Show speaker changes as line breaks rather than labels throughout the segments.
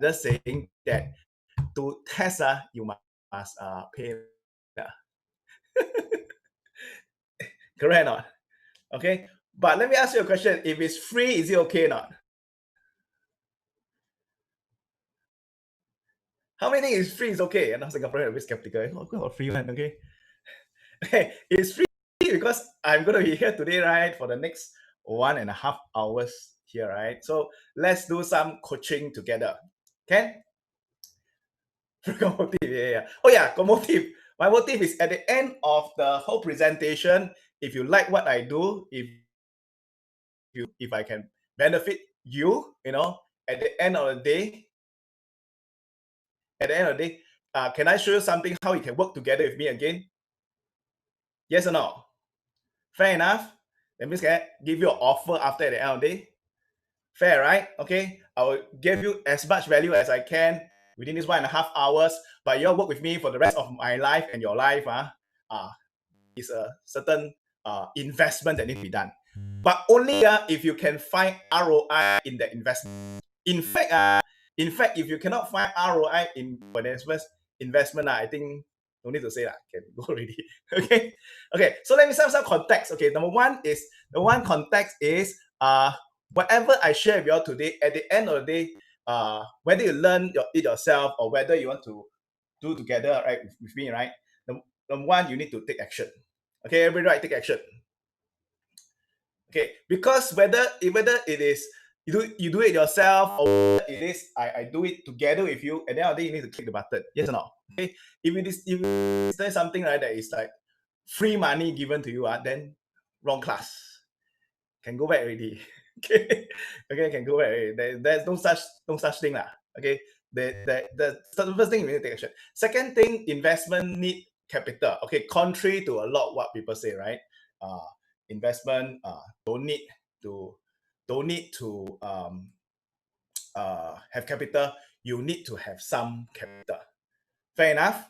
just saying that to test, you must pay. Correct or not? Okay. But let me ask you a question. If it's free, is it okay or not? How many is free is okay? And now Singaporean are a bit skeptical. Oh, free one, okay. Okay, it's free because I'm gonna be here today, right? For the next 1.5 hours here, right? So let's do some coaching together. Okay? Motive, yeah. Oh yeah, motive. My motive is at the end of the whole presentation. If you like what I do, if I can benefit you, at the end of the day, can I show you something how you can work together with me again? Yes or no? Fair enough. That means can I give you an offer after the end of the day? Fair, right? Okay. I will give you as much value as I can within this 1.5 hours, but you'll work with me for the rest of my life and your life. Is a certain investment that needs to be done. But only if you can find ROI in the investment. In fact, if you cannot find ROI in investment, I think no need to say that. Can go already. Okay. Okay. So let me set some context. Okay. The one context is whatever I share with you all today. At the end of the day, whether you learn it yourself or whether you want to do together, right, with me, right. The one you need to take action. Okay, everybody, right, take action. Okay, because whether it is you do it yourself or it is I do it together with you, at the end of the day you need to click the button. Yes or no? Okay. If there's something like that is like free money given to you, then wrong class. Can go back already. Okay. Okay, can go back already. There's no such thing. Okay. The first thing you need to take action. Second thing, investment need capital. Okay, contrary to a lot what people say, right? Investment don't need to have capital. You need to have some capital. Fair enough.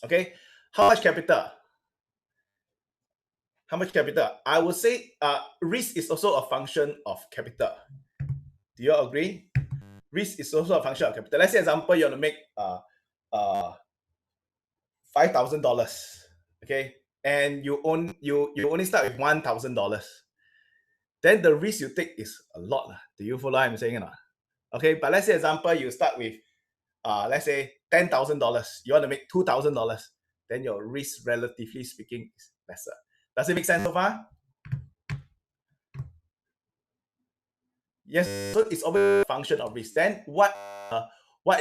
Okay. How much capital? How much capital? I would say risk is also a function of capital. Do you agree? Risk is also a function of capital. Let's say, example, you want to make $5,000, okay, and you only start with $1,000. Then the risk you take is a lot. Do you follow what I'm saying or not? Okay, but let's say, example, you start with let's say $10,000. You want to make $2,000. Then your risk, relatively speaking, is lesser. Does it make sense so far? Yes. So it's always a function of risk. Then what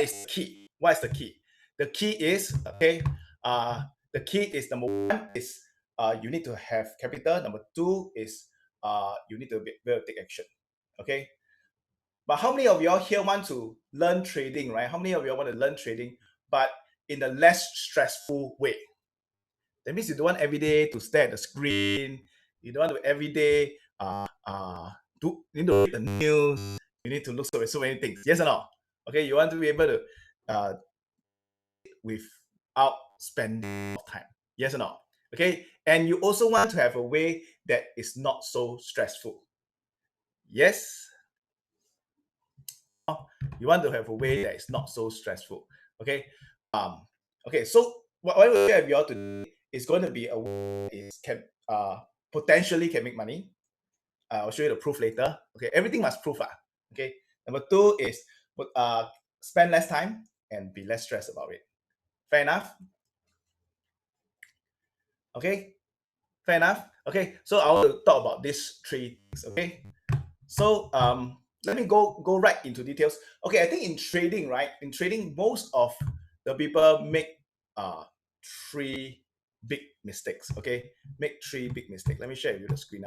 is the key? What is the key? The key is the key is number one is you need to have capital. Number two is you need to be able to take action. Okay. But how many of y'all here want to learn trading, right? How many of y'all want to learn trading, but in a less stressful way? That means you don't want every day to stare at the screen. You don't want to every day you need to read the news. You need to look at so many things. Yes or no? Okay, you want to be able to without spending time. Yes or no? Okay, and you also want to have a way that is not so stressful. Yes. You want to have a way that is not so stressful. Okay. Okay. So what I will share with you all today is going to be a way can potentially can make money. I'll show you the proof later. Okay. Everything must prove. Okay. Number two is spend less time and be less stressed about it. Fair enough. Okay. Fair enough. Okay. So I want to talk about these three things. Okay. So let me go right into details. Okay, I think in trading, right? In trading, most of the people make three big mistakes. Okay, make three big mistakes. Let me share with you the screen.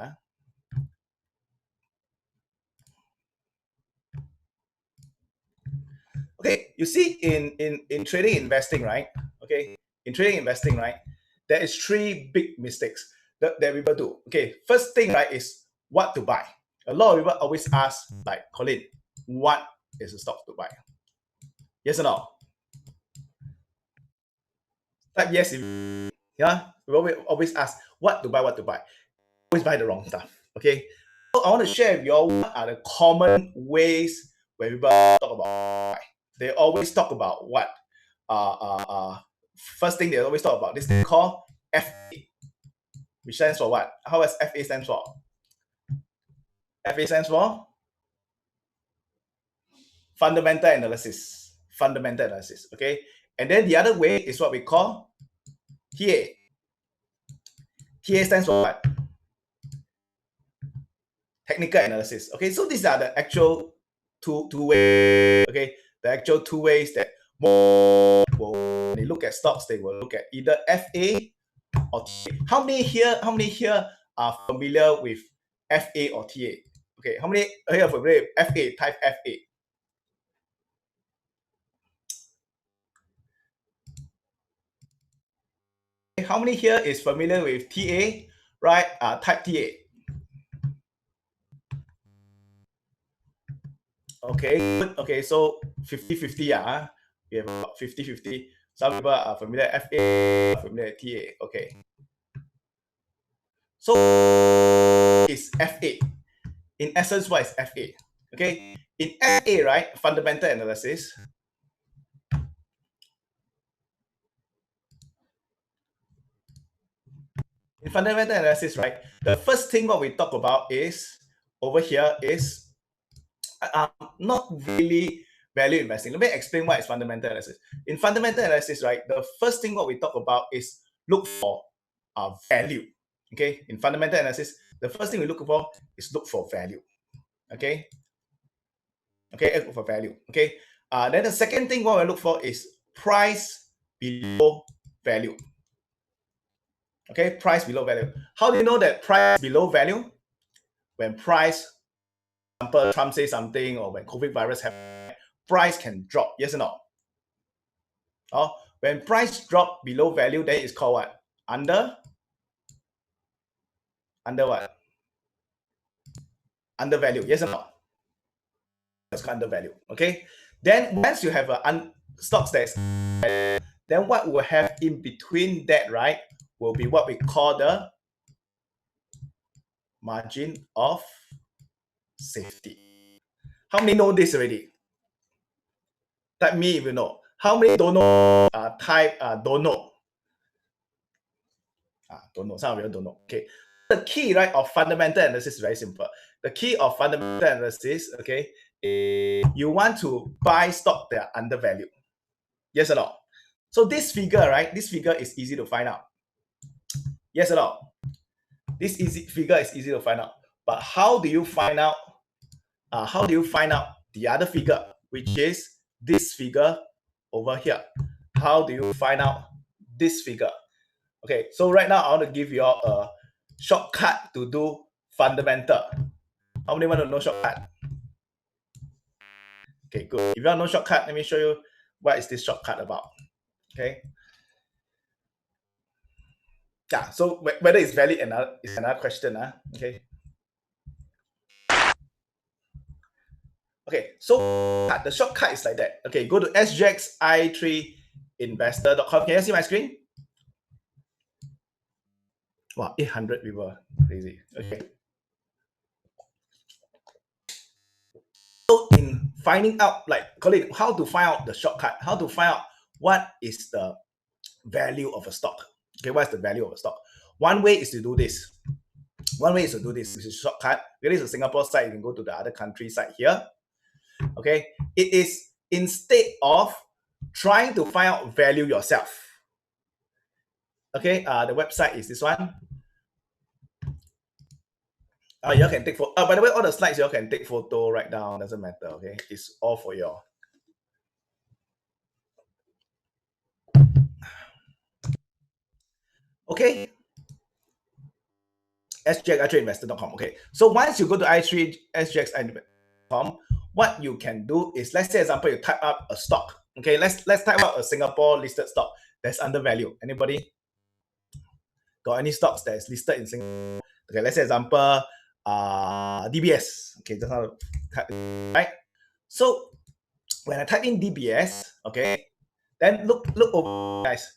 Okay, you see in trading investing, right? Okay, in trading investing, right? There is three big mistakes that people do. Okay, first thing, right, is what to buy. A lot of people always ask, like, Collin, what is a stock to buy? Yes or no? Type yes if we always ask what to buy, always buy the wrong stuff. Okay, so I want to share with you all what are the common ways where people talk about buy. they always talk about what? First thing they always talk about this thing called FA, which stands for what? How does FA stand for? FA stands for fundamental analysis. Fundamental analysis. Okay. And then the other way is what we call TA. TA stands for what? Technical analysis. Okay, so these are the actual two ways. Okay, the actual two ways that when they look at stocks, they will look at either FA or TA. How many here are familiar with FA or TA? Okay, how many here are familiar with FA? Type FA. How many here is familiar with TA? Right, type TA. Okay, good. Okay, so 50-50, we have about 50-50. Some people are familiar with FA, familiar with TA. Okay. So is FA. In essence, what is FA? Okay. In FA, right, fundamental analysis. In fundamental analysis, right, the first thing what we talk about is over here is not really value investing. Let me explain what is fundamental analysis. In fundamental analysis, right, the first thing what we talk about is look for value. Okay, in fundamental analysis, the first thing we look for is look for value. Okay, look for value. Okay, then the second thing what we look for is price below value. Okay, price below value. How do you know that price below value? When price, for example, Trump says something, or when COVID virus happens, price can drop. Yes or no? Oh, when price drop below value, then it's called what? Under what? Undervalue. Yes or no? It's called undervalue. Okay. Then once you have a stocks that's, then what we'll have in between that, right, will be what we call the margin of safety. How many know this already? Type me if you know. How many don't know? Type don't know. Don't know. Some of you don't know. Okay. The key, right, of fundamental analysis is very simple. The key of fundamental analysis, okay, is you want to buy stock that are undervalued. Yes or no? So this figure, right, this figure is easy to find out. Yes or no? This figure is easy to find out. But how do you find out? How do you find out the other figure, which is this figure over here? How do you find out this figure? Okay, so right now I want to give you all a shortcut to do fundamental. How many want to know shortcut? Okay, good. If you want to know shortcut, let me show you what is this shortcut about. Okay. Yeah, so whether it's valid is another question. Okay. Okay, so the shortcut is like that. Okay, go to sjxi3investor.com. Can you see my screen? Wow, 800 people. Crazy. Okay. So in finding out, like, Collin, how to find out the shortcut, how to find out what is the value of a stock. Okay, what's the value of a stock? One way is to do this. This is a shortcut. It is a Singapore site. You can go to the other country site here. Okay, it is instead of trying to find out value yourself. Okay, the website is this one. You can take photo. By the way, all the slides you can take photo, write down, doesn't matter. Okay, it's all for you. Okay, sjxi3investor.com. Okay, so once you go to sjxi3investor.com, what you can do is, let's say example, you type up a stock. Okay, let's type up a Singapore listed stock that's undervalued. Anybody got any stocks that is listed in Singapore? Okay, let's say example, DBS. Okay, just how right. So when I type in DBS, okay, then look over, guys.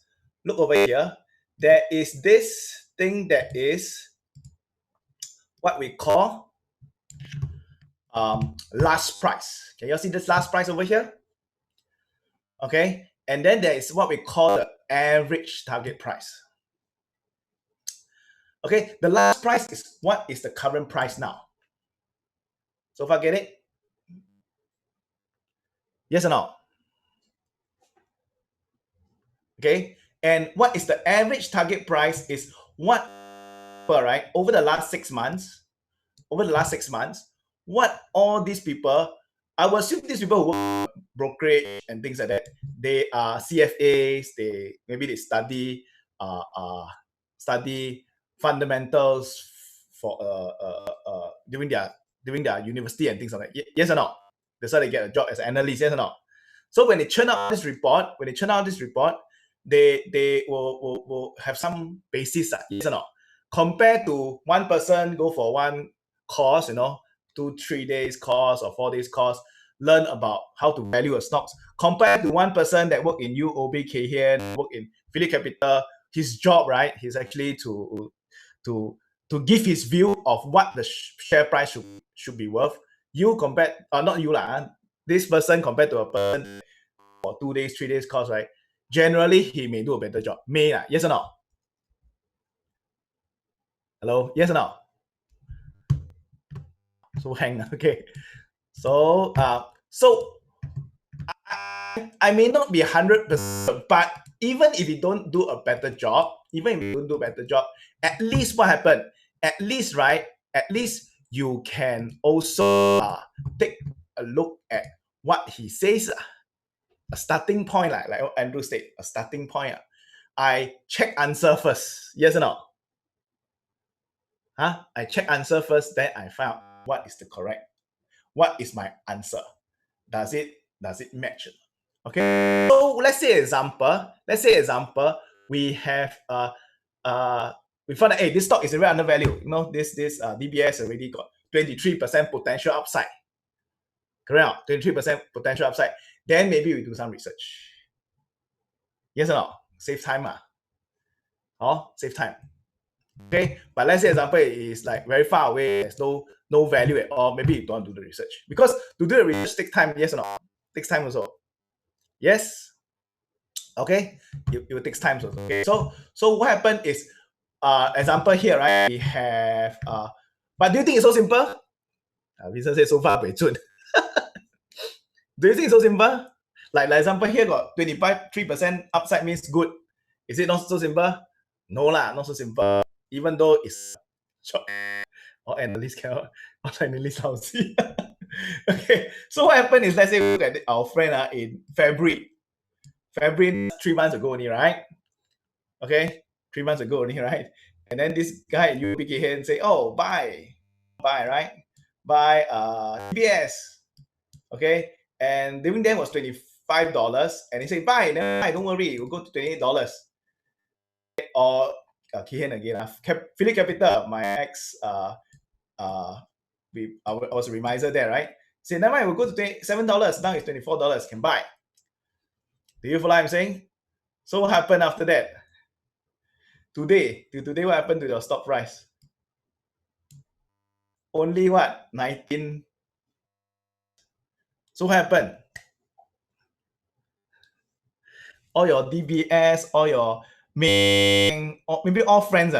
Look over here. There is this thing that is what we call last price. Can you see this last price over here? Okay, and then there is what we call the average target price. Okay, the last price is what is the current price now. So far, get it? Yes or no? Okay, and what is the average target price is what, right, over the last 6 months, what all these people, I will assume these people who work brokerage and things like that, they are CFAs, maybe they study fundamentals for during their university and things like that. Yes or no? That's why they get a job as an analyst. Yes or no? So when they churn out this report, they will have some basis. Yes or no? Compared to one person go for one course, 2-3 days course or 4 days course, learn about how to value a stocks, compared to one person that work in UOB Kay Hian, work in Philip Capital. His job, right, is actually to give his view of what the share price should be worth. You compared, not you lah, this person compared to a person for 2 days, 3 days course, right? Generally, he may do a better job. May lah, yes or no? Hello, yes or no? So hang, okay. So I may not be 100%, but even if you don't do a better job, at least what happened? At least, right? At least you can also take a look at what he says. A starting point, like Andrew said, a starting point. I check answer first. Yes or no? I check answer first, then I found what is the correct. What is my answer? Does it match? Okay. So let's say example. We have we found that, hey, this stock is very undervalued. This DBS already got 23% potential upside. Correct? 23% potential upside. Then maybe we do some research. Yes or no? Save time. Save time. Okay, but let's say example is like very far away, there's no value at all. Maybe you don't do the research, because to do the research takes time. Yes or no? Takes time also. Yes. Okay, it takes time also. Okay, so what happened is, example here, right? We have but do you think it's so simple? Vincent said so far, do you think it's so simple? Like example here got 3% upside means good. Is it not so simple? No lah, not so simple. Even though it's short, or analyst cannot, or analyst lousy. Okay, so what happened is, let's say we look at our friend in February 3 months ago only, right? Okay, 3 months ago only, right? And then this guy at UBK here and say, oh, buy, right? Buy TBS. Okay, and during then was $25, and he said, buy, never mind, don't worry, we'll go to $28. Or Kihen again, Philip Capital, my ex, I was a remiser there, right? Say, never mind, we'll go to $27. Now it's $24, can buy. Do you follow what I'm saying? So what happened after that? Today, what happened to your stock price? Only what? 19. So what happened? All your DBS, all your main, or maybe all friends,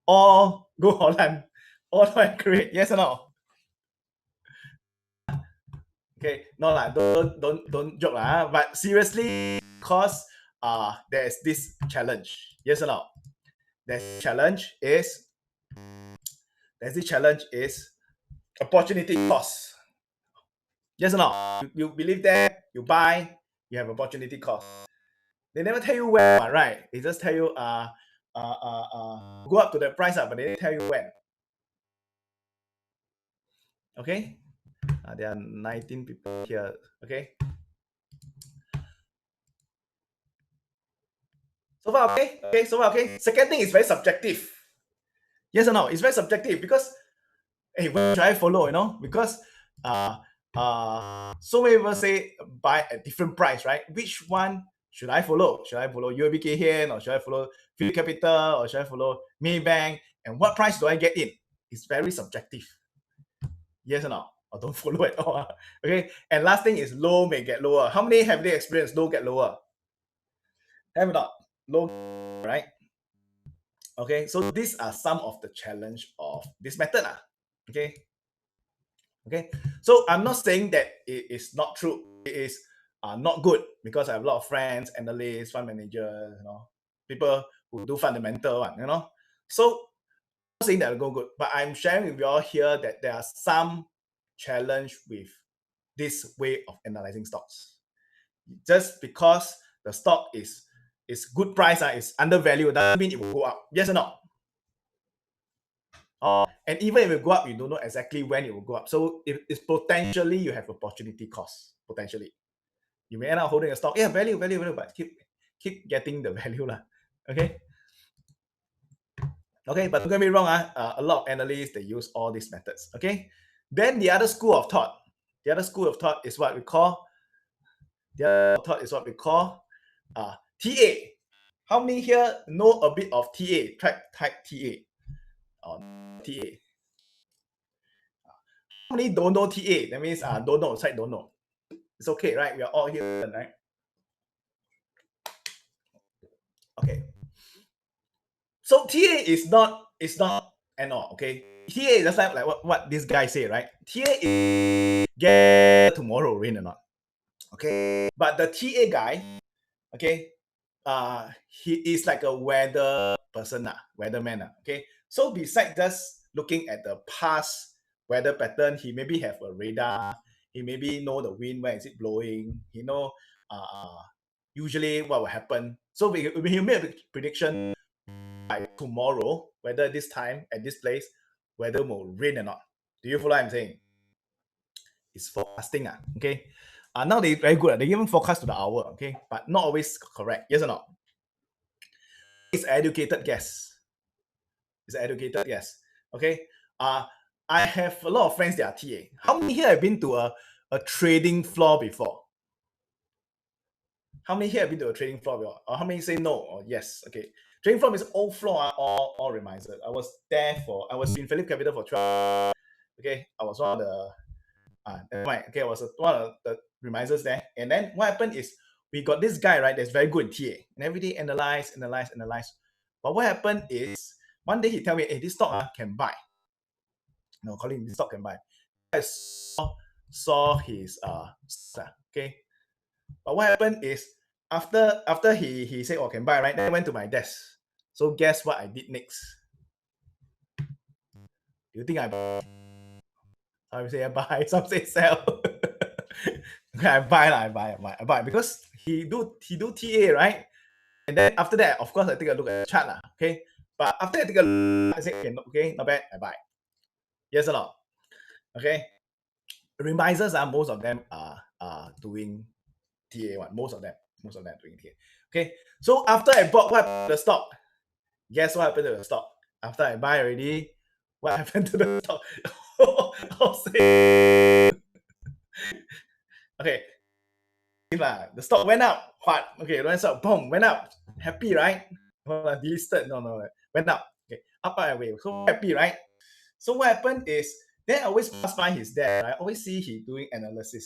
all go Holland, all great. Yes or no? Okay, no lah, don't joke lah. But seriously, because there's this challenge. Yes or no? There's this challenge is opportunity cost. Yes or no? You believe that, you buy, you have opportunity cost. They never tell you when, right? They just tell you go up to the price, but they didn't tell you when. Okay, there are 19 people here. Okay, so far okay. So far okay. Second thing is very subjective. Yes or no? It's very subjective, because hey, what should I follow? Because so many people say buy at different price, right? Which one should I follow? Should I follow UOB Kay, or should I follow Philip Capital, or should I follow Maybank? And what price do I get in? It's very subjective. Yes or no? or don't follow at all. Okay. And last thing is low may get lower. How many have they experienced low get lower? Have or not? Low, right? Okay. So these are some of the challenge of this method. Okay. Okay. So I'm not saying that it is not true. It is not good because I have a lot of friends, analysts, fund managers, people who do fundamental one, So I'm not saying that will go good, but I'm sharing with you all here that there are some challenge with this way of analyzing stocks. Just because the stock is good price, is undervalued, doesn't mean it will go up. Yes or no? And even if it go up, you don't know exactly when it will go up. So it's potentially you have opportunity cost. Potentially, you may end up holding a stock. Yeah, value, but keep getting the value lah. Okay. Okay, but don't get me wrong. A lot of analysts they use all these methods. Okay. Then the other school of thought. The other school of thought is what we call. TA. How many here know a bit of TA? Type TA. TA. How many don't know TA? That means don't know, side don't know. It's okay, right? We are all here, right? Okay. So TA is not and all, okay? TA is just like what this guy say, right? TA is get tomorrow rain or not. Okay. But the TA guy, okay, he is like a weather person, weatherman. Okay. So besides just looking at the past weather pattern, he maybe have a radar. He maybe know the wind, where is it blowing. He know usually what will happen. So he made a prediction by tomorrow, whether this time at this place, whether will rain or not. Do you follow what I'm saying? It's forecasting. Okay. Now they very good. They even forecast to the hour, okay, but not always correct. Yes or not? It's educated guess. It's an educated guess. Okay. I have a lot of friends that are TA. How many here have been to a trading floor before? How many here have been to a trading floor before? Or how many say no or yes? Okay. Trading floor is all floor, all reminders. I was in Philip Capital for 12. Okay. I was one of the okay, I was one of the reminders there. And then what happened is we got this guy, right, that's very good in TA. And every day analyze. But what happened is one day he tell me, hey, this stock can buy. No, Collin, this stock can buy. I saw his okay. But what happened is after he said, oh, can buy, right? Then I went to my desk. So guess what I did next? Do you think I say I buy, some say sell. Okay, I buy because he do TA, right? And then after that, of course, I take a look at the chart, okay? But after I take a look, I say, okay, not bad, I buy. Yes or not? Okay. Reminders most of them are doing TA one. Most of them doing TA. Okay. So after I bought, what happened to the stock? Guess what happened to the stock? After I buy already, what happened to the stock? Okay. The stock went up. What? Okay, went up. Boom, went up. Happy, right? Delisted. No. Went up. Okay. Up and away. So happy, right? So what happened is then I always pass by his dad. I always see he doing analyzing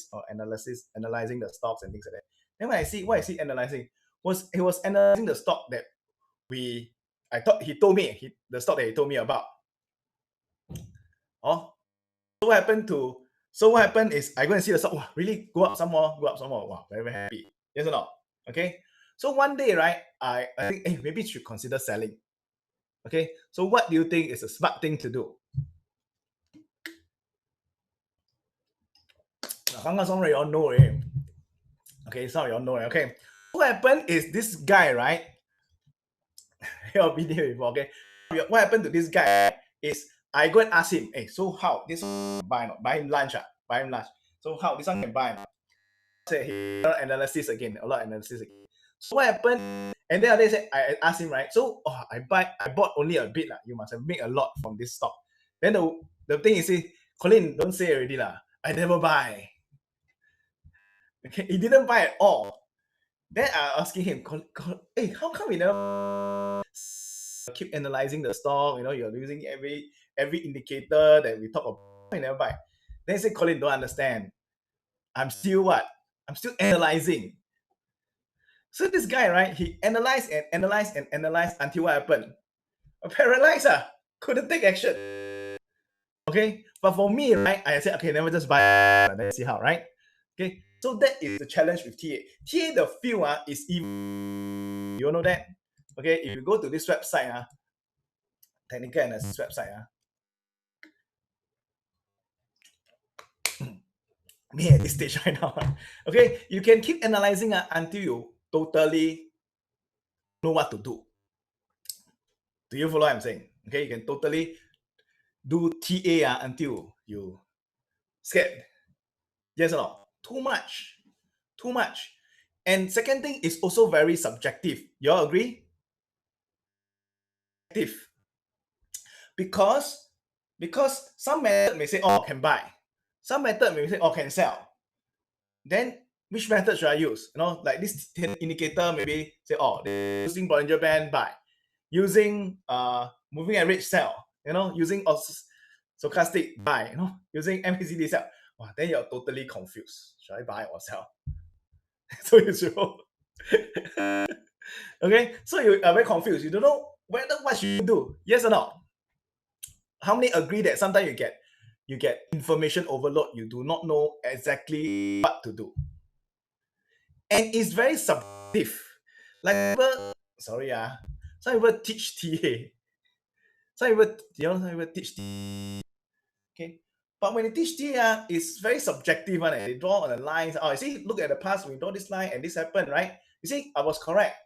the stocks and things like that. Then when I see what is he analyzing, he was analyzing the stock that I thought he told me the stock that he told me about. Oh, so what happened is I go and see the stock, really go up some more. Wow, very, very happy. Yes or not? Okay. So one day, right, I think, hey, maybe you should consider selling. Okay. So what do you think is a smart thing to do? Some of you all know it. Okay, some of you all know it. Okay. What happened is this guy, right? I've been here before, okay? What happened to this guy is I go and ask him, hey, so how? This one can buy not? Buy him lunch, buy him lunch. So how? This one can buy not? Say he a lot of analysis again. So what happened? And then they said, I asked him, right? So I bought only a bit. You must have made a lot from this stock. Then the thing is, Collin, don't say already. I never buy. Okay, he didn't buy at all. Then I asking him, hey, how come you never keep analyzing the stock? You're using every indicator that we talk about. You never buy. Then he said, Collin, don't understand. I'm still what? I'm still analyzing. So this guy, right, he analyzed and analyzed and analyzed until what happened? Paralyzed, couldn't take action. Okay, but for me, right, I said, okay, never just buy and then see how, right? Okay, so that is the challenge with TA. TA, the field is even, you know that? Okay, if you go to this website, technical analysis website, me at this stage right now, okay, you can keep analyzing until you totally know what to do. Do you follow what I'm saying? Okay, you can totally do TA until you scared. Yes or no? Too much. Too much. And second thing is also very subjective. You all agree? Because some method may say, oh, can buy. Some method may say, oh, can sell. Then which method should I use? You know, like this indicator maybe say, oh, using Bollinger Band, buy. Using moving average, sell. You know, using stochastic, buy. You know, using MACD, sell. Wow, then you're totally confused. Should I buy or sell? So you should. Okay, so you are very confused. You don't know whether what should you do. Yes or no? How many agree that sometimes you get information overload? You do not know exactly what to do, and it's very subjective. Like people, sorry, some people teach TA. Some people, some people teach TA. Okay, but when they teach TA, it's very subjective. They draw on the lines. Oh, you see, look at the past. We draw this line, and this happened, right? You see, I was correct.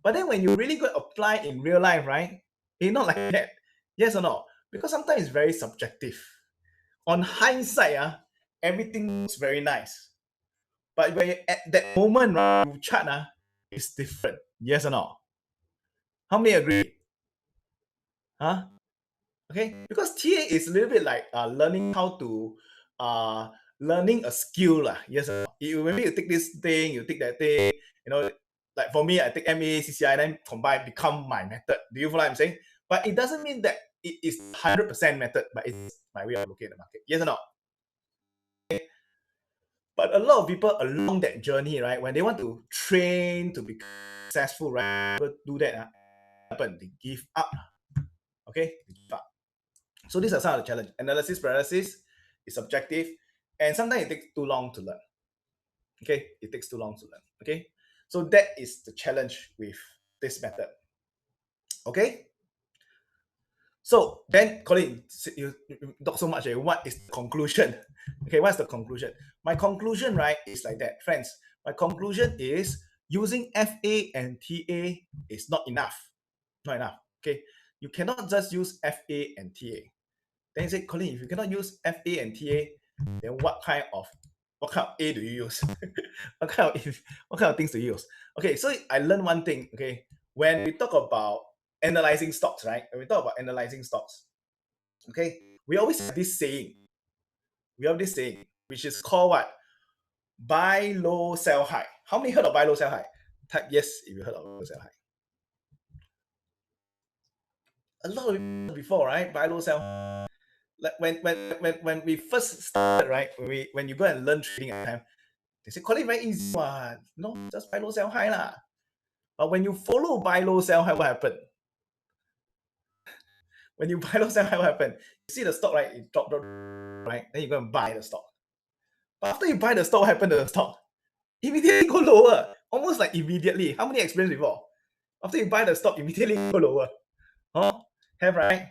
But then when you really go apply in real life, right? It's not like that. Yes or no? Because sometimes it's very subjective. On hindsight, everything looks very nice. But when you, at that moment, right, you chart, it's different. Yes or no? How many agree? Huh? Okay? Because TA is a little bit like learning how to learning a skill. Yes or no? Maybe you take this thing, you take that thing, you know, like for me, I take MA, CCI, and then combine, become my method. Do you follow what I'm saying? But it doesn't mean that it is 100% method, but it's my way of looking at the market. Yes or no? But a lot of people along that journey, right, when they want to train to become successful, right, people do that, happen, they give up. Okay, they give up. So these are some of the challenges. Analysis paralysis is subjective, and sometimes it takes too long to learn. Okay, it takes too long to learn. Okay, so that is the challenge with this method. Okay. So then, Collin, you talk so much. What is the conclusion? Okay, what's the conclusion? My conclusion, right, is like that, friends. My conclusion is using FA and TA is not enough. Not enough. Okay, you cannot just use FA and TA. Then you say, Collin, if you cannot use FA and TA, then what kind of A do you use? what kind of things do you use? Okay, so I learned one thing. Okay, when we talk about analyzing stocks, right? When we talk about analyzing stocks, okay, we always have this saying. We have this saying, which is called what? Buy low, sell high. How many heard of buy low, sell high? Type yes if you heard of buy low, sell high. A lot of people before, right? Buy low, sell high. Like when we first started, right? When you go and learn trading at the time, they say, Collin, very easy one. No, just buy low, sell high lah. But when you follow buy low, sell high, what happened? When you buy low, sell high, what happened? You see the stock, right? It dropped, right? Then you go and buy the stock. But after you buy the stock, what happened to the stock? Immediately go lower. Almost like immediately. How many experience before? After you buy the stock, immediately go lower. Oh, have, right?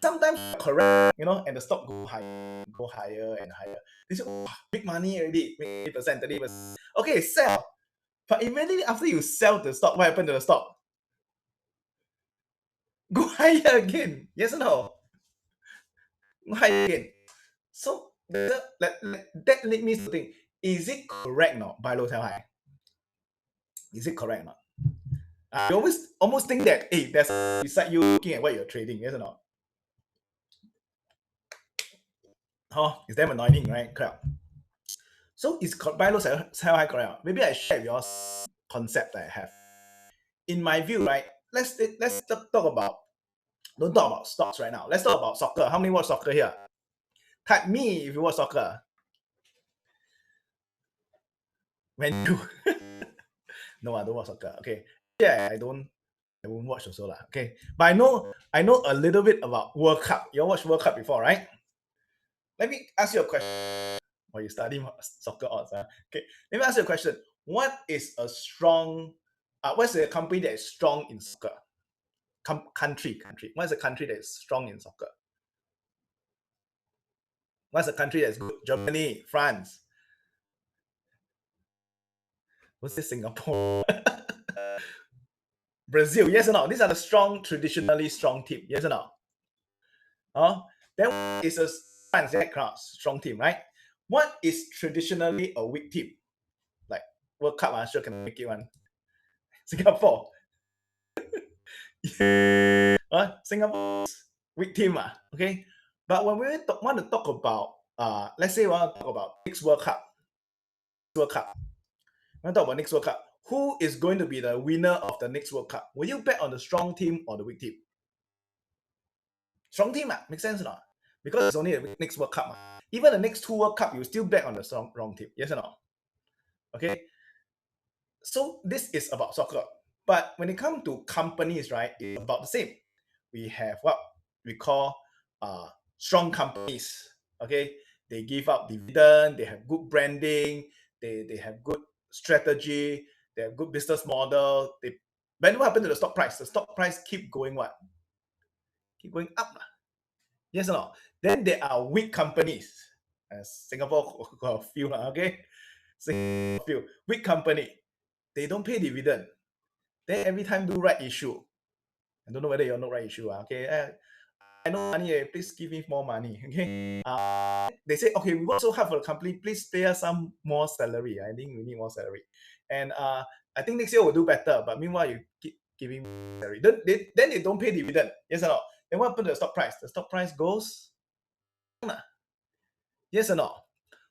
Sometimes correct, and the stock go higher and higher. They say, oh, big money already, 20%, 30%. Okay, sell. But immediately after you sell the stock, what happened to the stock? Go higher again. Yes or no? Go higher again. So that leads me to think, is it correct not? Buy low, sell high. Is it correct not? You almost think that, hey, there's beside you looking at what you're trading, yes or not? Oh, it's damn annoying, right? Correct. So is buy low, sell high correct? Maybe I share your concept that I have. In my view, right? Let's talk about. Don't talk about stocks right now. Let's talk about soccer. How many watch soccer here? Type me if you watch soccer. When you no, I don't watch soccer. Okay. Yeah, I won't watch also lah. Okay. But I know a little bit about World Cup. You all watch World Cup before, right? Let me ask you a question. Or you study soccer odds. Okay. Let me ask you a question. What is a strong what's the company that is strong in soccer? Country. What's a country that is strong in soccer? What's a country that's good? Germany, France. What's this? Singapore? Brazil, yes or no? These are the traditionally strong team, yes or no? Then what is a France, that strong team, right? What is traditionally a weak team? Like World Cup, I'm sure can make it one. Singapore. Singapore's weak team, okay? But when we want to talk about, let's say we want to talk about next World Cup, we want to talk about next World Cup. Who is going to be the winner of the next World Cup? Will you bet on the strong team or the weak team? Strong team, makes sense or not? Because it's only the next World Cup. Even the next two World Cup, you still bet on the wrong team. Yes or no? Okay. So this is about soccer. But when it comes to companies, right, it's about the same. We have what we call strong companies. Okay. They give out dividend, they have good branding, they have good strategy, they have good business model. Then what happened to the stock price? The stock price keep going what? Keep going up. Yes or no? Then there are weak companies. Singapore got a few, okay? Singapore a few. Weak company. They don't pay dividend. They every time do right issue. I don't know whether you're not right issue. Okay. I know money, please give me more money. Okay. They say, okay, we work so hard for the company, please pay us some more salary. I think we need more salary. And I think next year we'll do better. But meanwhile, you keep giving salary. Then they don't pay dividend. Yes or no? Then what happened to the stock price? The stock price goes. Yes or no?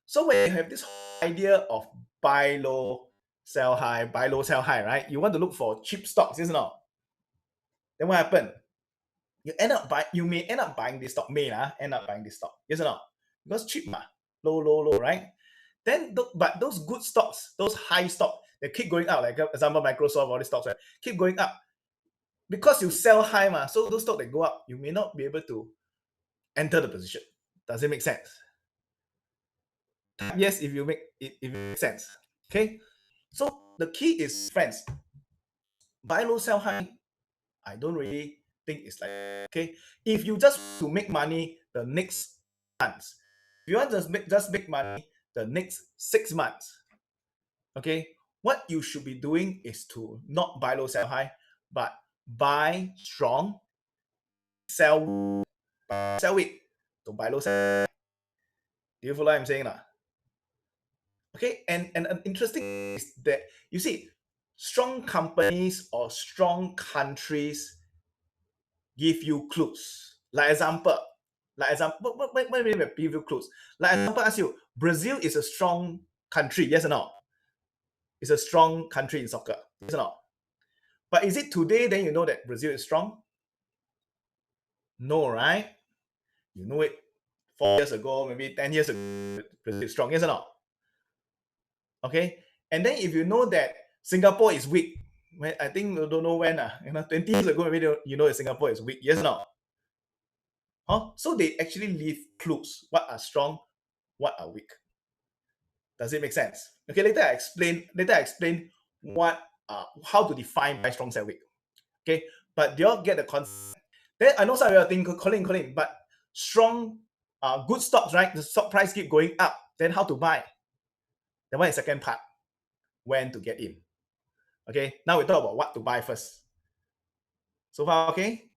So when you have this idea of buy low, sell high, right? You want to look for cheap stocks, yes or no? Then what happened? You may end up buying this stock, end up buying this stock, yes or no? Because cheap, low, right? Then, but those good stocks, those high stock, they keep going up. Like example, Microsoft, all these stocks, right? Keep going up because you sell high, so those stocks that go up, you may not be able to enter the position. Does it make sense? Yes, if it makes sense. Okay, so the key is, friends, buy low, sell high. I don't really think it's like, okay. If you just to make money the next months, if you want to just make money the next 6 months, okay, what you should be doing is to not buy low, sell high, but buy strong, sell weak. Don't buy low, sell high. Do you follow what I'm saying now? Okay, and an interesting is that you see, strong companies or strong countries give you clues. Like example, what mean by give you clues? Like example, ask you, Brazil is a strong country, yes or no? It's a strong country in soccer, yes or no? But is it today then you know that Brazil is strong? No, right? You know it 4 years ago, maybe 10 years ago, Brazil is strong, yes or no? Okay, and then if you know that Singapore is weak, I think you don't know when, 20 years ago, maybe you know that Singapore is weak, yes or no? So they actually leave clues. What are strong, what are weak. Does it make sense? Okay, later I explain what how to define by strong, sell, weak. Okay, but do you all get the concept? Then I know some of you are thinking, Colin, but strong, good stocks, right? The stock price keep going up. Then how to buy? Then one is second part, when to get in. Okay, now we talk about what to buy first. So far, okay?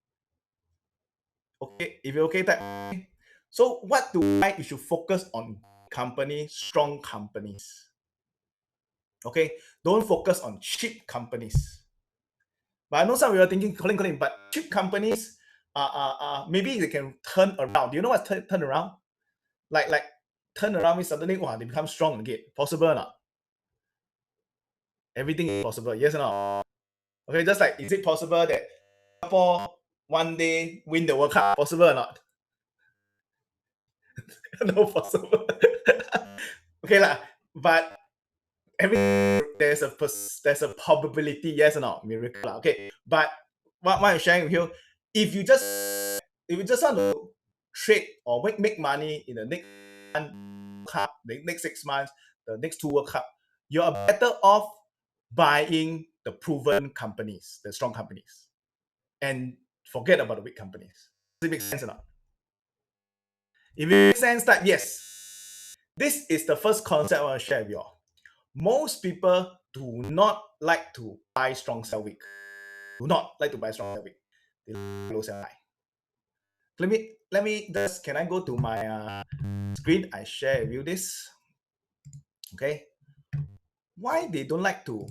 Okay, if you're okay, type. So what to buy? You should focus on companies, strong companies. Okay, don't focus on cheap companies. But I know some of you are thinking, Colin, but cheap companies, maybe they can turn around. Do you know what's turn around? Like turn around means suddenly, wow, they become strong again. Possible or not? Everything is possible, yes or no? Okay, just like, is it possible that Singapore one day win the World Cup? Possible or not? No possible. Okay lah, but every there's a probability, yes or no, miracle lah. Okay, but what I'm sharing with you, if you just want to trade or make money in the next cup, the next 6 months, the next two World Cup, you are better off buying the proven companies, the strong companies, and forget about the weak companies. Does it make sense or not? If it makes sense, that yes, this is the first concept I want to share with you all. Most people do not like to buy strong, sell weak. Do not like to buy strong, sell weak. They like low, sell high. Let me just, can I go to my screen? I share with you this. Okay. Why they don't like to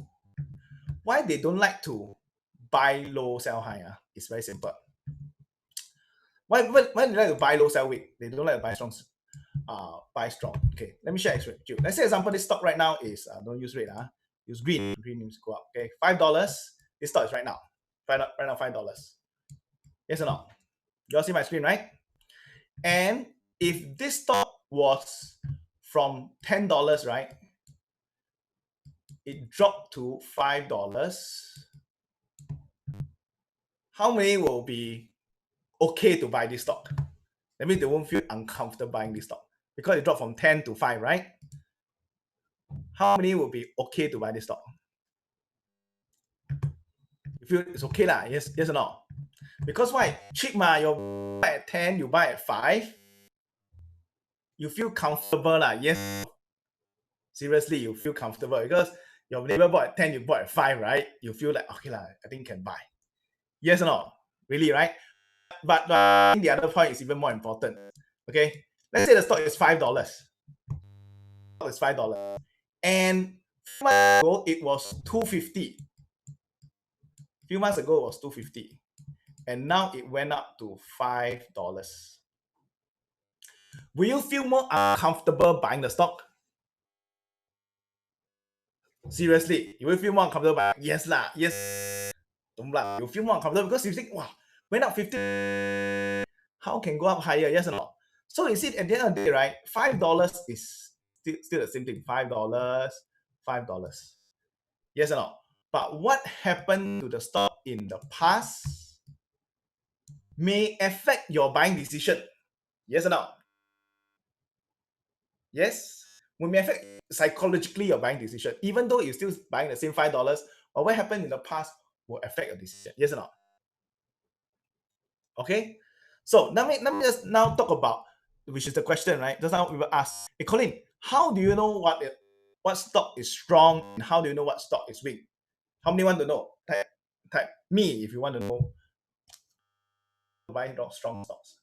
buy low, sell high? It's very simple. Why they like to buy low, sell weak? They don't like to buy strong, buy strong. Okay, let me share with you. Let's say example, this stock right now is don't use red, use green. Green needs to go up. Okay, $5. This stock is right now $5. Yes or no? You all see my screen, right? And if this stock was from $10, right, it dropped to $5. How many will be okay to buy this stock? That means they won't feel uncomfortable buying this stock because it dropped from 10 to 5, right? How many will be okay to buy this stock? You feel it's okay lah? Yes or no? Because why? Cheap ma, you buy at 10, you buy at 5. You feel comfortable lah? Yes. Seriously, you feel comfortable because your neighbor bought at 10, you bought at 5, right? You feel like, okay lah, I think can buy. Yes or no? Really, right? But I think the other point is even more important. Okay, let's say the stock is $5. It's $5, and a few months ago it was $2.50. A few months ago it was $2.50, and now it went up to $5. Will you feel more uncomfortable buying the stock? Seriously, you will feel more uncomfortable buying? Yes lah, yes. You feel more uncomfortable because you think, wow, went up 50. How can go up higher? Yes or no? So you see, at the end of the day, right, $5 is still the same thing. $5, $5. Yes or no? But what happened to the stock in the past may affect your buying decision. Yes or no? Yes. Will may affect psychologically your buying decision. Even though you're still buying the same $5, but what happened in the past will affect your decision. Yes or no? Okay. So let me just now talk about, which is the question, right? Just now we were asked, hey Colin, how do you know what stock is strong and how do you know what stock is weak? How many want to know? Type me if you want to know. Buy strong stocks.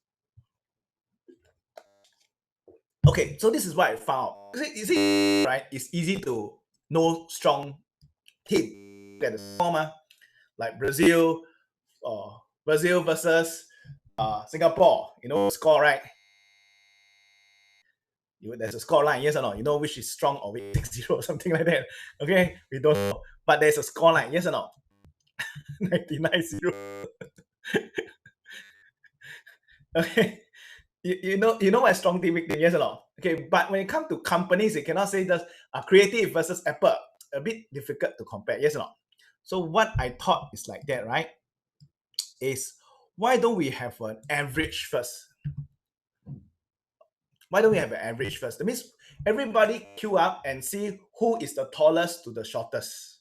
Okay, so this is what I found. You see, right? It's easy to know strong team. Get the form, like Brazil versus Singapore. You know score, right? There's a score line, yes or no? You know which is strong or weak, 6-0, something like that. Okay, we don't know, but there's a score line, yes or no? 99-0. Okay, you know my strong team, weak team, yes or no? Okay, but when it comes to companies, you cannot say just Creative versus Apple. A bit difficult to compare, yes or no? So what I thought is like that, right? Is why don't we have an average first? Why don't we have an average first? That means everybody queue up and see who is the tallest to the shortest.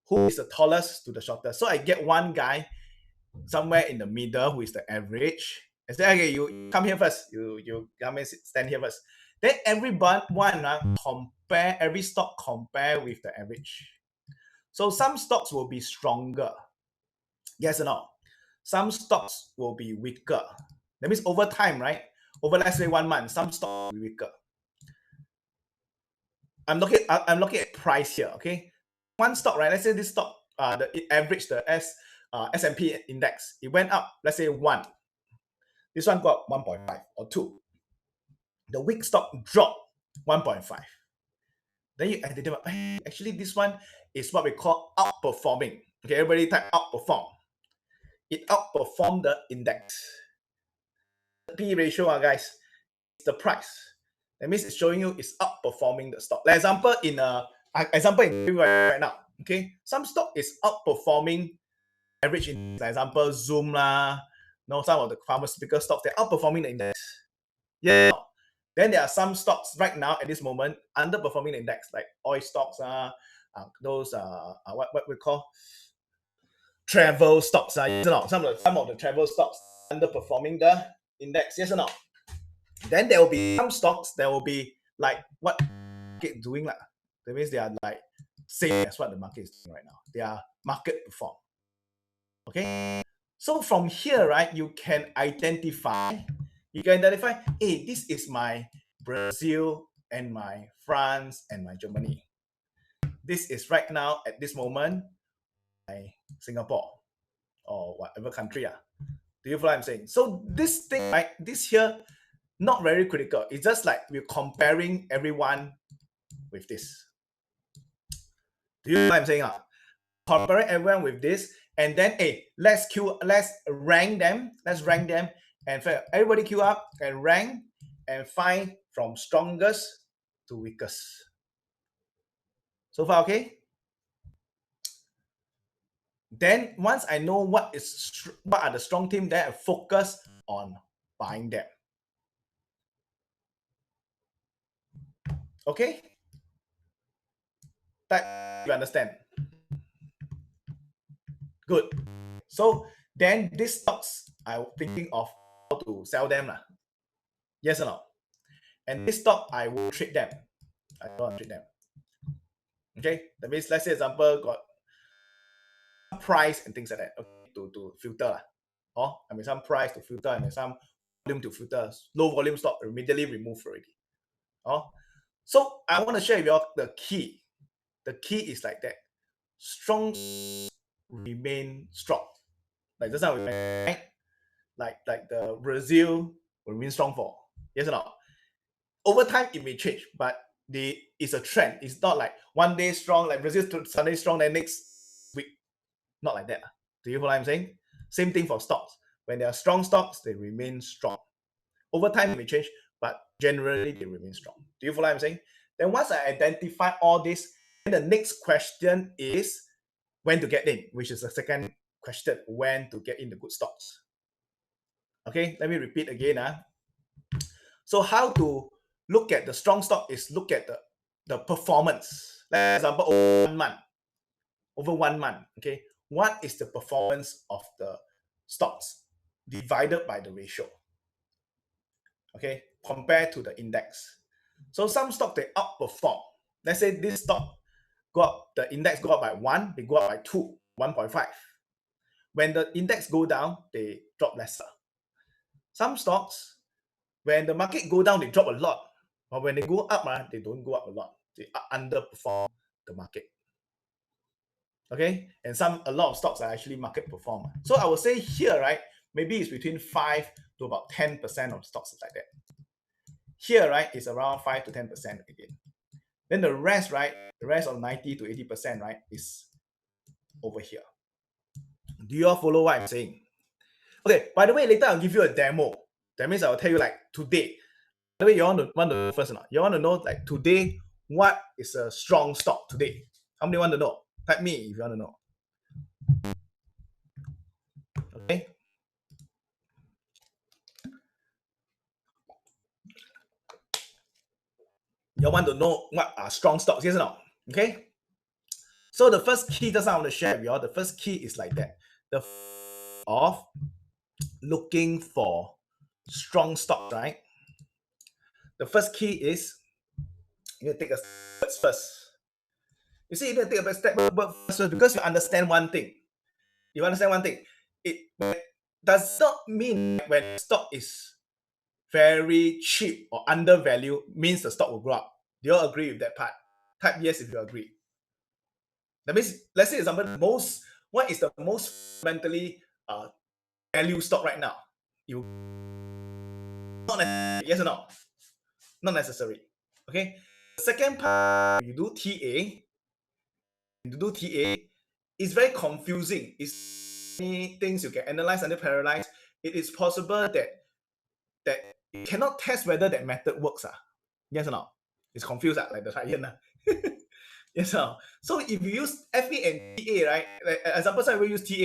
Who is the tallest to the shortest? So I get one guy somewhere in the middle who is the average. I say, okay, you come here first. You come and stand here first. Then everyone compare, every stock compare with the average. So some stocks will be stronger. Yes or no? Some stocks will be weaker. That means over time, right? Over let's say 1 month, some stocks will be weaker. I'm looking at price here, okay? One stock, right? Let's say this stock, the average, the S&P index, it went up, let's say 1. This one got 1.5 or 2. The weak stock dropped 1.5. Then you identify, hey, actually this one is what we call outperforming. Okay, everybody type outperform. It outperformed the index. P ratio, guys, the price. That means it's showing you it's outperforming the stock. Like example in right now, okay, some stock is outperforming average in, for example, Zoom lah, some of the pharmaceutical stocks, they're outperforming the index. Yeah. Then there are some stocks right now at this moment underperforming the index, like oil stocks, those what we call travel stocks. Yes or no? Some of the travel stocks underperforming the index. Yes or no? Then there will be some stocks that will be like what market doing lah. That means they are like same as what the market is doing right now. They are market perform. Okay. So from here, right, you can identify, hey, this is my Brazil and my France and my Germany. This is right now at this moment, my Singapore or whatever country. Do you follow what I'm saying? So this thing, right, this here, not very critical. It's just like we're comparing everyone with this. Do you know what I'm saying? Comparing everyone with this, and then let's rank them. And everybody queue up and rank and find from strongest to weakest. So far, okay? Then once I know what are the strong team, then I focus on buying them. Okay? That you understand? Good. So then these stocks, I'm thinking of how to sell them. Yes or no? And this stock, I will trade them. I don't want to trade them. Okay? That means, let's say example, got price and things like that, okay, to filter. I mean some price to filter, and some volume to filter. Low volume stock immediately removed already. So I want to share with you the key. The key is like that. Strong remain strong. Like just now we mentioned, right? Like the Brazil will remain strong for. Yes or no? Over time it may change, but it's a trend. It's not like one day strong, like Brazil Sunday strong, then next week. Not like that. Do you follow what I'm saying? Same thing for stocks. When they are strong stocks, they remain strong. Over time it may change, but generally they remain strong. Do you follow what I'm saying? Then once I identify all this, then the next question is when to get in, which is the second question, when to get in the good stocks. Okay, let me repeat again. So how to look at the strong stock is look at the performance. Like example, over 1 month, okay, what is the performance of the stocks divided by the ratio, okay, compared to the index. So some stock they outperform. Let's say this stock the index go up by 1, they go up by 2, 1.5. When the index go down, they drop lesser. Some stocks, when the market go down, they drop a lot. But when they go up, they don't go up a lot. They underperform the market. Okay, and a lot of stocks are actually market perform. So I would say here, right, maybe it's between 5 to about 10% of stocks like that. Here, right, is around 5 to 10% again. Then the rest, right, the rest of 90 to 80%, right, is over here. Do you all follow what I'm saying? Okay, by the way, later I'll give you a demo. That means I'll tell you like today. By the way, you want to know first or not? You want to know like today, what is a strong stock today? How many want to know? Type me if you want to know. Okay. You want to know what are strong stocks, yes or no? Okay. So the first key that I want to share with you all, the first key is like that. The of looking for strong stocks, right? The first key is you need to take a step first. You see, you need to take a step first because you understand one thing. You understand one thing. It does not mean when stock is very cheap or undervalued means the stock will go up. Do you all agree with that part? Type yes if you agree. That means, let's say example, what is the most fundamentally value stock right now? You not necessary, yes or no? Not necessary. Okay. The second part, you do TA, it's very confusing. It's many things you can analyze and paralyze. It is possible that you cannot test whether that method works. Yes or no? It's confused like the client. Yes or no? So if you use FE and TA, right? Like, example, so I will use TA.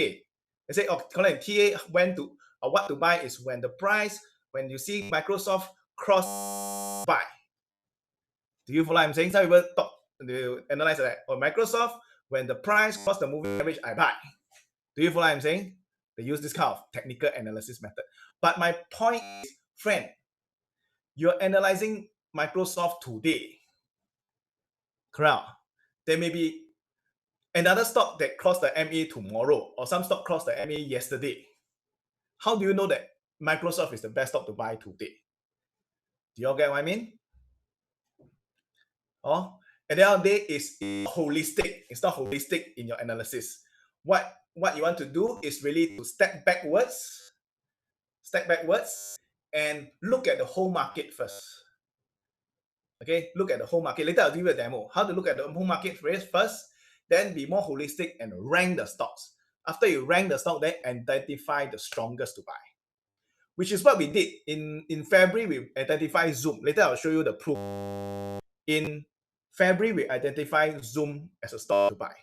They say, oh, Collin, TA when to what to buy is when the price, when you see Microsoft cross buy. Do you follow what I'm saying? Some people talk, they analyze that. Or Microsoft, when the price cross the moving average, I buy. Do you follow what I'm saying? They use this kind of technical analysis method. But my point is, friend, you're analyzing Microsoft today. Correct. There may be another stock that crossed the MA tomorrow, or some stock crossed the MA yesterday. How do you know that Microsoft is the best stock to buy today? Do you all get what I mean? Oh, at the end of the day, it's holistic. It's not holistic in your analysis. What you want to do is really to step backwards, and look at the whole market first. Okay, look at the whole market. Later, I'll give you a demo. How to look at the whole market first, then be more holistic and rank the stocks. After you rank the stock, then identify the strongest to buy, which is what we did. In February, we identified Zoom. Later, I'll show you the proof. In February, we identified Zoom as a stock to buy.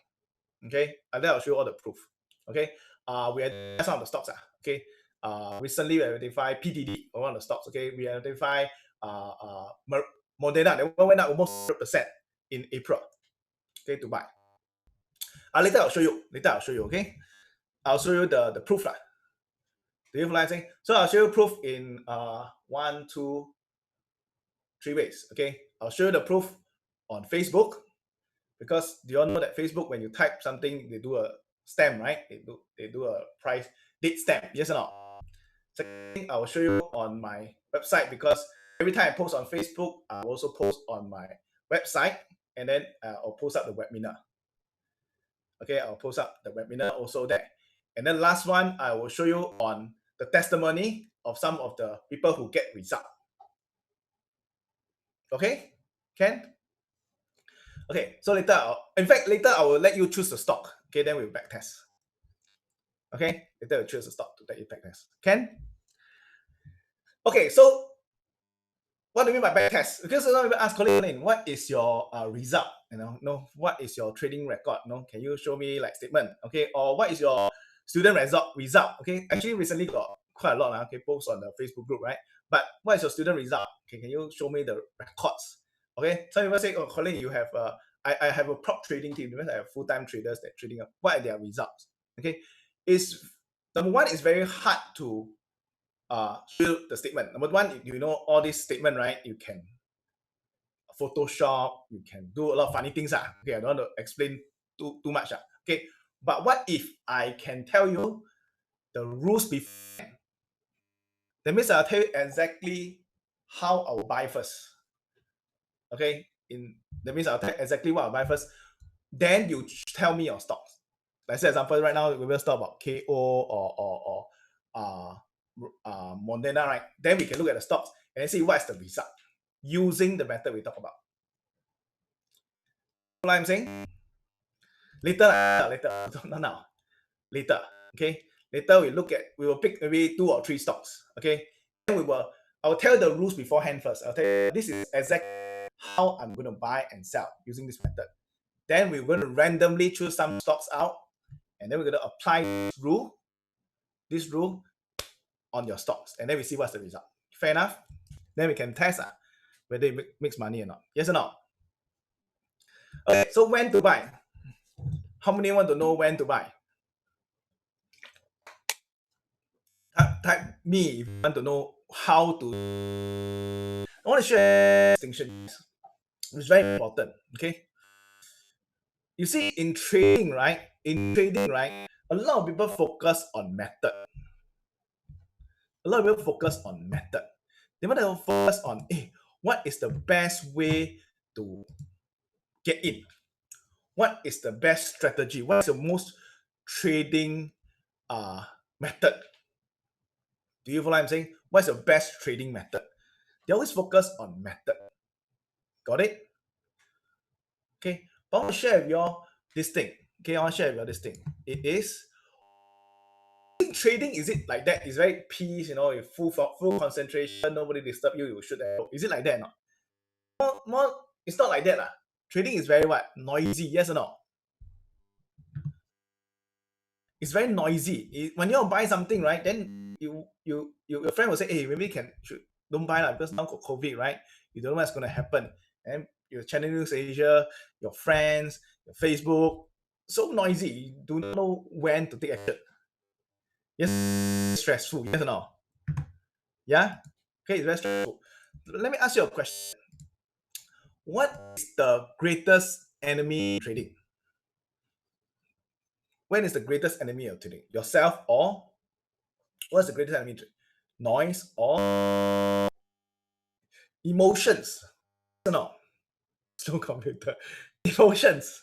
Okay, and then I'll show you all the proof. Okay, we identified some of the stocks. Okay, recently we identified PTD, one of the stocks. Okay, we identified Moderna, that one went up almost 100% in April. Okay, to buy. Later I'll show you. Okay, I'll show you the proof. Do you follow what I'm saying? So I'll show you proof in 1, 2, 3 ways. Okay, I'll show you the proof on Facebook, because do you all know that Facebook, when you type something, they do a stamp, right? They do a price date stamp. Yes or no? Second thing, I will show you on my website, because every time I post on Facebook, I will also post on my website, and then I'll post up the webinar. Okay, I'll post up the webinar also there. And then last one, I will show you on the testimony of some of the people who get result. Okay, Ken? Okay, so later, later I will let you choose the stock. Okay, then we'll back test. Okay, later we'll choose the stock to let you back test. Ken? Okay, so what do you mean by back test? Because some people ask Collin, what is your result? What is your trading record? Can you show me like statement? Okay, or what is your student result? Okay, actually recently got quite a lot. Okay, posts on the Facebook group, right? But what is your student result? Okay, can you show me the records? Okay, some people say, oh, Collin, you have I have a prop trading team, because I have full-time traders that trading up. What are their results? Okay, number one, is very hard to show the statement. Number one, you know all this statement, right? You can Photoshop, you can do a lot of funny things. Okay, I don't want to explain too much. Okay, but what if I can tell you the rules before? That means I'll tell you exactly how I'll buy first. Okay, that means I'll tell you exactly what I'll buy first. Then you tell me your stocks. Let's say example right now, we will talk about KO or Moderna, right? Then we can look at the stocks and see what's the result using the method we talk about. What I'm saying? Later, not now. Later, okay. Later we will pick maybe 2 or 3 stocks, okay. Then I will tell the rules beforehand first. I'll tell you this is exactly how I'm going to buy and sell using this method. Then we're going to randomly choose some stocks out, and then we're going to apply this rule on your stocks, and then we see what's the result. Fair enough? Then we can test whether it makes money or not. Yes or no? Okay, so when to buy? How many want to know when to buy? Type me if you want to know how to. I want to share distinction. It's very important. Okay. You see, in trading, right? A lot of people focus on method. They want to focus on, what is the best way to get in? What is the best strategy? What is the most trading method? Do you follow what I'm saying? What's the best trading method? They always focus on method. Got it? Okay. But I want to share with you all this thing. Okay, I want to share with you all this thing. It is Trading, is it like that? It's very peace, full concentration, nobody disturb you, you should have. Is it like that? No? More, it's not like that. Trading is very what? Noisy, yes or no? It's very noisy. When you buy something, right, then your friend will say, hey, maybe don't buy because now got COVID, right? You don't know what's going to happen. And your Channel News Asia, your friends, your Facebook, so noisy. You do not know when to take action. Yes, stressful, yes or no? Yeah? Okay, it's very stressful. Let me ask you a question. What is the greatest enemy in trading? When is the greatest enemy of trading? Yourself, or what's the greatest enemy? Noise or emotions? Yes or no? Slow computer. Emotions.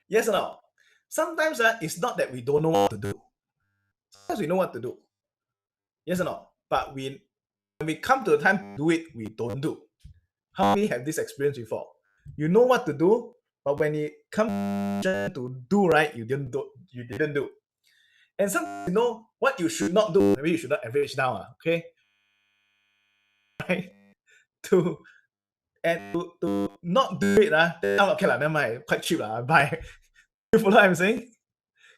Yes or no? Sometimes it's not that we don't know what to do. Sometimes we know what to do. Yes or no? But when we come to the time to do it, we don't do. How many have this experience before? You know what to do, but when it comes to do, right, you didn't do. You didn't do. And sometimes you know what you should not do. Maybe you should not average down. Okay, right? To to not do it. Okay lah, never mind. Quite cheap lah. Buy. You follow what I'm saying?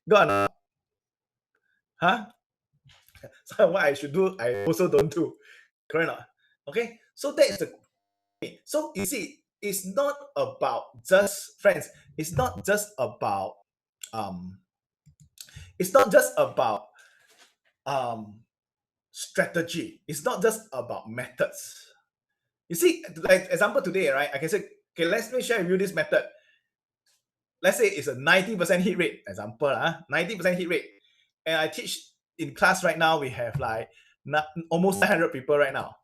Go on. Huh? So what I should do, I also don't do. Correct or not? Okay. So that is the. So you see, it's not about just friends. It's not just about um. It's not just about um strategy. It's not just about methods. You see, like example today, right? I can say, okay, let me share with you this method. Let's say it's a 90% hit rate, example, 90% hit rate. And I teach in class right now, we have like almost 900 people right now.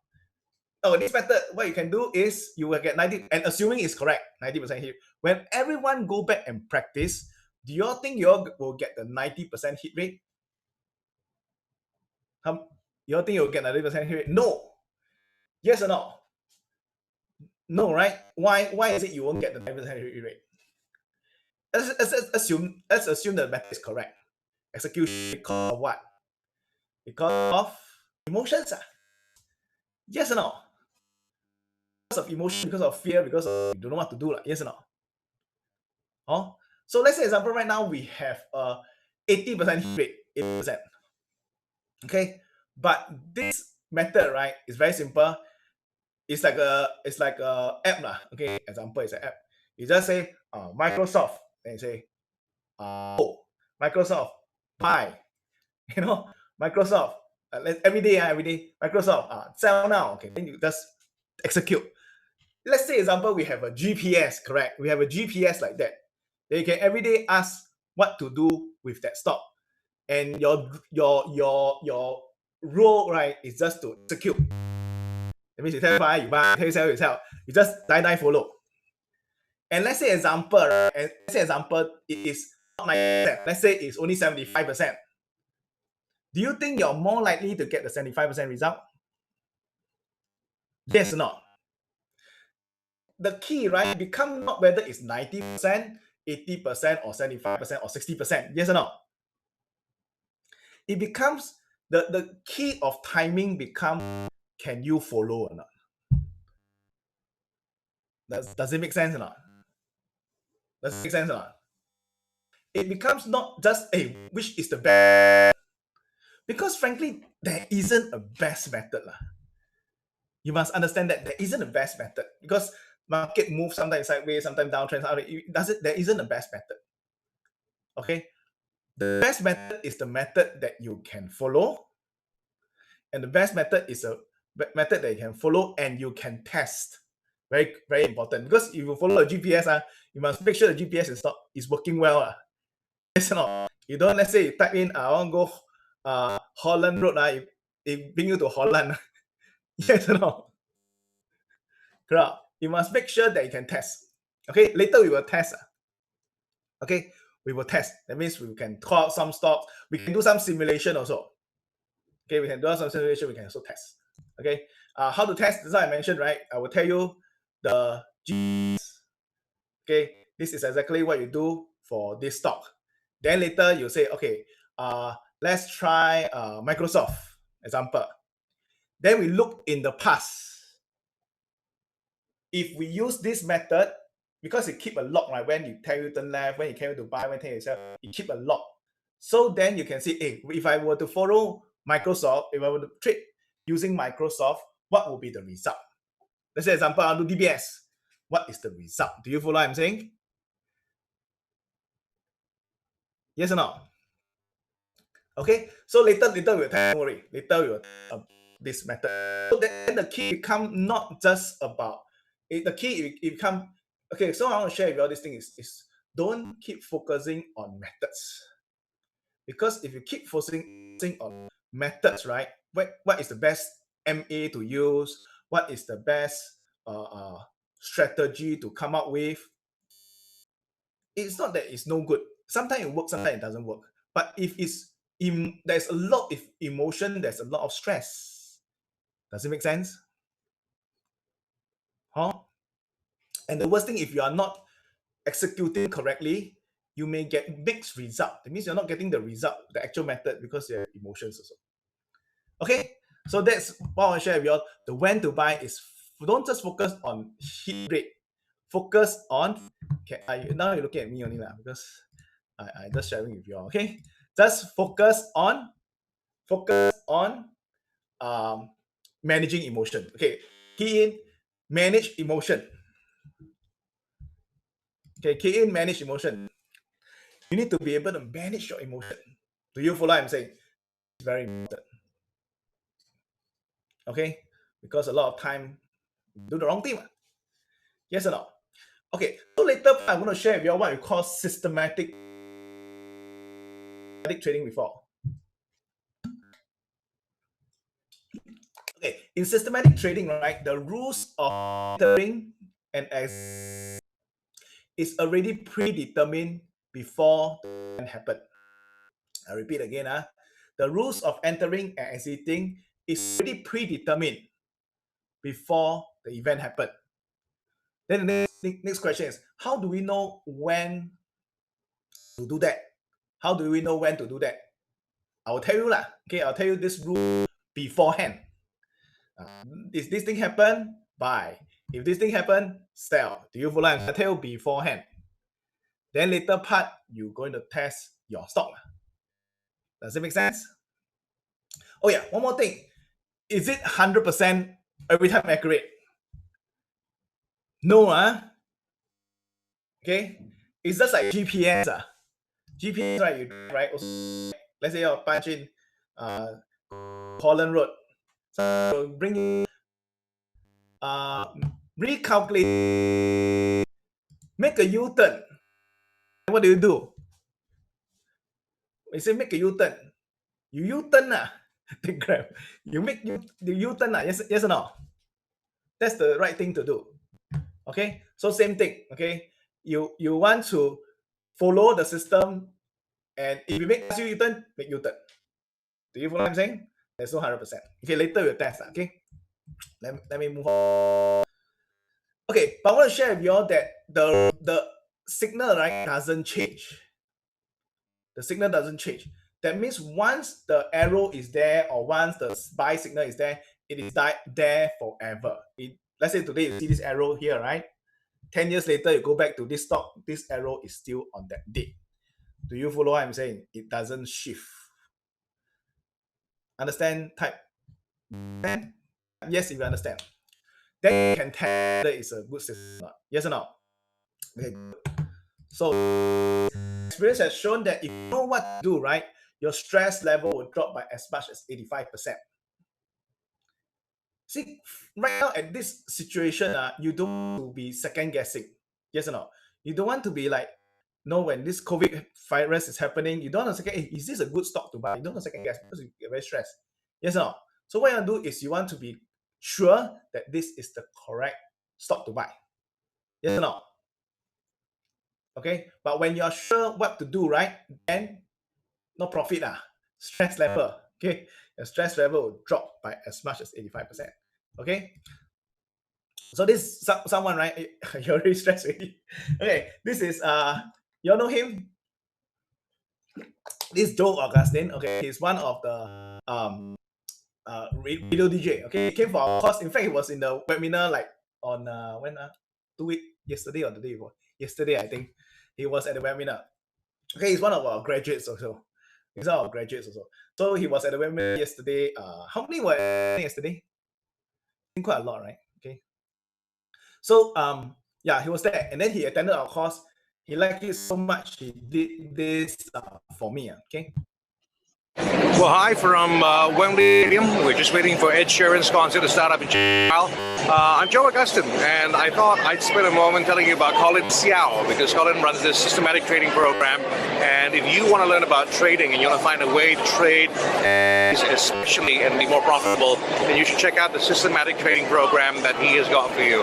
Oh, this method, what you can do is you will get 90, and assuming it's correct, 90% hit. When everyone go back and practice, do you all think you all will get the 90% hit rate? You all think you'll get 90% hit rate? No. Yes or no? No, right? Why is it you won't get the 90% hit rate? Let's assume the method is correct. Execution because of what? Because of emotions. Yes or no? Because of emotion, because of fear, because of you don't know what to do. Yes or no? Oh, so let's say example right now we have a 80% hit rate, 80%. Okay, but this method, right, is very simple. It's like a app lah. Okay, example is an app. You just say Microsoft, then you say Microsoft buy, Microsoft every day Microsoft sell now. Okay, then you just execute. Let's say example we have a GPS, correct? We have a GPS like that. Then you can every day ask what to do with that stock, and your role, right, is just to execute. That means you tell buy, you buy, tell you sell, you sell. You just die follow. And let's say example, right? And let's say example it is not 90%. Let's say it's only 75%. Do you think you're more likely to get the 75% result? Yes or not? The key, right, become not whether it's 90%, 80%, or 75%, or 60%. Yes or no? It becomes the key of timing become, can you follow or not? Does it make sense or not? Does it make sense or not? It becomes not just which is the best, because frankly there isn't a best method lah. You must understand that there isn't a best method, because market moves sometimes sideways, sometimes downtrend. There isn't a best method. Okay, the best method is the method that you can follow, and the best method is a method that you can follow and you can test. Very, very important, because if you follow a GPS, you must make sure the GPS is working well. Yes or not? You don't, let's say you type in I want to go Holland Road, it bring you to Holland. Yes or no? Correct. You must make sure that you can test. Okay, later we will test. Okay, we will test. That means we can call out some stocks. We can do some simulation also. Okay, we can do some simulation. We can also test. Okay, how to test? As I mentioned, right? I will tell you the G's. Okay, this is exactly what you do for this stock. Then later you say, okay, let's try Microsoft example. Then we look in the past. If we use this method, because it keep a log, right? When you tell you turn left, when you tell you to buy, when you tell you sell, it keep a log. So then you can see, hey, if I were to follow Microsoft, if I were to trade using Microsoft, what will be the result? Let's say example, I'll do DBS. What is the result? Do you follow what I'm saying? Yes or no? Okay, so later we'll tell, don't worry, later we will this method. So then the key become not just about the key it become okay. So I want to share with you all this thing is don't keep focusing on methods, because if you keep focusing on methods, right? What is the best MA to use? What is the best strategy to come up with? It's not that it's no good. Sometimes it works, sometimes it doesn't work. But if there's a lot of emotion, there's a lot of stress. Does it make sense? Huh? And the worst thing, if you are not executing correctly, you may get mixed result. That means you're not getting the result, the actual method, because you have emotions also. Okay, so that's what I want to share with you all. The when to buy is don't just focus on hit rate. Focus on now you're looking at me only because I just sharing with you all. Okay, just focus on managing emotion. Okay, key in manage emotion. Okay, key in manage emotion. You need to be able to manage your emotion. Do you follow what I'm saying? It's very important. Okay, because a lot of time you do the wrong thing. Yes or no? Okay, so later I'm going to share with you what we call systematic trading before. Okay, in systematic trading, right, the rules of entering and exit is already predetermined before the event happened. I repeat again, the rules of entering and exiting is already predetermined before the event happened. Then the next question is, how do we know when to do that? How do we know when to do that? I will tell you lah. Okay, I'll tell you this rule beforehand. If this thing happen, buy. If this thing happen, sell. Do you follow? I tell you beforehand. Then later part, you're going to test your stock. Does it make sense? Oh yeah, one more thing. Is it 100% every time accurate? No, okay. It's just like GPS. GPS, right? Right. Also, let's say you're punching Collin Road. So bring you recalculate, make a U-turn. What do? You say make a U-turn. You U-turn the grab. You make the U-turn yes or no? That's the right thing to do. Okay, so same thing. Okay, you want to follow the system, and if you make you U-turn, make U-turn. Do you follow what I'm saying? There's no 100%. Okay, later we'll test. Okay, let me move on. Okay, but I want to share with you all that the signal, right, doesn't change. The signal doesn't change. That means once the arrow is there, or once the buy signal is there, it is there forever. Let's say today you see this arrow here, right? 10 years later, you go back to this stock, this arrow is still on that date. Do you follow what I'm saying? It doesn't shift. Understand? Type. Yes, if you understand. Then you can tell whether it's a good system or not. Yes or no? Okay. So experience has shown that if you know what to do, right, your stress level will drop by as much as 85%. See, right now at this situation, you don't want to be second guessing. Yes or no? You don't want to be like, no, when this COVID virus is happening, you don't want to second, hey, is this a good stock to buy? You don't want to second guess because you get very stressed. Yes or no? So what you want to do is you want to be sure that this is the correct stock to buy. Yes or no? Okay, but when you're sure what to do, right, then no profit, stress level. Okay, the stress level will drop by as much as 85%. Okay, so this someone, right? You're already stressed already. Okay, this is you all know him. this Joe Augustine, okay, he's one of the radio DJ. Okay, he came for our course. In fact, he was in the webinar like on when 2 weeks yesterday or the day before. Yesterday, I think he was at the webinar. Okay, he's one of our graduates also. He's one of our graduates also. So he was at the webinar yesterday. How many were yesterday? I think quite a lot, right? Okay. So yeah, he was there, and then he attended our course. He liked it so much. He did this for me. Okay.
Well, hi from Wembley Stadium. We're just waiting for Ed Sheeran's concert to start up in Seow. I'm Joe Augustine, and I thought I'd spend a moment telling you about Collin Seow, because Collin runs this systematic trading program. And if you want to learn about trading and you want to find a way to trade, especially and be more profitable, then you should check out the systematic trading program that he has got for you.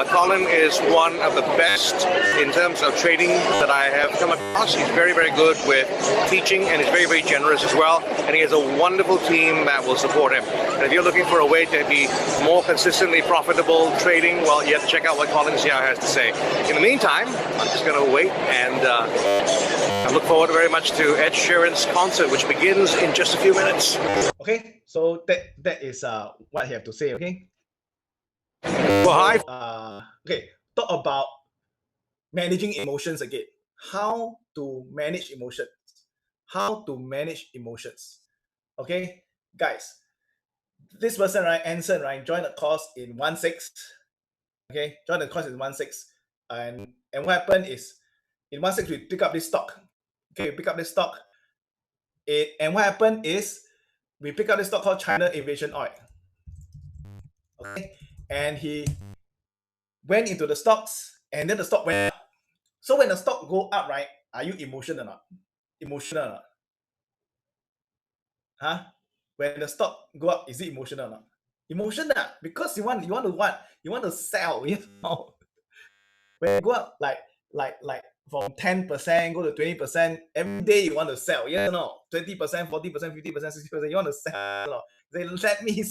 Collin is one of the best in terms of trading that I have come across. He's very, very good with teaching, and he's very, very generous as well. And he has a wonderful team that will support him. And if you're looking for a way to be more consistently profitable trading, well, you have to check out what Collin Seow has to say. In the meantime, I'm just going to wait, and I look forward very much to Ed Sheeran's concert, which begins in just a few minutes.
Okay, so that is what I have to say. Okay.
Well, hi.
Okay, talk about managing emotions again. How to manage emotions? How to manage emotions? Okay, guys. This person, right, Anson, right, joined the course in 1.6. Okay, joined the course in 1.6, and what happened is in 1.6 we pick up this stock. Okay, pick up this stock. And what happened is we pick up this stock called China Aviation Oil. Okay, and he went into the stocks, and then the stock went up. So when the stock go up, right, are you emotional or not? Emotional or not? Huh? When the stock go up, is it emotional or not? Emotional, because you want to what? You want to sell, you know. When you go up like from 10% go to 20%, every day you want to sell, you know, 20%, 40%, 50%, 60%, you want to sell. They let me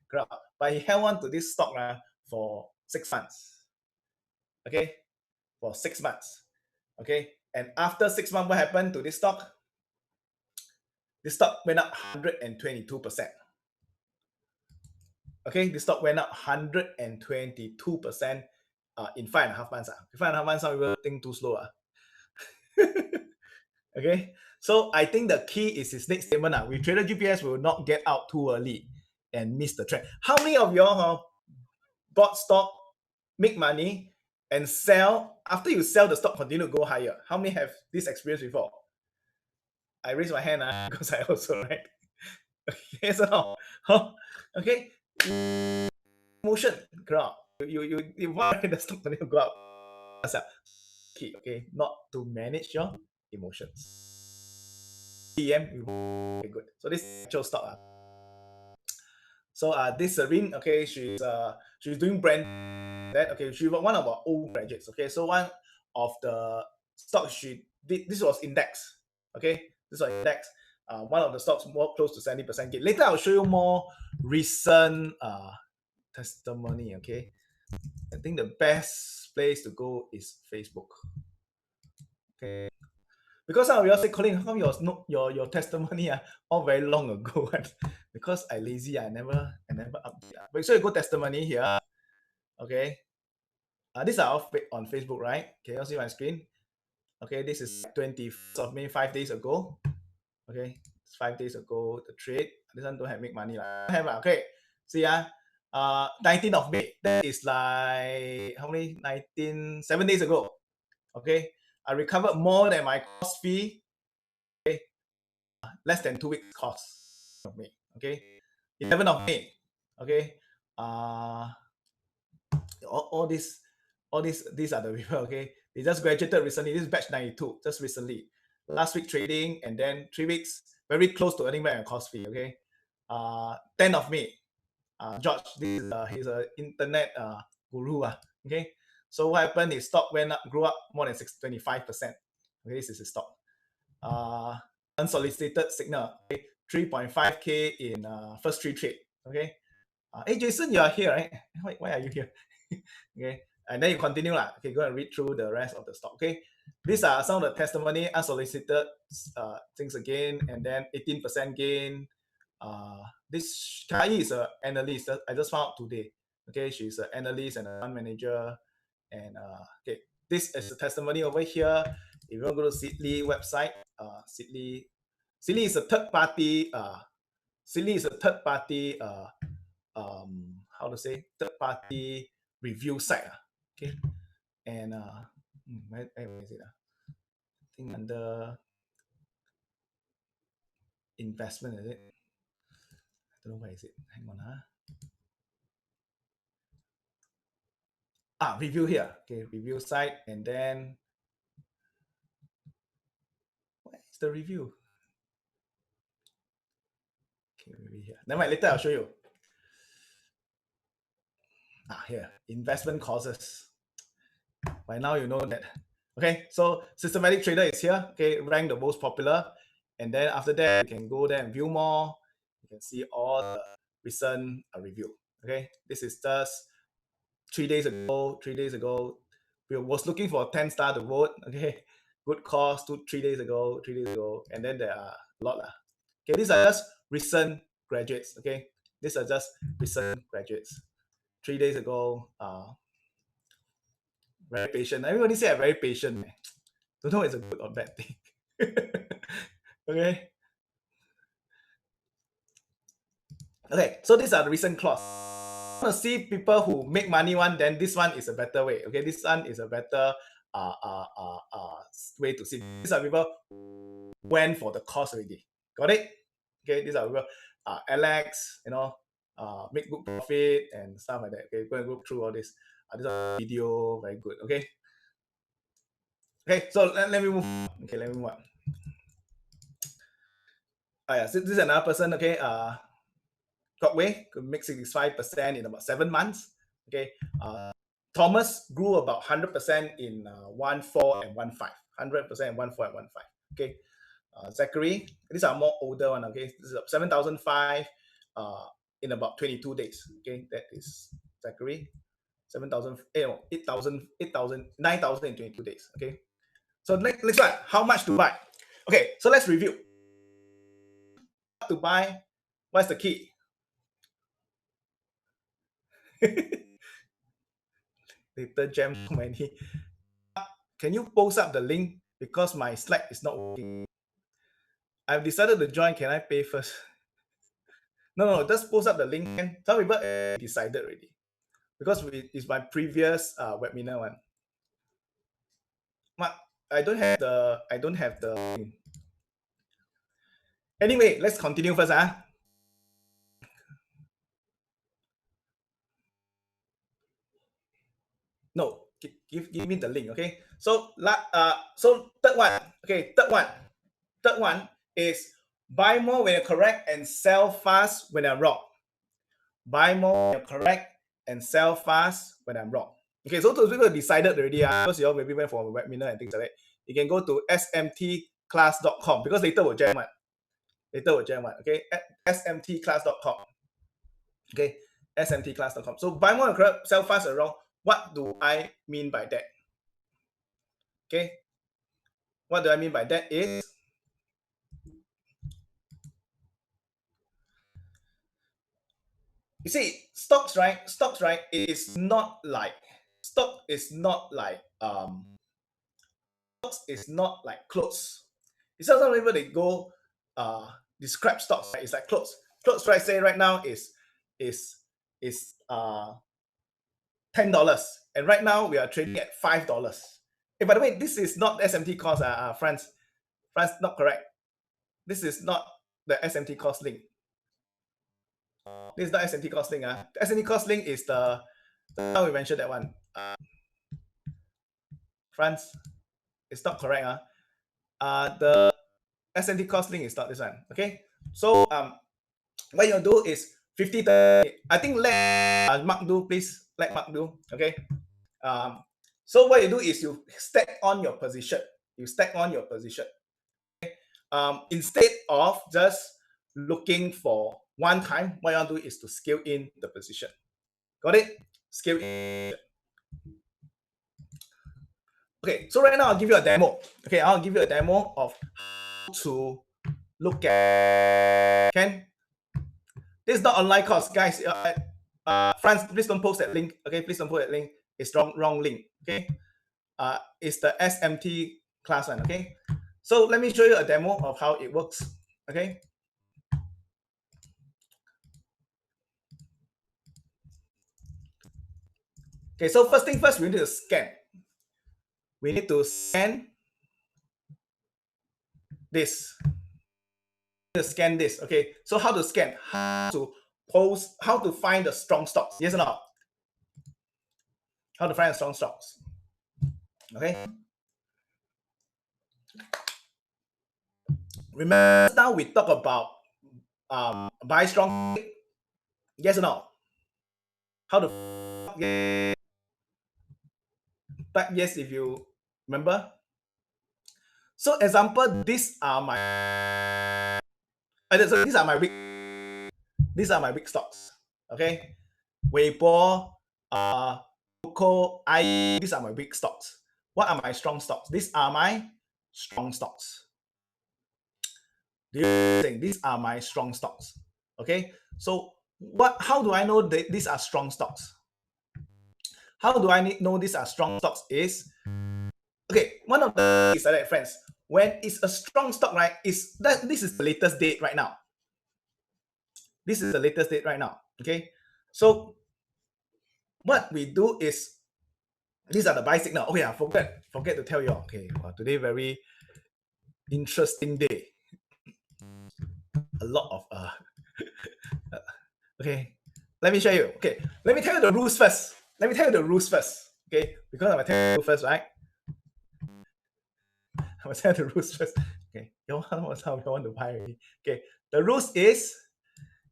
crap. But he held on to this stock for 6 months. Okay, for 6 months. Okay, and after 6 months, what happened to this stock? This stock went up 122%. Okay, this stock went up 122% in 5.5 months. 5.5 months, some people think too slow. Okay, so I think the key is his next statement. With Trader GPS, we will not get out too early and miss the trend. How many of y'all bought stock, make money, and sell? After you sell, the stock continue to go higher. How many have this experience before? I raise my hand because I also, right? Okay, so okay, emotion, crowd. You want the stock continue to go up. Key, okay, not to manage your emotions. PM, okay, good. So this is actual stock. So this Serene, okay, she's doing brand that. Okay, she was one of our old graduates. Okay, so one of the stocks she did, this was index. Okay, this was index. One of the stocks more close to 70% gain. Later I'll show you more recent testimony. Okay, I think the best place to go is Facebook. Okay, because some of you all say, Colin, how come your testimony all very long ago? Because I lazy, I never update. But so you go testimony here. Okay, these are all on Facebook, right? Can you see my screen? Okay, this is 21st of May, 5 days ago. Okay, it's 5 days ago, the trade. This one don't have make money. Okay, see 19th of May. That is like how many? 7 days ago. Okay, I recovered more than my cost fee. Okay, less than 2 weeks cost of May. Okay, 11th of May. Okay, all these are the people. Okay, they just graduated recently. This is batch 92, just recently. Last week trading, and then 3 weeks, very close to earning back a cost fee. Okay, 10th of May. George, this is he's an internet guru. Okay, so what happened is stock went up, grew up more than 25%. Okay, this is the stock. Unsolicited signal. Okay, 3.5K in first 3 trade. Okay. Hey Jason, you are here, right? Why are you here? Okay, and then you continue. Okay, go and read through the rest of the stock. Okay, These are some of the testimony, unsolicited things again, and then 18% gain. This Kai is an analyst. I just found out today. Okay, she's an analyst and a fund manager. And okay, this is a testimony over here. If you want to go to Seedly website, Seedly is a third party. Seedly is a third party. How to say, third party review site. Okay, and where is it? I think under investment, is it? I don't know where is it. Hang on, review here. Okay, review site, and then where is the review? Okay, maybe here. Never mind, later I'll show you. Here, investment courses. By now you know that. Okay, so systematic trader is here. Okay, rank the most popular, and then after that you can go there and view more. You can see all the recent review. Okay, this is just 3 days ago. 3 days ago, we was looking for 10 star to vote. Okay, good course 3 days ago. 3 days ago, and then there are a lot. Okay, these are just recent graduates. Okay, these are just recent graduates. 3 days ago. Very patient. Everybody say I'm very patient. Don't know it's a good or bad thing. Okay. Okay, so these are the recent clause. Want to see people who make money one, then this one is a better way. Okay, this one is a better way to see. These are people who went for the course already. Got it? Okay, these are people. Alex, make good profit and stuff like that. Okay, go and go through all this. This is video, very good. Okay. Okay, so let me move. Okay, let me move on. Yeah, so this is another person. Okay, Godway could make 65% in about 7 months. Okay, Thomas grew about 100% in 1.4 and 1.5. 100% in 1.4 and 1.5. Okay, Zachary, these are more older one. Okay, this is 7,005 in about 22 days. Okay, that is Zachary. 7,000, 8,000, 8,000, 9,000 in 22 days. Okay, so next one, how much to buy? Okay, so let's review. To buy, what's the key? Little gem too many. Can you post up the link because my Slack is not working? I've decided to join. Can I pay first? No, just post up the link. And some people decided already because it's my previous webinar one. But I don't have the link. Anyway, let's continue first. No, give me the link. Okay. So third one. Okay, third one is buy more when you're correct and sell fast when I'm wrong. Buy more when you're correct and sell fast when I'm wrong. Okay, so those people decided already, because you all maybe went for a webinar and things like that. You can go to smtclass.com because later we'll jam one. Okay, at smtclass.com. Okay, smtclass.com. So buy more and correct, sell fast and wrong. What do I mean by that? Okay, what do I mean by that is you see, stocks, right? It is not like stocks is not like clothes. It's some people they go describe stocks, right? It's like clothes. Clothes, right? Say right now is $10, and right now we are trading at $5. Hey, by the way, this is not SMT cost, France, not correct. This is not the SMT cost link. This is not SMT cost link. The SMT cost link is the how we mentioned that one. France, it's not correct. The SMT cost link is not this one. Okay, so what you do is 50. I think let Mark do, please. Let Mark do. Okay. So what you do is you stack on your position. Okay? Instead of just looking for one time, what you want to do is to scale in the position. Got it? Scale in. Okay, so right now I'll give you a demo. Okay, I'll give you a demo of how to look at. This is not online course, guys. France, please don't post that link. Okay, please don't post that link. It's wrong link. Okay, it's the SMT class one. Okay, so let me show you a demo of how it works. Okay. Okay, so first thing first, we need to scan. We need to scan this. Scan this. Okay, so how to scan? How to find the strong stocks? Yes or no? How to find the strong stocks? Okay. Remember, now we talk about buy strong. Yes or no? How to type yes if you remember. So example, these are my these are my weak stocks. Okay, Weibo, Coco, these are my weak stocks. What are my strong stocks? These are my strong stocks. These are my strong stocks. Okay, so how do I know these are strong stocks? How do I know these are strong stocks is, okay, one of the is like, friends, when it's a strong stock, right, is that this is the latest date right now. This is the latest date right now. Okay, so what we do is, these are the buy signal. Okay, I forget to tell you. Okay, well, today very interesting day. A lot of okay, let me show you. Okay, let me tell you the rules first. Okay, because I'm gonna tell you first, right? I'm gonna tell you the rules first. Okay, you want to buy already. Okay, the rules is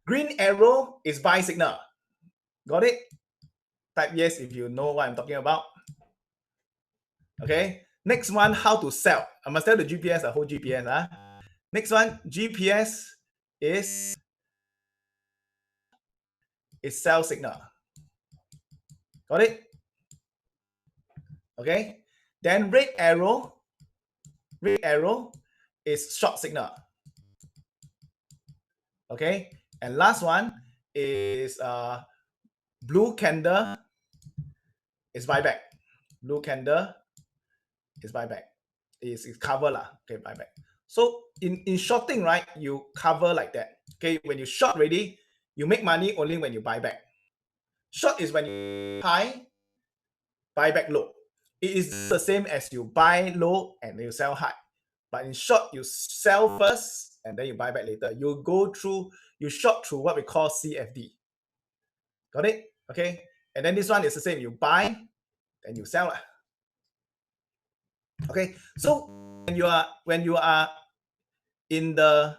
green arrow is buy signal. Got it? Type yes if you know what I'm talking about. Okay. Next one, how to sell. I must tell the GPS, the whole GPS. Next one, GPS is sell signal. Got it? Okay. Then red arrow is short signal. Okay. And last one is blue candle is buyback. Blue candle is buyback. Is cover lah. Okay, buyback. So in shorting, right, you cover like that. Okay, when you short ready, you make money only when you buy back. Short is when you high, buy back low. It is the same as you buy low and you sell high. But in short, you sell first and then you buy back later. You short through what we call CFD. Got it? Okay. And then this one is the same. You buy, then you sell. Okay. So when you are in the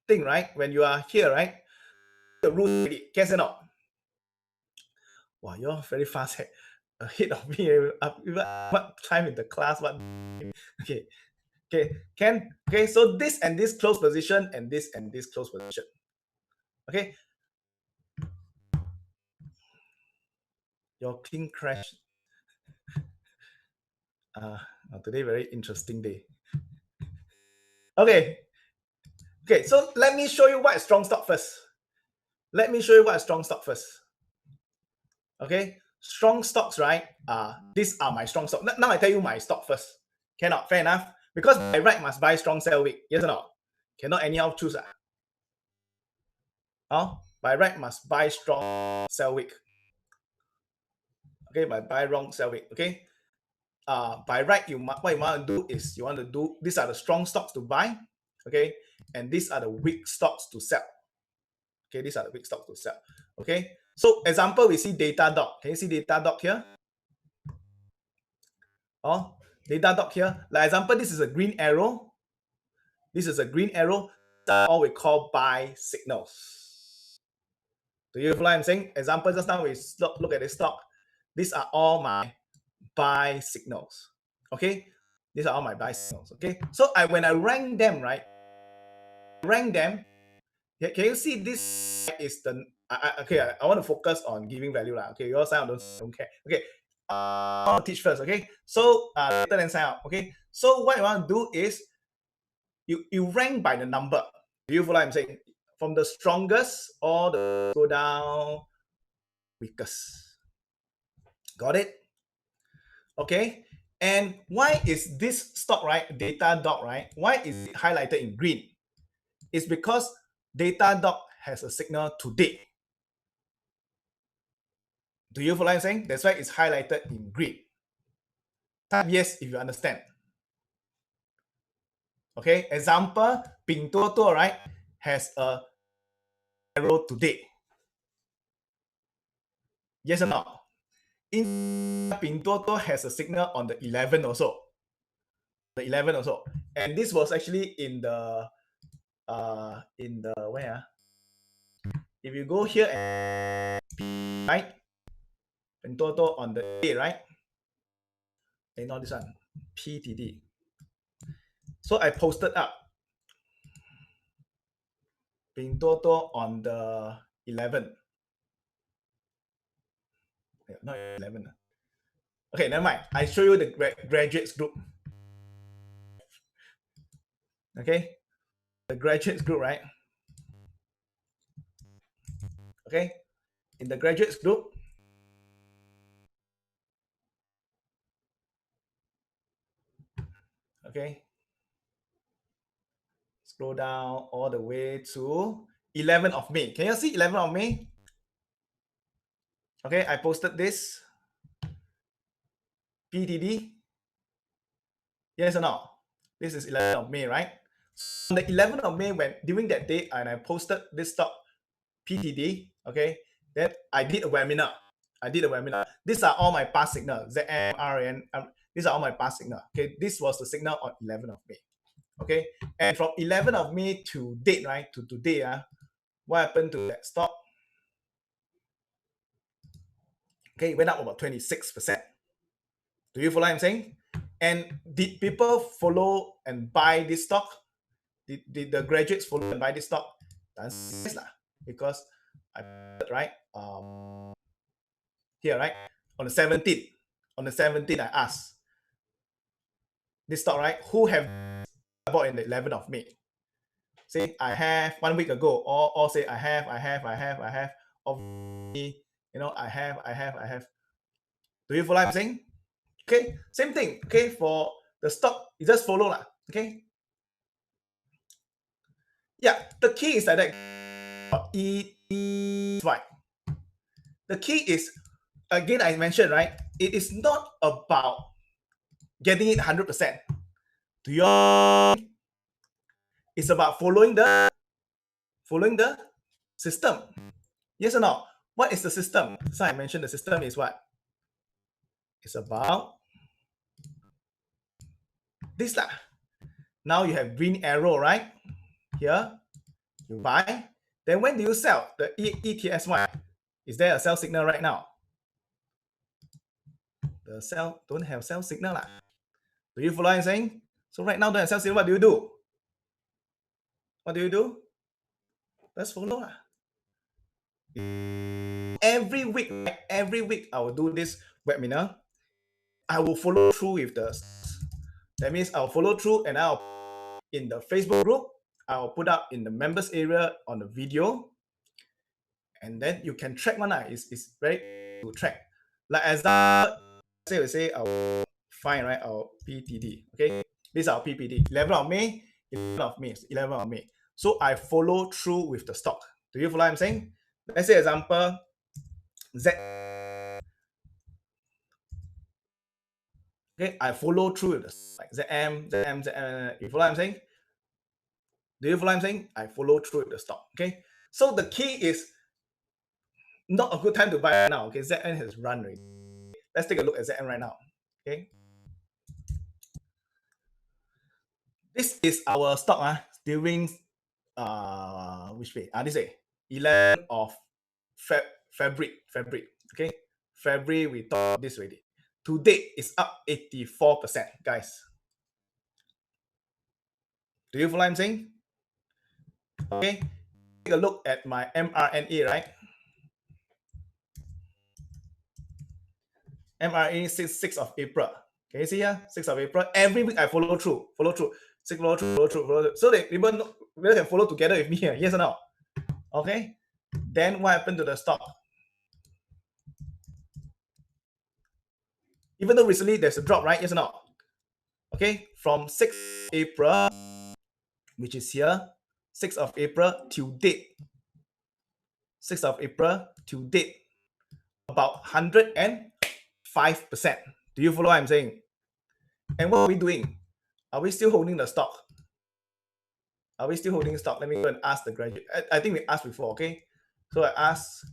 thing, right? When you are here, right? The rules already. Guess it not. Wow, you're very fast ahead of me. What time in the class? What? Okay. Okay. So this and this close position and this close position. Okay. Your king crash. Today very interesting day. Okay. So let me show you what is strong stock first. Okay. Strong stocks, right? These are my strong stocks. Now I tell you my stock first. Cannot, fair enough. Because by right must buy strong, sell weak. Yes or no? Cannot anyhow choose. By right must buy strong, sell weak. Okay, by buy wrong, sell weak. Okay. By right, what you want to do is these are the strong stocks to buy. Okay, and these are the weak stocks to sell. Okay, these are the weak stocks to sell. Okay, so example, we see Datadog. Can you see Datadog here? Datadog here. Like example, this is a green arrow. This is a green arrow. That's all we call buy signals. Do you follow what I'm saying? Example, just now we look at this stock. These are all my buy signals. Okay, these are all my buy signals. Okay, so when I rank them, right? Can you see this is the okay? I want to focus on giving value lah. Okay, your side don't care. Okay, I'll teach first, okay? So later then sign up, okay? So what you want to do is you rank by the number. Do you follow what I'm saying? From the strongest all the go down weakest. Got it? Okay. And why is this stock, right? Datadog, right? Why is it highlighted in green? It's because Datadog has a signal today. Do you follow what I'm saying? That's why it's highlighted in green. Type yes if you understand. Okay, example, Pinduoduo, right, has a arrow today. Yes or no? In Pinduoduo has a signal on the 11 also. The 11 also. And this was actually in the where? If you go here and right, Pinduoduo on the A, right? And not this one, PTD. So I posted up Pinduoduo on the 11. Not 11. Okay, never mind. I show you the graduates group. Okay, the graduates group, right? Okay, in the graduates group, okay, scroll down all the way to 11th of May. Can you see 11th of May? Okay, I posted this. PTD. Yes or no? This is 11th of May, right? So on the 11th of May, when during that day, and I posted this stock PTD, okay, then I did a webinar. These are all my past signals. ZM, RN, these are all my past signal. Okay, this was the signal on 11th of May. Okay, and from 11th of May to date, right, to today, what happened to that stock? Okay, it went up about 26%. Do you follow what I'm saying? And did people follow and buy this stock? Did the graduates follow and buy this stock? Yes, because I right here, right, on the 17th. On the 17th, I asked this stock, right, who have bought in the 11th of May? Say I have 1 week ago, or say I have, of me, I have. Do you follow what I'm saying? Okay, same thing. Okay, for the stock, you just follow lah. Okay. Yeah, the key is that right. The key is, again, I mentioned, right, it is not about getting it 100%. Do you? It's about following the system. Yes or no? What is the system? So I mentioned the system is what? It's about this lah. Now you have green arrow, right? Here, you buy. Then when do you sell? The ETSY. Is there a sell signal right now? The sell don't have sell signal lah. Do you follow what I'm saying? So right now don't have sell signal. What do you do? What do you do? Let's follow lah. Every week, right? Every week I will do this webinar. I will follow through with the. That means I'll follow through and I'll in the Facebook group. I'll put up in the members area on the video, and then you can track one. It's very to track. Like as I say our fine, right? Our PTD. Okay, this is our PPD. 11th of May, 11th of May, 11th of May. So I follow through with the stock. Do you follow what I'm saying? Let's say example Z. Okay, I follow through with this like ZM. You follow what I'm saying? Do you follow what I'm saying? I follow through with the stock. Okay, so the key is not a good time to buy right now. Okay, ZN has run already. Let's take a look at ZN right now. Okay, this is our stock during which way? This way, 11th of February. Okay, February we talked this already. To date, it's up 84%, guys. Do you follow what I'm saying? Okay, take a look at my mRNA, right? MRA 6th of April. Can you see here? 6th of April. Every week I follow through. Follow through. So that people can follow together with me here. Yes or no? Okay. Then what happened to the stock? Even though recently there's a drop, right? Yes or no? Okay. From 6th April, which is here, 6th of April to date. 6th of April to date. About 105%. Do you follow what I'm saying? And what are we doing? Are we still holding the stock? Are we still holding stock? Let me go and ask the graduate. I think we asked before, okay? So I asked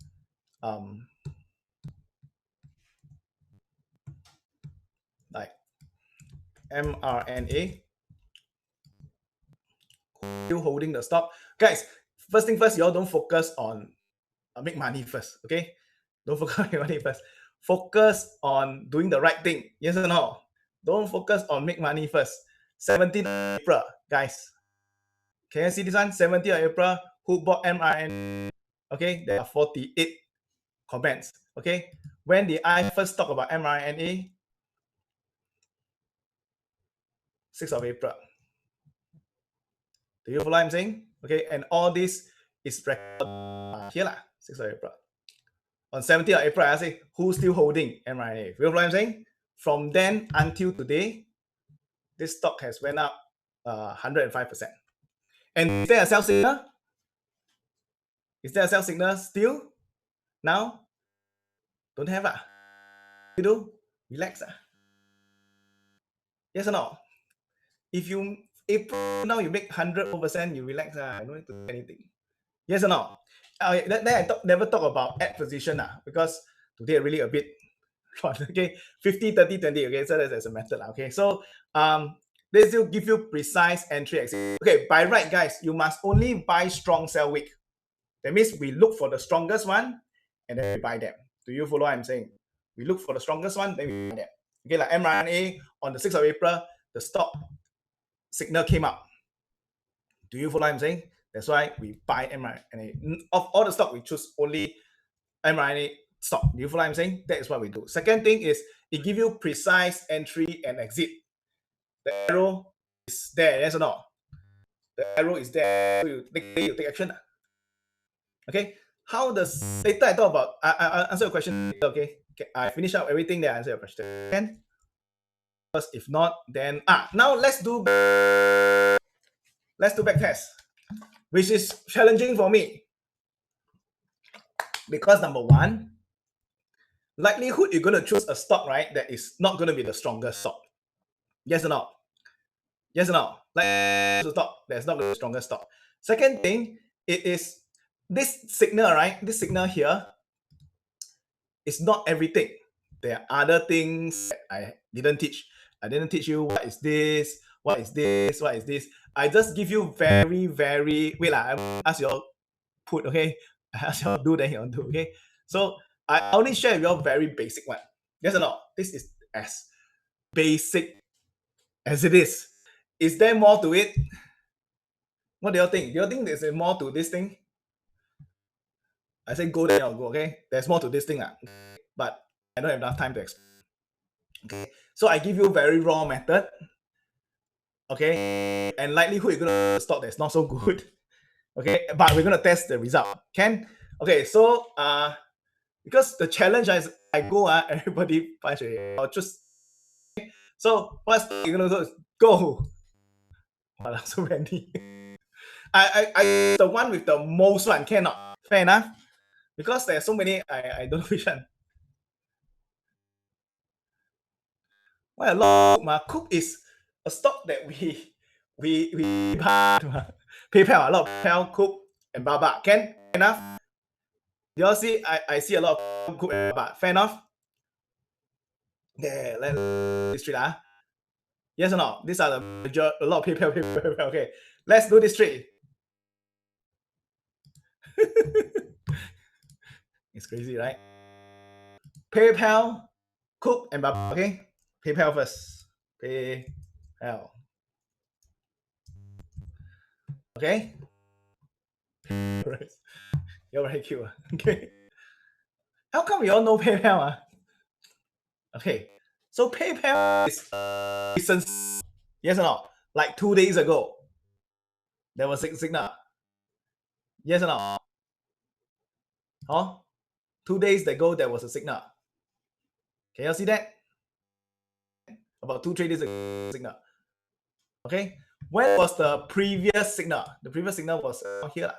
like mRNA, still holding the stock. Guys, first thing first, y'all don't focus on make money first, okay? Don't focus on money first. Focus on doing the right thing. Yes or no? Don't focus on make money first. 17th April, guys. Can you see this one? 17th April, who bought mRNA? Okay, there are 48 comments. Okay, when did I first talk about mRNA? 6th of April. Do you follow what I'm saying? Okay, and all this is recorded here, 6th of April. On 17th of April, I say, who's still holding mRNA? You follow what I'm saying? From then until today, this stock has went up 105%. And is there a sell signal? Is there a sell signal still? Now? Don't have ah. You do? Relax ah. Yes or no? If you April now you make 100%, you relax ah. I don't need to do anything. Yes or no? Then I never talk about at position because today really a bit okay, 50, 30, 20. Okay, so that's a method. Okay, so this will give you precise entry exit. Okay, by right, guys, you must only buy strong sell week. That means we look for the strongest one and then we buy them. Do you follow what I'm saying? We look for the strongest one, then we buy them. Okay, like mRNA on the 6th of April, the stock signal came up. Do you follow what I'm saying? That's why we buy mRNA. Of all the stock, we choose only mRNA stock. Do you follow what I'm saying? That is what we do. Second thing is it gives you precise entry and exit. The arrow is there, yes or no? The arrow is there. So you take action. Okay. How does later I talk about I answer your question later, okay? I finish up everything there, I answer your question. Okay? Because if not, then now let's do back test, which is challenging for me. Because number one, likelihood you're gonna choose a stock, right, that is not gonna be the strongest stock. Yes or no? Yes or no? Like stock that's not the strongest stock. Second thing, it is this signal, right? This signal here is not everything. There are other things that I didn't teach. I didn't teach you what is this, what is this, what is this. I just give you very, very wait I ask you all put, okay? I ask you all do, then you all do, okay? So I only share with you all very basic one. Yes or no? This is as basic as it is. Is there more to it? What do you think? Do you think there's more to this thing? I say go, then I'll go, okay? There's more to this thing, but I don't have enough time to explain. Okay, so I give you a very raw method. Okay, and likelihood you're gonna stock that's not so good. Okay, but we're gonna test the result. Can? Okay, so because the challenge is I go everybody punch it. I'll just so what's you're gonna do is go. Wow, so many. I the one with the most one cannot. Fair enough. Because there are so many, I don't know which one. Well, a lot Cook is a stock that we PayPal, a lot of PayPal, Cook, and Baba. Can enough? You all see, I see a lot of Cook and Baba. Fair enough? Yeah, let's this trade. Yes or no? These are the a lot of PayPal. Okay, let's do this trade. It's crazy, right? PayPal, Cook, and Baba. Okay, PayPal first. PayPal. Okay. You're very cute. Okay. How come we all know PayPal? Okay, so PayPal is recent, yes or no? Like 2 days ago, there was a signal. Yes or no? Huh? 2 days ago, there was a signal. Can you see that? About 2-3 days ago, signal. Okay, when was the previous signal? The previous signal was around here.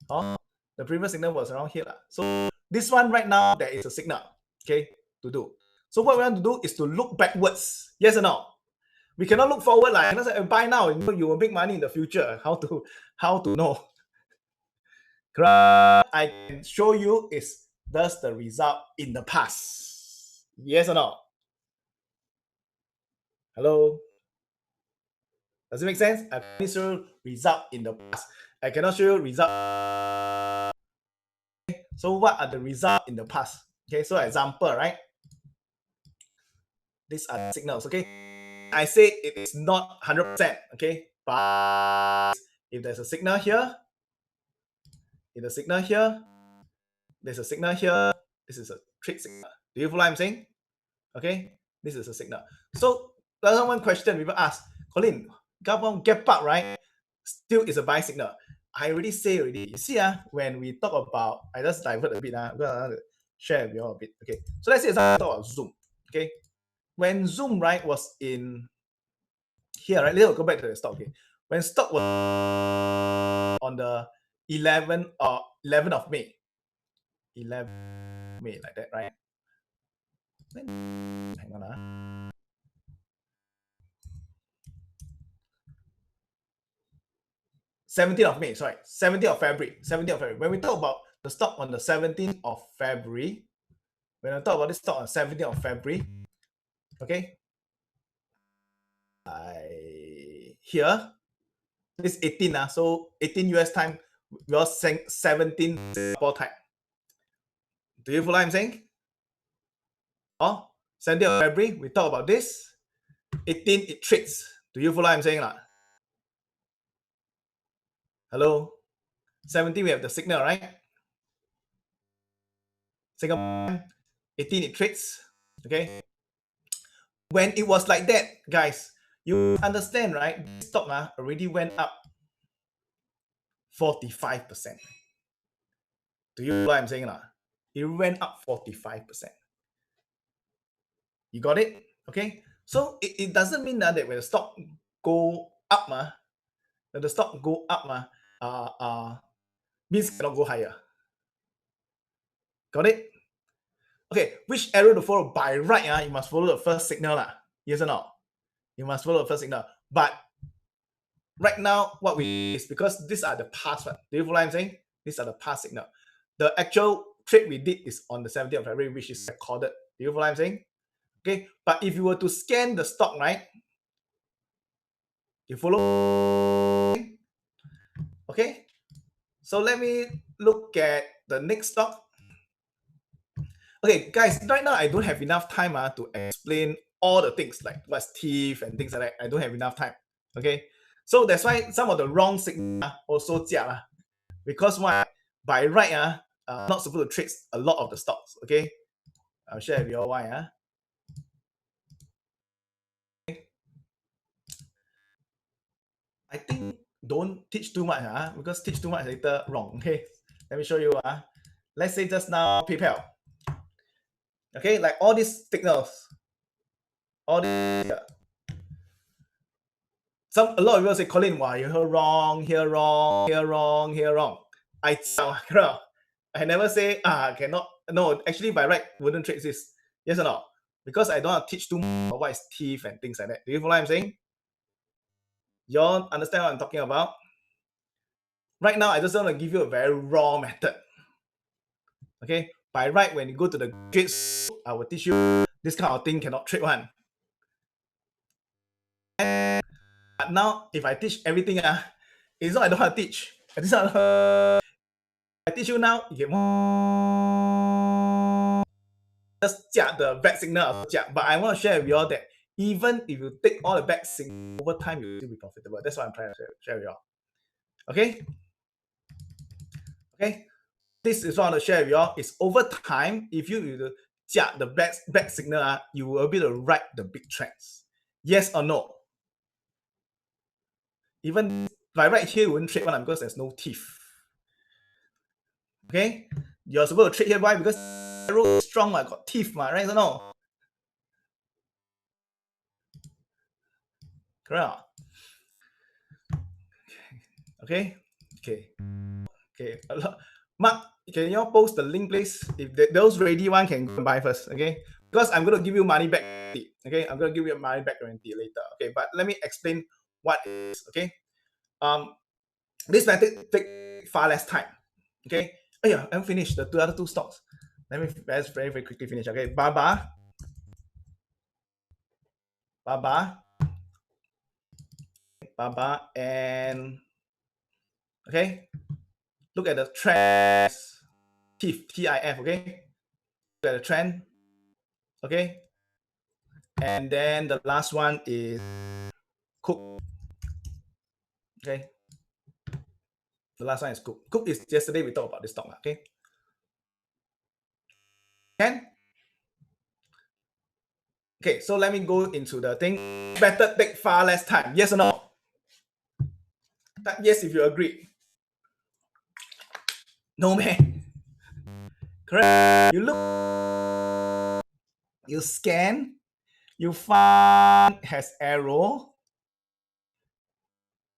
The previous signal was around here. So this one right now, there is a signal, okay, to do. So what we want to do is to look backwards. Yes or no? We cannot look forward. Like, I cannot say, buy now, you will make money in the future. How to know? I can show you is thus the result in the past. Yes or no? Hello? Does it make sense? I can show you result in the past. I cannot show you result. So what are the results in the past? Okay, so example, right? These are the signals, okay? I say it is not 100%, okay? But if there's a signal here, if the signal here, there's a signal here, this is a trick signal. Do you follow what I'm saying? Okay, this is a signal. So there's one question people ask, Collin, gap up, right? Still is a buy signal. I already say already. You see, when we talk about, I just divert a bit, I'm gonna share with you all a bit. Okay, so let's say I talk about Zoom. Okay, when Zoom, right, was in here, right? Let's go back to the stock. Okay, when stock was on the 11th of May, 11th May, like that, right? Hang on. 17th of May, sorry, 17th of February. 17th of February. When we talk about the stock on the 17th of February, when I talk about this stock on 17th of February, okay, here, this 18, so 18 US time, we are saying 17 Singapore time. Do you follow what I'm saying? 17th of February, we talk about this. 18, it trades. Do you follow what I'm saying? Hello? 17, we have the signal, right? Singapore 18, it trades. Okay. When it was like that, guys, you understand, right? This stock already went up 45%. Do you know what I'm saying? It went up 45%. You got it? Okay. So it doesn't mean that when the stock go up, when the stock go up, means cannot go higher. Got it? Okay, which arrow to follow? By right, you must follow the first signal. Yes or no? You must follow the first signal. But right now, what we is because these are the past one. Do you follow what I'm saying? These are the past signal. The actual trade we did is on the 17th of February, which is recorded. Do you follow what I'm saying? Okay, but if you were to scan the stock, right? You follow? Okay, so let me look at the next stock. Okay, guys, right now I don't have enough time to explain all the things like what's teeth and things like that. I don't have enough time. Okay, so that's why some of the wrong signal also jia, because why? By right, not supposed to trade a lot of the stocks. Okay, I'll share with you all why. I think don't teach too much, because teach too much later wrong. Okay, let me show you. Let's say just now PayPal. Okay, like all these signals, all these. A lot of people say, Collin, why you heard wrong, here wrong, here wrong, here wrong. I never say cannot. No, actually by right wouldn't trade this. Yes or no? Because I don't want to teach too much about what is teeth and things like that. Do you follow what I'm saying? You all understand what I'm talking about? Right now, I just want to give you a very raw method. Okay, by right, when you go to the trades, I will teach you this kind of thing cannot trade one. But now, if I teach everything, it's not I don't want to teach. I teach you now, you get more. Just the back signal, but I want to share with you all that even if you take all the back signal over time, you'll still be profitable. That's what I'm trying to share with you all. Okay? Okay? This is what I want to share with you all. Is over time, if you the back signal, you will be able to ride the big trends. Yes or no? Even like right here, you wouldn't trade one because there's no teeth. Okay? You're supposed to trade here. Why? Because arrow is strong, got teeth, right or no? Correct. Okay? Okay. Mark, can you all post the link, please? If those ready one can go and buy first, okay? Because I'm going to give you money back, okay? I'm going to give you money back guarantee later, okay? But let me explain what it is, okay? This method take far less time, okay? Oh yeah, I'm finished the other two stocks. Let me very, very quickly finish, okay? Baba, and okay, look at the trend, TIF, okay? Look at the trend, okay? And then the last one is Cook, okay? The last one is Cook. Cook is yesterday we talked about this stock, okay? Can? Okay, so let me go into the thing. Better take far less time. Yes or no? Yes, if you agree. No, man. Correct. You look, you scan, you find has arrow,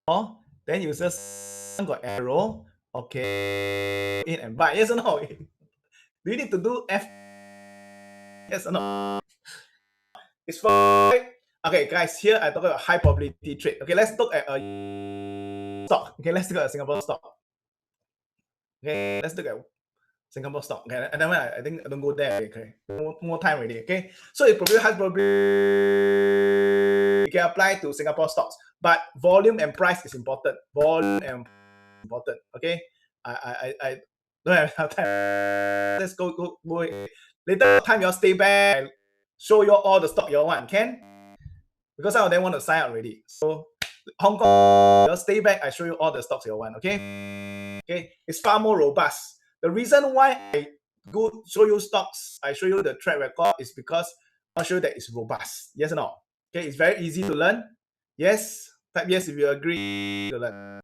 then you just got arrow. Okay, in and buy. Yes or no? Do you need to do F? Yes or no? It's for okay, guys. Here I talk about high probability trade. Okay, let's look at a stock. Okay, let's look at a Singapore stock. Okay, let's look at Singapore stock. Okay, and then I think I don't go there. Okay, more time already. Okay, so it probably has probably you can apply to Singapore stocks, but volume and price is important. Volume and important. Okay, I don't have enough time. Let's go. Later time you all stay back and show you all the stock you all want. Can? Because some of them want to sign up already. So Hong Kong, you all stay back. I show you all the stocks you all want. Okay. Okay. It's far more robust. The reason why I go show you stocks, I show you the track record is because I'll show you that it's robust. Yes or no? Okay. It's very easy to learn. Yes. Type yes if you agree to learn.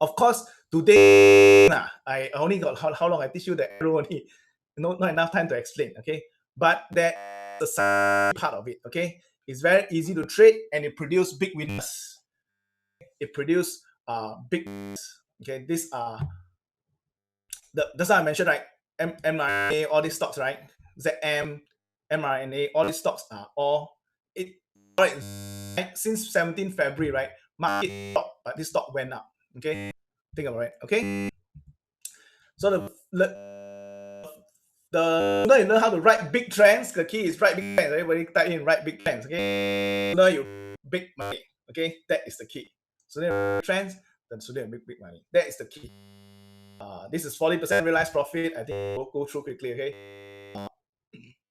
Of course, today I only got how long I teach you the arrow only. Not enough time to explain. Okay. But that's the side part of it. Okay. It's very easy to trade and it produces big winners. It produces big winners. Okay. These are that's what I mentioned, right? mRNA, all these stocks, right? ZM, mRNA, all these stocks are all it right since 17th February, right? Market stock, but this stock went up. Okay. Think about it. Okay. So you learn how to write big trends. The key is write big trends. Everybody type in write big trends. Okay. So you big money. Okay. That is the key. So then trends, then so then big money. That is the key. This is 40% realized profit. I think we'll go through quickly. Okay.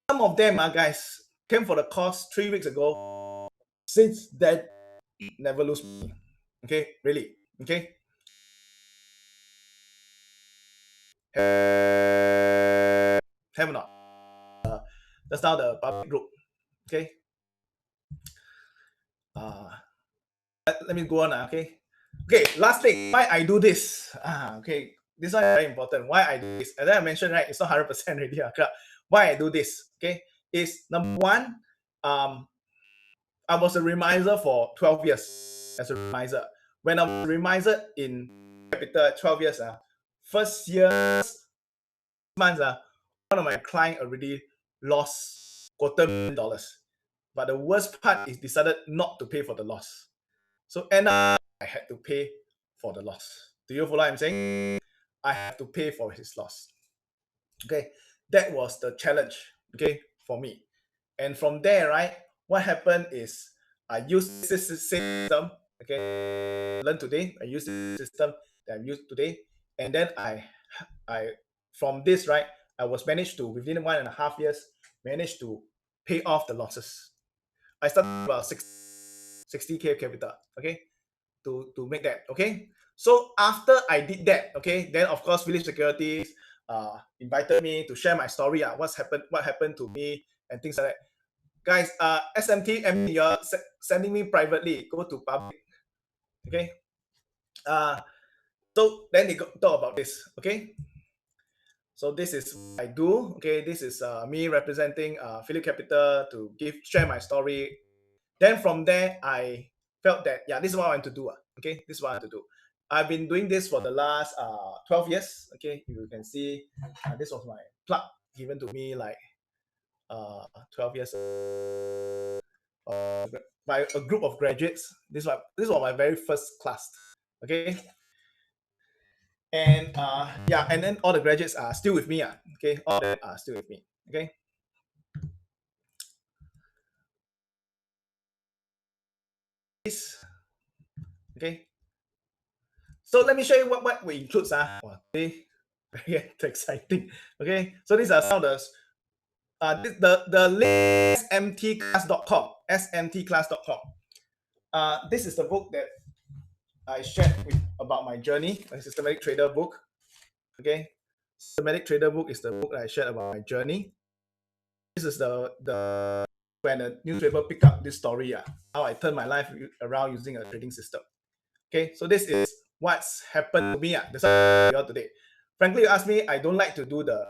Some of them, guys, came for the course 3 weeks ago. Since that, never lose money. Okay. Really. Okay. Have or not? That's now the public group. Okay. Let me go on. Okay. Okay. Last thing, why I do this? Okay. This one is very important. Why I do this? As I mentioned, right, it's not 100% already. Why I do this? Okay, is number one. I was a reminder for 12 years as a reminder. When I was a reminder in capital 12 years, first year months, one of my clients already lost $250,000. But the worst part is decided not to pay for the loss. So end up I had to pay for the loss. Do you follow what I'm saying? I have to pay for his loss. Okay, that was the challenge. Okay, for me. And from there, right, what happened is I used this system. Okay, learn today. I use the system that I used today, and then I from this, right, I was managed to within 1.5 years managed to pay off the losses. I started about 60K capital. Okay, to make that. Okay, so after I did that, okay, then of course Village Securities, invited me to share my story, what happened to me and things like that. Guys, SMT, you're sending me privately, go to public. Okay. So then they talk about this. Okay. So this is what I do. Okay, this is me representing Philip Capital to share my story. Then from there, I felt that, yeah, this is what I want to do. Okay, this is what I want to do. I've been doing this for the last 12 years. Okay, you can see this was my plug given to me like 12 years by a group of graduates. This was my very first class. Okay. And yeah, and then all the graduates are still with me. Okay, all of them are still with me. Okay. Okay. So let me show you what we include. Very exciting. Okay. So these are some of the link smtclass.com. smtclass.com. This is the book that I shared about my journey, a systematic trader book. Okay. Systematic trader book is the book that I shared about my journey. This is the when a newspaper picked up this story, how I turned my life around using a trading system. Okay, so this is what's happened to me. That's why I'm here today. Frankly, you ask me, I don't like to do the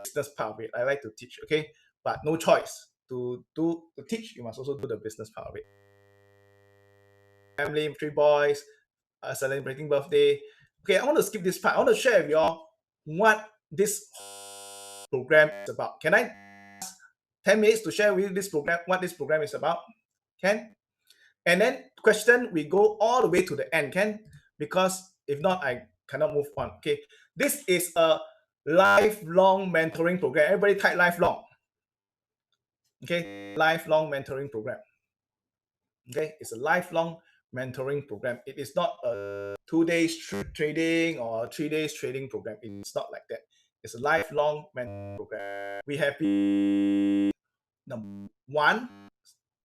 business part of it. I like to teach. Okay, but no choice. To teach, you must also do the business part of it. Family, 3 boys, celebrating birthday. Okay, I want to skip this part. I want to share with you all what this program is about. Can I 10 minutes to share with you this program, what this program is about? Can? And then question, we go all the way to the end, can? Because if not, I cannot move on. Okay, this is a lifelong mentoring program. Everybody type lifelong. Okay, lifelong mentoring program. Okay, it's a lifelong mentoring program. It is not a 2 days trading or 3 days trading program. It's not like that. It's a lifelong mentoring program. We have number 1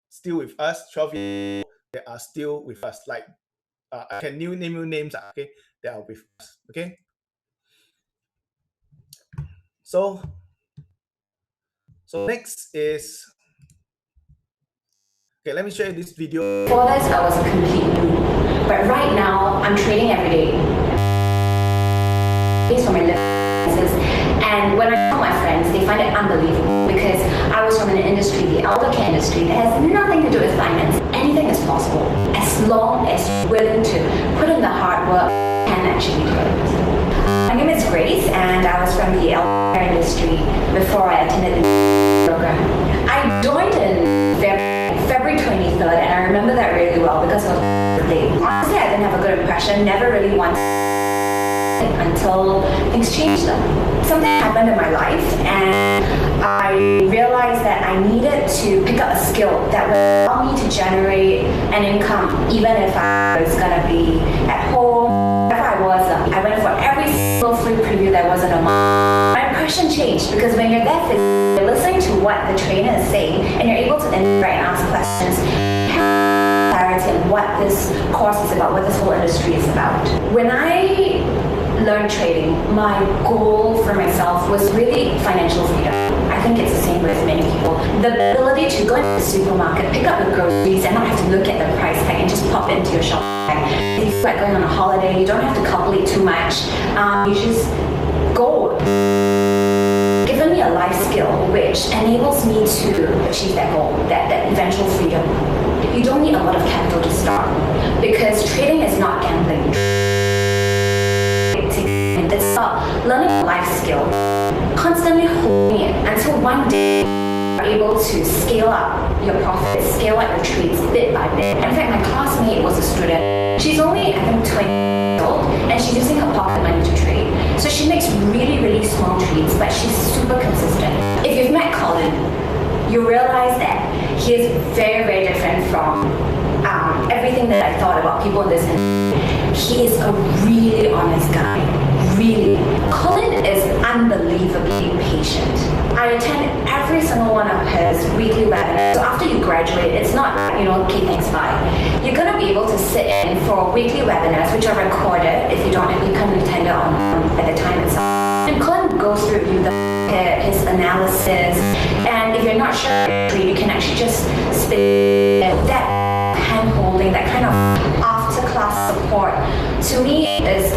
still with us, 12 years old, they are still with us. Like I can name you names. Okay, they are with us. Okay. So next is, okay, let me show you this video.
Before this, I was a complete noob, but right now I'm trading every day. Based on my businesses, and when I tell my friends, they find it unbelievable because I was from an industry, the elder care industry, that has nothing to do with finance. Anything is possible as long as you're willing to put in the hard work and actually do it. My name is Grace, and I was from the elder care industry before I attended the program. I joined in February 23rd, and I remember that really well because it was my birthday. Honestly, I didn't have a good impression, never really wanted until things changed. Something happened in my life, and I realized that I needed to pick up a skill that would allow me to generate an income, even if I was going to be at home. If I was, I went for every single free preview that wasn't a month. My impression changed because when you're there, you're listening to what the trainer is saying, and you're able to interact and ask questions. Clarity on what this course is about, what this whole industry is about. When I learned trading, my goal for myself was really financial freedom. I think it's the same with many people. The ability to go into the supermarket, pick up the groceries, and not have to look at the price tag and just pop into your shop bag. If you feel like going on a holiday, you don't have to calculate too much. You just go. Given me a life skill which enables me to achieve that goal, that eventual freedom. You don't need a lot of capital to start because trading is not gambling. It's about learning a life skill, constantly holding it until one day you're able to scale up your profits, scale up your trades bit by bit. In fact, my classmate was a student. She's only, I think, 20 years old, and she's using her pocket money to trade. So she makes really, really small trades, but she's super consistent. If you've met Collin, you realize that he is very, very different from everything that I thought about people in this industry. He is a really honest guy. Really. Collin is unbelievably patient. I attend every single one of his weekly webinars. So after you graduate, it's not, okay, thanks, bye. You're going to be able to sit in for weekly webinars, which are recorded. If you don't, you can attend it at the time itself. And Collin goes through with you his analysis, and if you're not sure, you can actually just spend that hand-holding, that kind of after-class support, to me is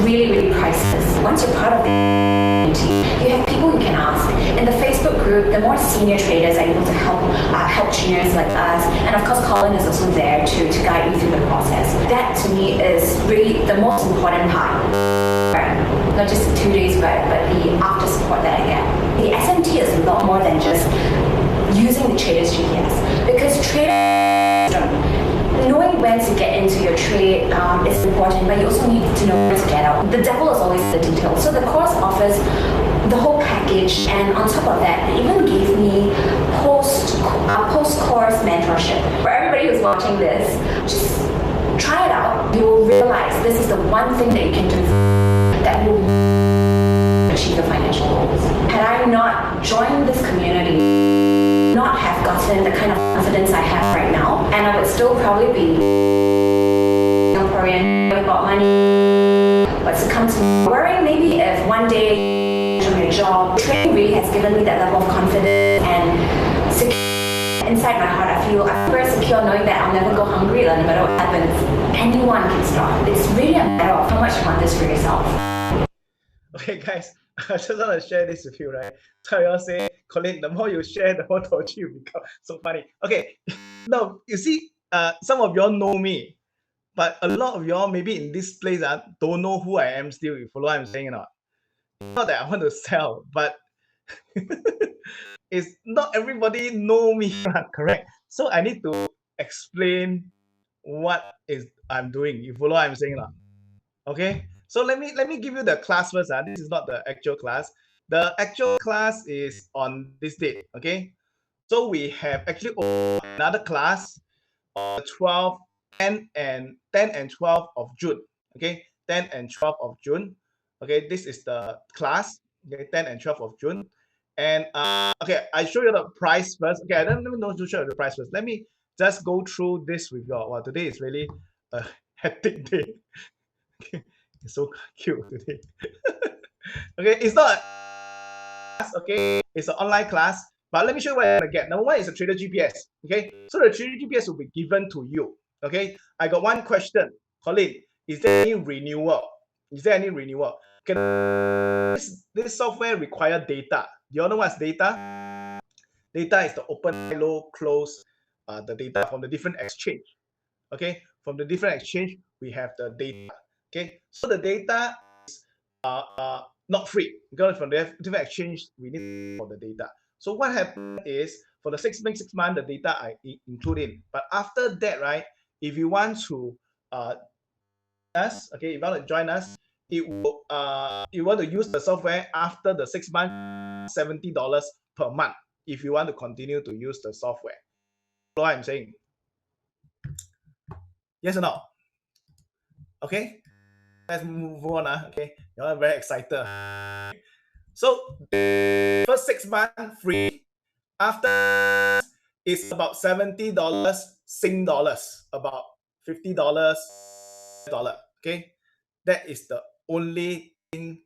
really, really priceless. Once you're part of the community, you have people you can ask. In the Facebook group, the more senior traders are able to help juniors like us, and of course Collin is also there to guide you through the process. That to me is really the most important part. Not just the 2 days, but the after support that I get. The SMT is a lot more than just using the trader's GPS, because knowing when to get into your trade is important, but you also need to know when to get out. The devil is always the detail. So the course offers the whole package, and on top of that, they even gave me post-course mentorship. For everybody who's watching this, just try it out. You will realize this is the one thing that you can do that will achieve your financial goals. Had I not joined this community, not have gotten the kind of confidence I have right now, and I would still probably be Singaporean about money, what's to come to me, worrying maybe if one day from your job. Training really has given me that level of confidence and security. Inside my heart, I feel I'm very secure knowing that I'll never go hungry no matter what happens. Anyone can start. It's really a matter of how much you want this for yourself.
Okay, guys, I just want to share this with you, right? So you all say, Collin, the more you share, the more torture you become. So funny. Okay, now you see, some of y'all know me, but a lot of y'all maybe in this place don't know who I am still. You follow what I'm saying or not? Not that I want to sell, but it's not everybody know me, correct? So I need to explain what is I'm doing. You follow what I'm saying or not? Okay. So let me give you the class first. This is not the actual class. The actual class is on this date. Okay. So we have actually another class on 12, 10 and 12 of June. Okay, 10 and 12 of June. Okay, this is the class. Okay, 10 and 12 of June. And okay, I show you the price first. Okay, I don't even know to show you the price first. Let me just go through this with you. Wow, today is really a hectic day. It's so cute today. Okay, it's not a class, okay, it's an online class, but let me show you what you're gonna get. Number one is a trader GPS. Okay, so the trader GPS will be given to you. Okay, I got one question. Collin, is there any renewal? Is there any renewal? Okay, this software require data. Do you all know what's data? Data is the open, low, close, the data from the different exchange. Okay, from the different exchange, we have the data. Okay, so the data is not free, because from the different exchange, we need for the data. So what happened is, for the 6 months, the data I include in. But after that, right, if you want to us, okay, if you want to join us, it will you want to use the software after the 6 months, $70 per month if you want to continue to use the software. What I'm saying? Yes or no? Okay, let's move on. Okay, you're very excited. So first 6 months free. After it's about $70 Sing dollars, about $50. Okay, that is the only thing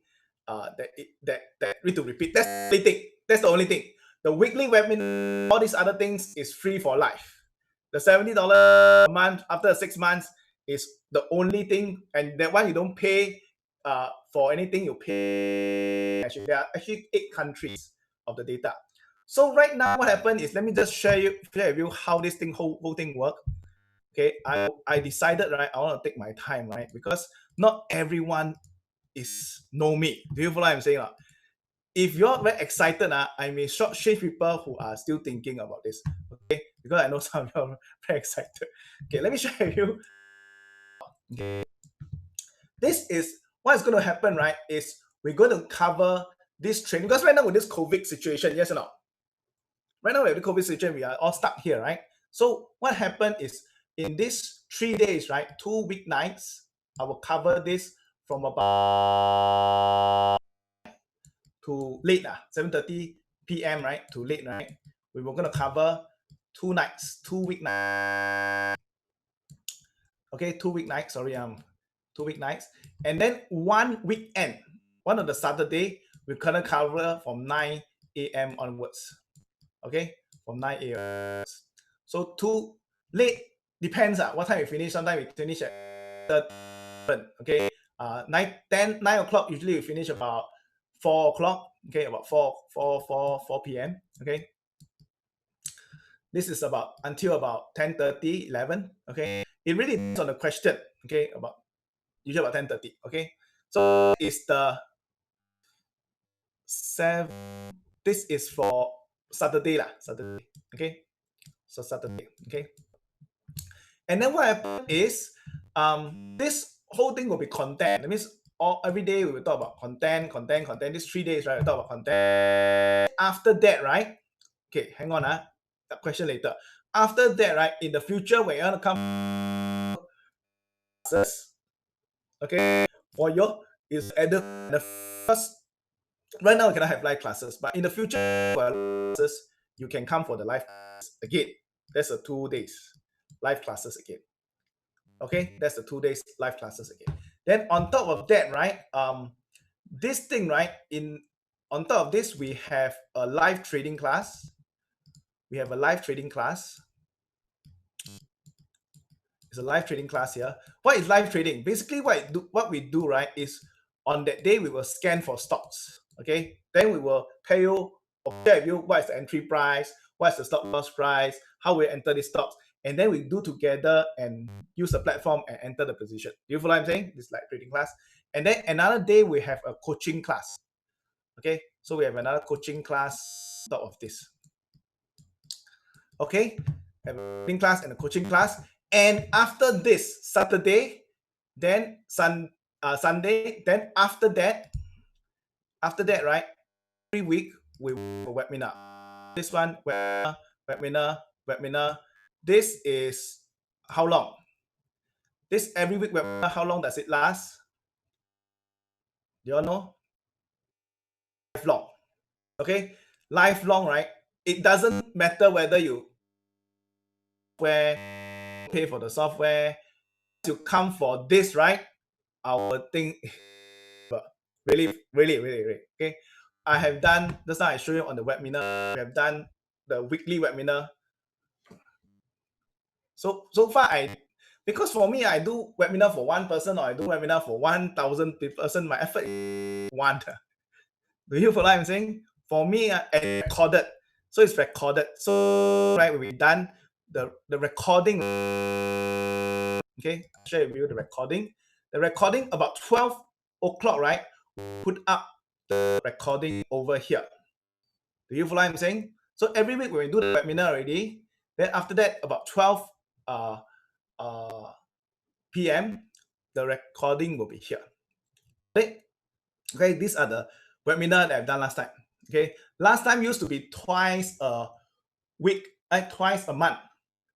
that need to repeat. That's the only thing. That's the only thing. The weekly webinar, all these other things is free for life. The $70 a month after 6 months is the only thing, and that one you don't pay for anything. You pay. Actually, there are actually 8 countries of the data. So right now, what happened is, let me just share with you how this whole thing work. Okay, I decided, right, I want to take my time, right, because not everyone know me. Do you follow what I'm saying? If you're very excited, I may shortchange people who are still thinking about this. Okay, because I know some of you are very excited. Okay, let me share with you. Okay. This is what's going to happen, right? Is we're going to cover this training, because right now with this COVID situation, yes or no? Right now with the COVID situation, we are all stuck here, right? So what happened is, in these 3 days, right, 2 weeknights, I will cover this from about to late, 7:30 p.m., right, to late, right? We were going to cover 2 nights, 2 weeknights. Okay, 2 weeknights, sorry, 2 weeknights. And then one weekend, one of the Saturday, we're gonna cover from 9 a.m. onwards. Okay, from 9 a.m. onwards. So too late depends what time we finish. Sometimes we finish at 7. Okay, 9 o'clock usually we finish about 4 o'clock. Okay, about 4 p.m. Okay, this is about until about 10:30, 11. Okay, it really depends on the question. Okay, about usually about 10:30. Okay, so it's the 7. This is for Saturday lah. Saturday. Okay, so Saturday. Okay, and then what happens is this whole thing will be content. That means every day we will talk about content. These 3 days, right? We talk about content. After that, right? Okay, hang on. That question later. After that, right? In the future, when you want to come classes, okay, for your is either the first. Right now, we cannot have live classes, but in the future, for classes, you can come for the live classes again. That's the 2 days live classes again. Okay, that's the 2 days live classes again. Then on top of that, right? This thing, right? On top of this, we have a live trading class. We have a live trading class. It's a live trading class here. What is live trading? Basically, what we do, right, is on that day we will scan for stocks. Okay, then we will tell you or share with you what is the entry price, what is the stop loss price, how we enter the stocks, and then we do together and use the platform and enter the position. Do you follow what I'm saying? This live trading class. And then another day we have a coaching class. Okay, so we have another coaching class on top of this. Okay, have a coaching class and a coaching class. And after this Saturday, then Sunday, then after that, right, every week we will webinar. This one, webinar. This is how long? This every week webinar, how long does it last? Do you all know? Lifelong. Okay, lifelong, right? It doesn't matter whether you pay for the software. To come for this, right? Our thing, really. Okay, I have done just now. I show you on the webinar. We have done the weekly webinar. So far, because for me, I do webinar for one person or I do webinar for 1,000 person. My effort is one. Do you follow what I'm saying? For me, it's recorded. So it's recorded. So right, we've done the recording. Okay, I'll share with you the recording. The recording about 12 o'clock, right? Put up the recording over here. Do you follow what I'm saying? So every week when we do the webinar already, then after that about 12 p.m. the recording will be here. Okay, these are the webinar that I've done last time. Okay, last time used to be twice a week, twice a month.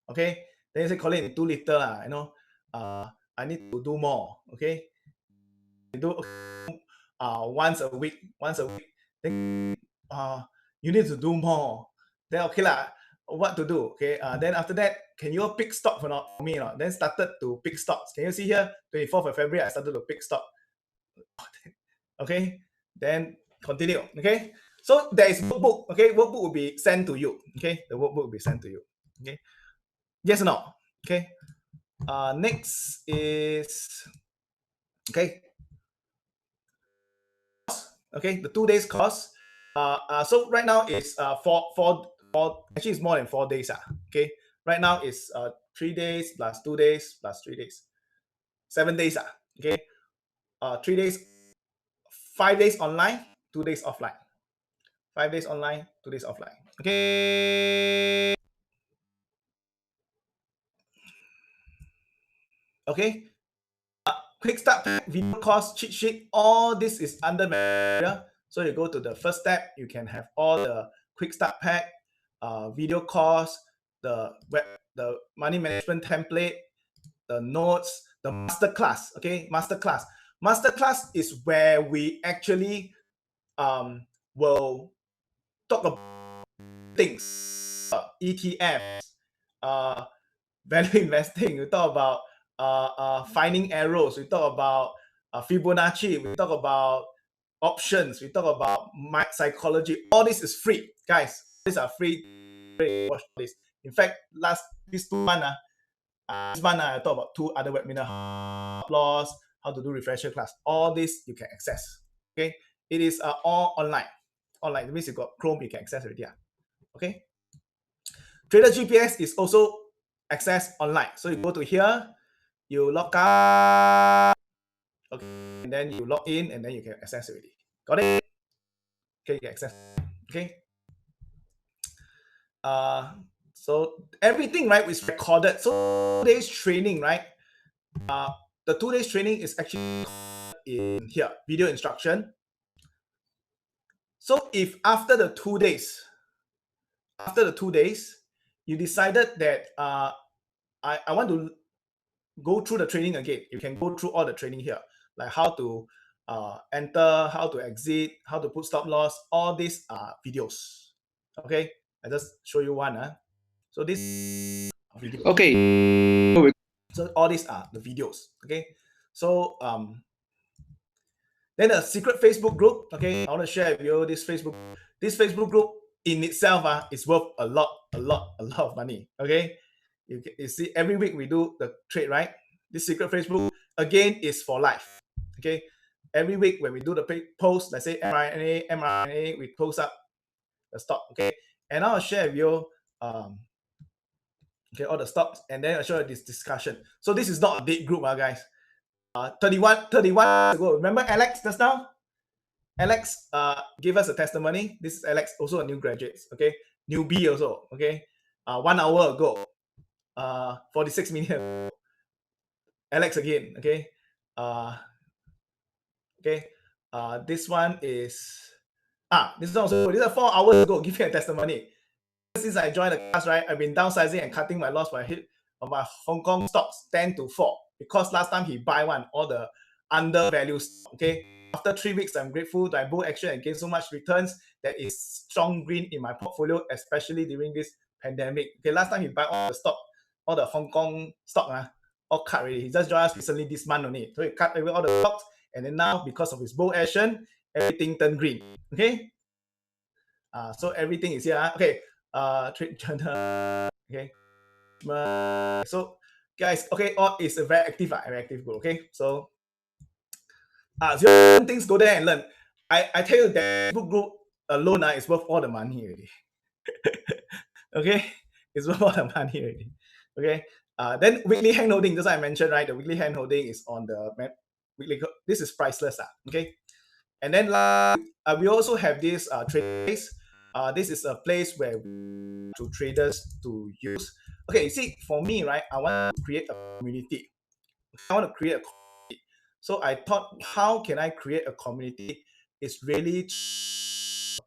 Okay, then you say, Collin, too little. You know, I need to do more. Okay, do once a week. Then you need to do more. Then okay lah. What to do? Okay. Then after that, can you pick stock for me? Then started to pick stocks. Can you see here? 24th of February, I started to pick stock. Okay. Then continue. Okay. So there is workbook. Okay. Workbook will be sent to you. Okay. The workbook will be sent to you. Okay. Yes or no? Okay. Next is okay. Okay, the 2 days course. So right now it's actually it's more than 4 days. Okay, right now it's 3 days plus 2 days plus 3 days, 7 days. Okay, 3 days, 5 days online, 2 days offline. 5 days online, 2 days offline. Okay. Okay. Quick start video course, cheat sheet, all this is under material. So you go to the first step, you can have all the quick start pack, video course, the money management template, the notes, the masterclass. Okay, masterclass. Masterclass is where we actually will talk about things, ETFs, value investing. We talk about finding arrows. We talk about Fibonacci. We talk about options. We talk about my psychology. All this is free, guys. These are free. Watch this. In fact, this 2 months, this month I talk about 2 other webinars: loss, how to do refresher class. All this you can access. Okay, it is all online. Online, that means you got Chrome, you can access already. Okay. Trader GPS is also accessed online. So you go to here, you log out, okay, and then you log in, and then you can access already. Got it? Okay, you can access. Okay. So everything, right, is recorded. So 2 days training, right? The 2 days training is actually in here, video instruction. So if after the 2 days, you decided that I want to go through the training again, you can go through all the training here, like how to enter, how to exit, how to put stop loss. All these are videos. Okay, I just show you one. So this video. Okay. So all these are the videos. Okay. So then a secret Facebook group. Okay, I want to share with you this Facebook. This Facebook group in itself is worth a lot of money. Okay, you see every week we do the trade, right? This secret Facebook again is for life. Okay, every week when we do the post, let's say mRNA, we post up the stock. Okay, and I'll share with you okay, all the stocks, and then I'll show you this discussion. So this is not a big group, guys. 31 ago. Remember Alex just now? Alex gave us a testimony. This is Alex, also a new graduate. Okay, newbie also. Okay, 1 hour ago, 46 million. Alex again. Okay, okay. This one is this is also, this is 4 hours ago. Give me a testimony. Since I joined the class, right, I've been downsizing and cutting my loss by hit of my Hong Kong stocks 10 to 4, because last time he buy one, all the undervalued stock. Okay, after 3 weeks, I'm grateful that I bought action and gained so much returns. That is strong green in my portfolio, especially during this pandemic. Okay, last time he buy all the stock, all the Hong Kong stock, all cut already. He just joined us recently this month only. So he cut away all the stocks, and then now because of his bull action, everything turned green. Okay. So everything is here. Okay. Trade journal. Okay. So guys, okay, all is a very active group. Okay. So things, go there and learn. I tell you that book group alone is worth all the money already. Okay, it's worth all the money already. Okay. Then weekly hand holding, just I mentioned, right? The weekly hand holding is on the weekly. This is priceless. Okay. And then we also have this trade place. This is a place where to traders to use. Okay, see, for me, right, I want to create a community. I want to create a community. So I thought, how can I create a community? It's really a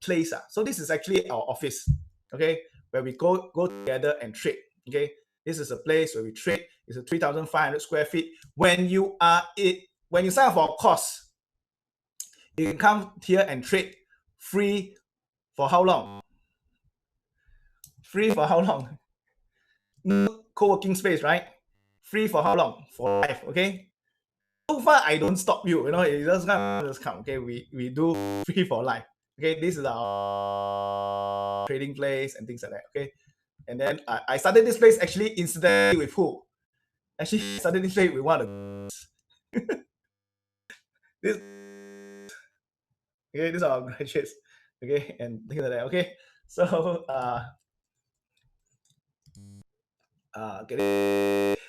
place. So this is actually our office. Okay, where we go together and trade. Okay, this is a place where we trade. It's a 3,500 square feet. When you sign up for a course, you can come here and trade free for how long? Free for how long? No co-working space, right? Free for how long? For life. Okay. So far, I don't stop you. It just come. Okay, we do free for life. Okay, this is our trading place and things like that. Okay, and then I started this place actually incidentally with who? Actually, I started this place with one of the this. Okay, these are our graduates. Okay, and things like that. Okay, so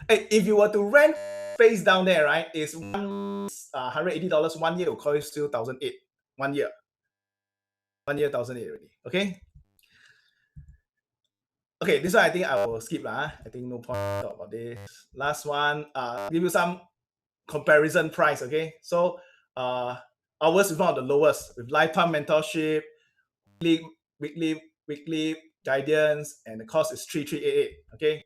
if you were to rent space down there, right, it's $180 1 year. Will cost still 1,008 1 year. 1 year 1,008 already. Okay. Okay, this one I think I will skip. I think no point to talk about this. Last one, give you some comparison price. Okay, so ours is one of the lowest with lifetime mentorship, weekly guidance, and the cost is 3,388. Okay.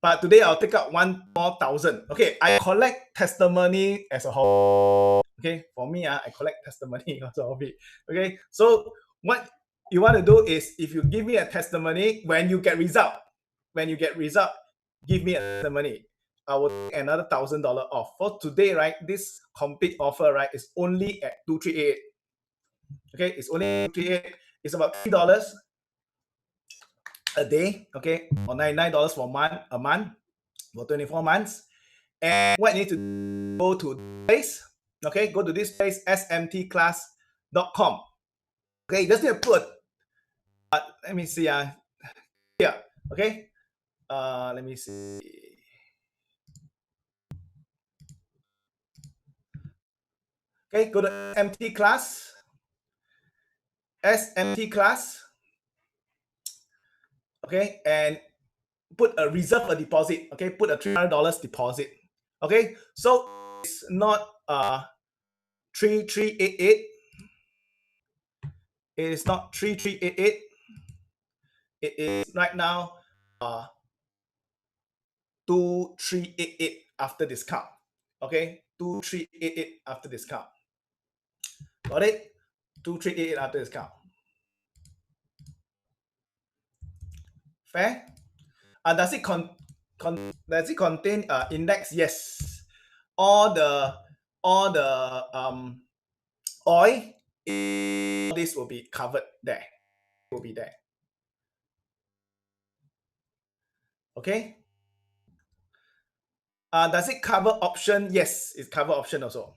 But today I'll take out 1,000. Okay, I collect testimony as a whole. Okay, for me, I collect testimony as a hobby. Okay, so what you want to do is, if you give me a testimony, when you get result, give me a testimony. I will take another $1,000 off. For today, right, this complete offer, right, is only at 2,388. Okay, it's only 238. It's about $3 a day. Okay, or $99 for a month for 24 months. And what you need to go to this place. Okay, go to this place, smtclass.com. Okay, you just need to put. Let me see. Here. Okay. Let me see. Okay, go to SMT class. SMT class. Okay, and put a reserve a deposit. Okay, put a $300 deposit. Okay, so it's not 3388. It is not 3388. It is right now 2388 after discount. Okay, 2388 after discount. Got it? 2388 after discount. Fair? Does it contain index? Yes. All the oil, this will be covered there. Will be there. Okay. Does it cover option? Yes, it cover option also.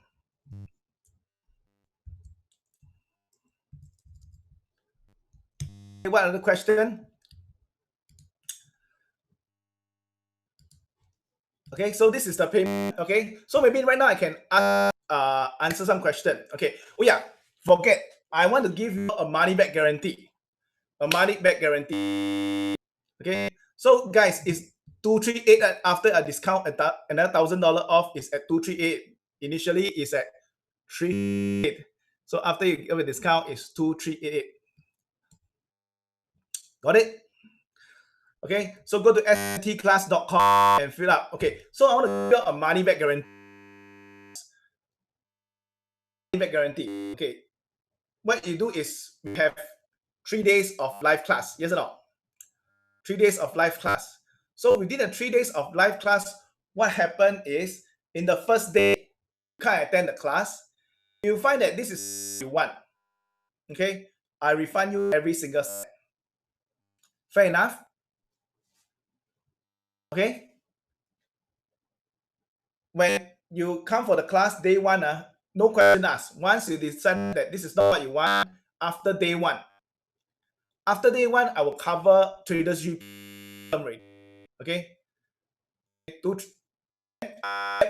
Okay, what other question? Okay, so this is the payment. Okay, so maybe right now I can answer some question. Okay. Oh yeah, forget. I want to give you a money back guarantee. A money back guarantee. Okay. So guys, it's 238 after a discount. Another $1,000 off is at 238. Initially, is at 388. So after you give a discount, it's 2388. Got it? Okay, so go to stclass.com and fill up. Okay, so I want to give you a money back guarantee. Okay, what you do is we have 3 days of live class. Yes or no? 3 days of live class. So within the 3 days of live class, what happened is in the first day, you can't attend the class. You find that this is what you want. Okay, I refund you every single cent. Fair enough? Okay. When you come for the class day one, no question asked. Once you decide that this is not what you want, after day one, I will cover traders rate. Okay.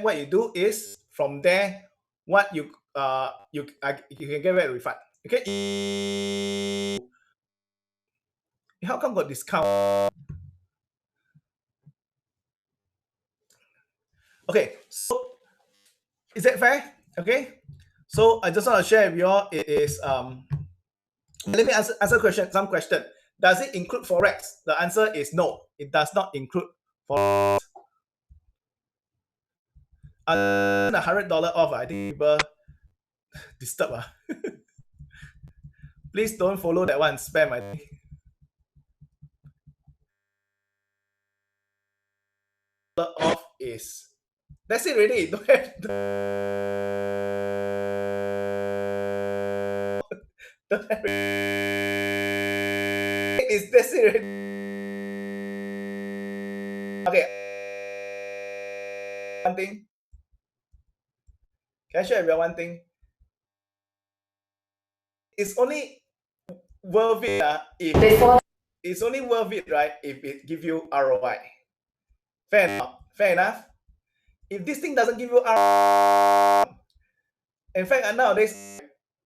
What you do is from there, what you can get a refund. Okay. How come got discount? Okay, so is that fair? Okay, so I just want to share with you all. It is let me answer some question. Does it include forex? The answer is no. It does not include forex. $100 off. I think people disturb. Please don't follow that one. Spam. I think. Off is. That's it. Really. Don't have. Don't have. Is this it? Okay. One thing. Can I share with you one thing? It's only worth it if it's only worth it, right? If it give you ROI. Fair enough. Fair enough. If this thing doesn't give you ROI, in fact, nowadays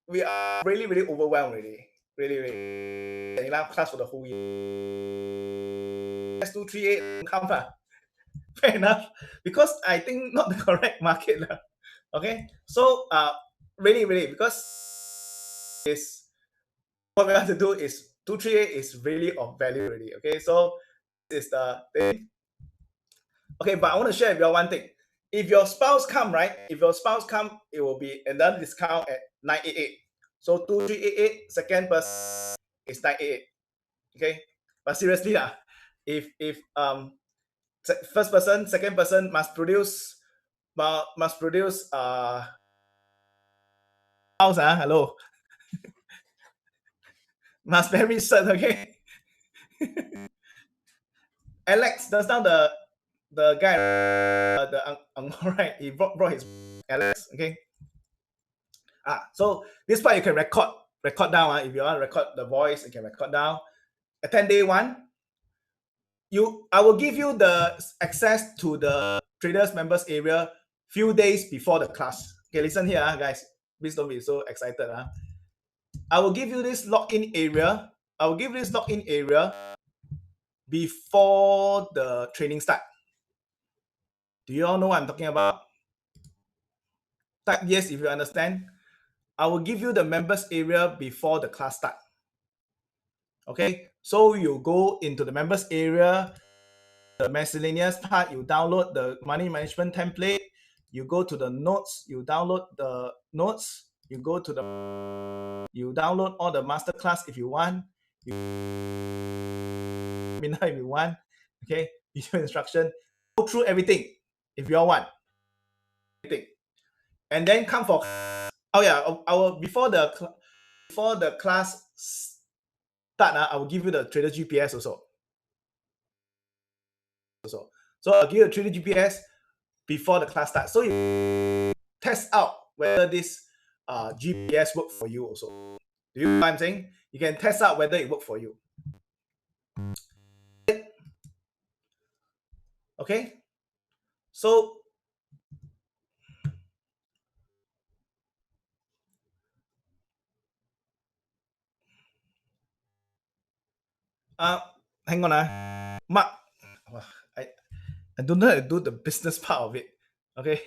we are really, really overwhelmed. Really. Enough class for the whole year. S238 come. Fair enough. Because I think not the correct market. Okay. So really, because is what we have to do is 238 is really of value already. Okay, so this is the thing. Okay, but I want to share with you one thing. If your spouse come, right? If your spouse come, it will be another discount at 988. So 2388, second person is 988. Okay, but seriously, if first person, second person must produce house. Hello. Must very cert, okay? Alex, just now the guy, right? He brought his Alex, okay? So this part you can record down. If you want to record the voice, you can record down. Attend day one. I will give you the access to the traders members area few days before the class. Okay, listen here, guys. Please don't be so excited. I will give you this login area. I will give this login area before the training start. Do you all know what I'm talking about? Type yes if you understand. I will give you the members area before the class start. Okay, so you go into the members area, the miscellaneous part, you download the money management template, you go to the notes, you download the notes, you download all the masterclass if you want, if you want, okay, video instruction, go through everything if you all want, and then come for, oh yeah, before the class start, I will give you the trader GPS also. So I'll give you a trader GPS before the class starts. So you test out whether this GPS work for you also. Do you know what I'm saying? You can test out whether it work for you. Okay. So hang on, Mark. I don't know how to do the business part of it. Okay.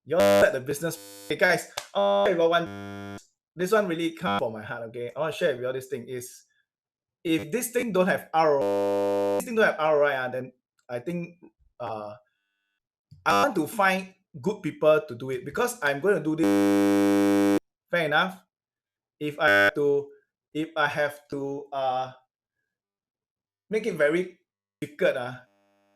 You're at the business. Okay, guys. I got one. This one really comes from my heart. Okay. I want to share with you all this thing is, if this thing don't have ROI, then I think I want to find good people to do it, because I'm going to do this. Fair enough. If I have to make it very difficult,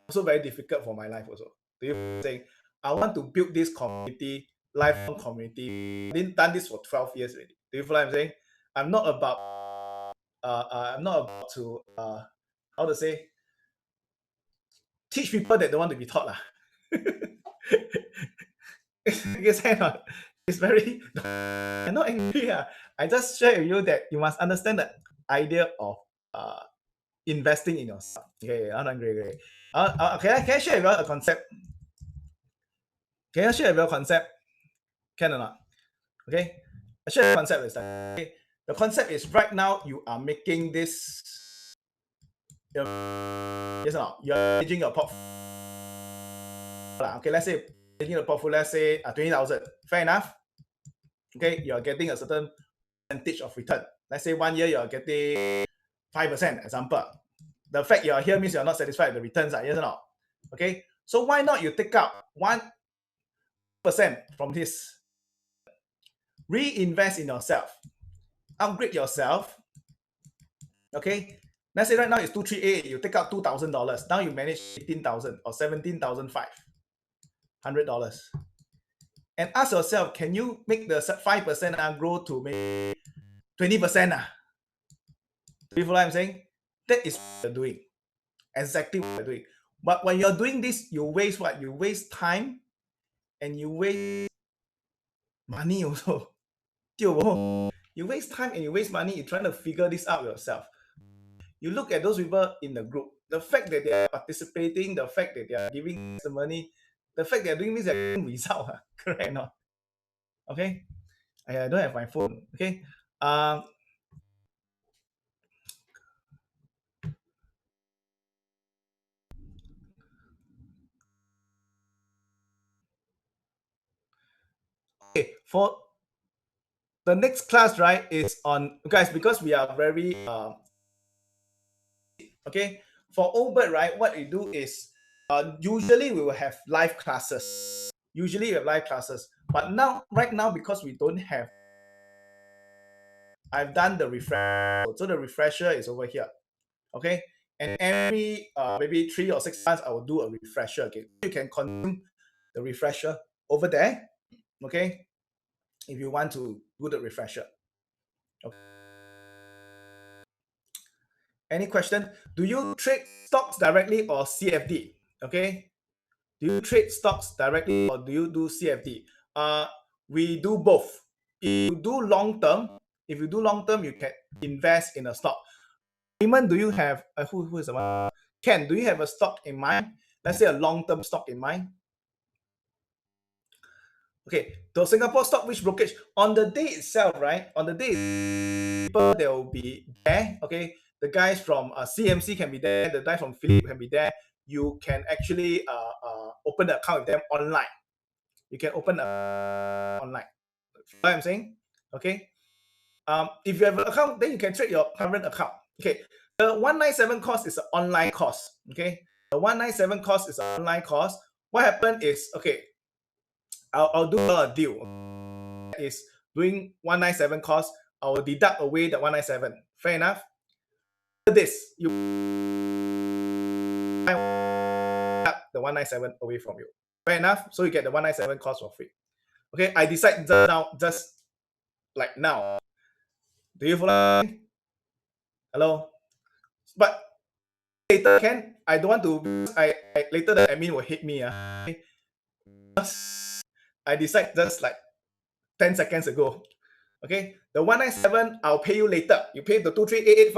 also very difficult for my life also. Do you think I want to build this community, lifelong community? I've been done this for 12 years already. Do you feel what I'm saying? I'm not about to how to say, teach people that don't want to be taught. It's very, I'm not angry. I just share with you that you must understand the idea of investing in yourself. Okay, I'm not angry. Can I share with you a concept? Can I share with you a concept? Can or not? Okay, I share the concept is that, okay, the concept is right now you are making this. Yes or no? You're managing your portfolio. Okay, let's say managing the portfolio, let's say 20,000. Fair enough. Okay, you are getting a certain percentage of return. Let's say 1 year you are getting 5%, example. The fact you are here means you are not satisfied with the returns, yes or no? Okay, so why not you take out 1% from this, reinvest in yourself, upgrade yourself. Okay, let's say right now it's 238, you take out $2,000. Now you manage 18,000 or 17,500 dollars, and ask yourself, can you make the 5% grow to maybe 20%? Do you follow what I'm saying? That is what you're doing. Exactly what you're doing. But when you're doing this, you waste what? You waste time and you waste money also. You waste time and you waste money. You're trying to figure this out yourself. You look at those people in the group, the fact that they are participating, the fact that they are giving the money, the fact they're doing this, they're getting result. Correct or not? Okay. I don't have my phone. Okay. Okay, for the next class, right, is on, guys, because we are very okay, for Obert, right, what we do is usually we will have live classes. Usually we have live classes, but right now, because we don't have, I've done the refresher. So the refresher is over here. Okay, and every maybe 3 or 6 months I will do a refresher again. You can consume the refresher over there. Okay, if you want to do the refresher. Okay. Any question? Do you trade stocks directly or CFD? Okay. Do you trade stocks directly or do you do CFD? We do both. If you do long term, you can invest in a stock. Raymond, do you have who is the one? Ken, do you have a stock in mind? Let's say a long-term stock in mind. Okay, the Singapore stock which brokerage on the day itself, right? On the day, people there will be there. Okay, the guys from CMC can be there. The guy from Philip can be there. You can actually open the account with them online. You can open online. You know what I'm saying? Okay. If you have an account, then you can trade your current account. Okay. The 197 course is an online course. Okay. The 197 course is an online course. What happened is, okay, I'll do a deal. Is doing 197 course, I will deduct away the 197. Fair enough. This, you deduct the 197 away from you. Fair enough. So you get the 197 course for free. Okay, I decide now, just like now. Do you follow me? Hello? But later, Ken, I don't want to, I later the admin will hit me. I decide just like 10 seconds ago. Okay, the 197, I'll pay you later. You pay the 2388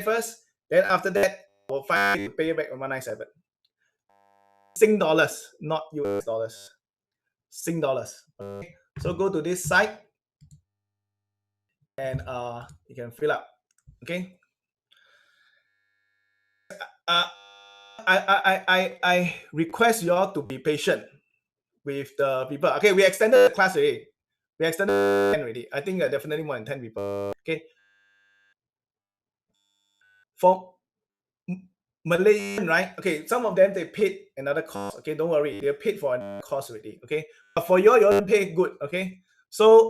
first. Then after that, we'll find you pay you back on 197. Sing dollars, not US dollars. Sing dollars. Okay. So go to this site and you can fill up. Okay. I request you all to be patient with the people. Okay, we extended the class already. We extended 10 already. I think definitely more than 10 people. Okay. For Malaysian, right? Okay, some of them they paid another course. Okay, don't worry, they paid for another course already. Okay, but for you don't pay good. Okay, so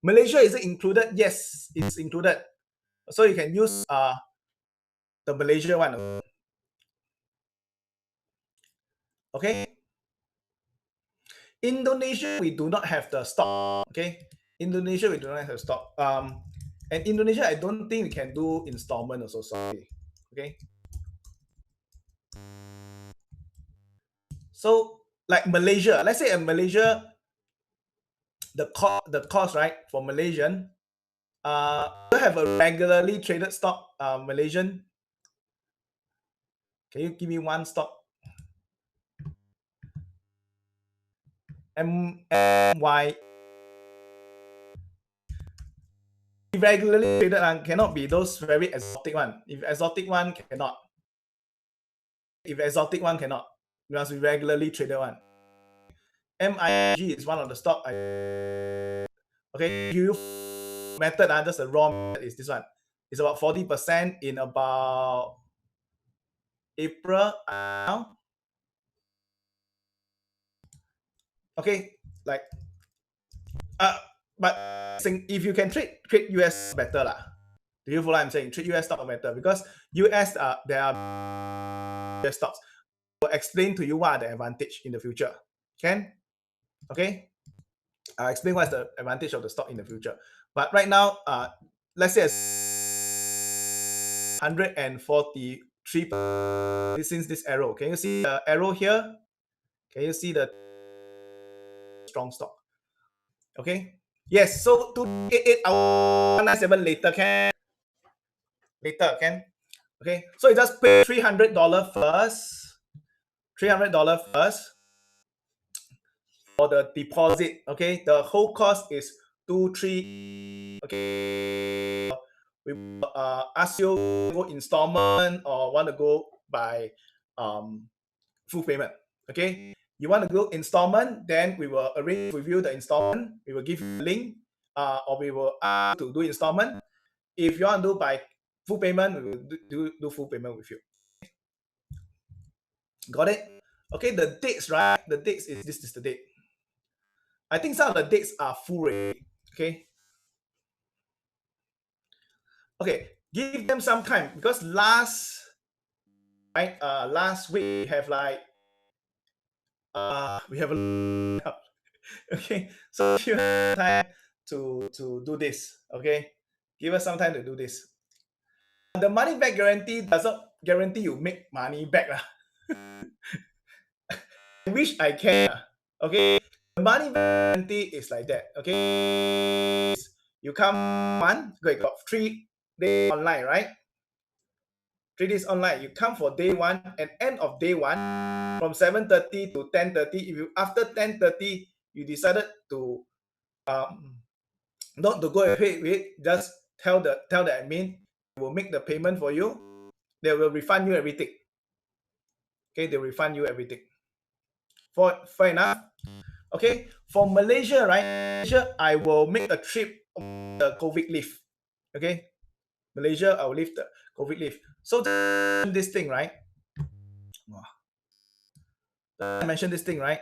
Malaysia is it included? Yes, it's included. So you can use the Malaysia one. Okay. Indonesia, we do not have the stock. Okay, Indonesia, we do not have stock. And Indonesia, I don't think we can do installment also. Sorry. Okay. So like Malaysia, let's say in Malaysia, the cost right for Malaysian, you have a regularly traded stock, Malaysian. Can you give me one stock? MY regularly traded one cannot be those very exotic one. If exotic one cannot. If exotic one cannot, it must be regularly traded one. MIG is one of the stock. Okay, you method, just the raw method is this one. It's about 40% in about April now. Okay, like but if you can trade US better lah. Do you follow what I'm saying? Trade US stock better because US there are US stocks. I'll explain to you what are the advantage in the future. Can? Okay. I'll explain what's the advantage of the stock in the future. But right now, let's say 143 since this arrow. Can you see the arrow here? Can you see the strong stock? Okay. Yes. So 288 hours 197 later can. Okay. So you just pay $300 first. $300 first for the deposit. Okay. The whole cost is 23. Okay. We ask you to go installment or want to go by full payment. Okay. You want to go installment, then we will arrange with you the installment. We will give you a link, or we will ask you to do installment. If you want to do by full payment, we will do full payment with you. Got it? Okay, the dates, right? The dates is this is the date. I think some of the dates are full already. Okay. Okay, give them some time because last week we have like we have a okay, so you have time to do this. Okay, Give us some time to do this. The money back guarantee does not guarantee you make money back. I wish I can. Okay. The money back guarantee is like that. Okay. You come one, you got 3 days online, right? 3 days online. You come for day one and end of day one from 7:30 to 10:30. If you after 10:30 you decided to not to go ahead with, just tell the admin, they will make the payment for you. They will refund you everything. Okay, they will refund you everything. Fair enough. Okay, for Malaysia, right? Malaysia, I will make a trip on the COVID leave. Okay, Malaysia, I will leave the COVID leave. So this thing, right? I mentioned this thing, right?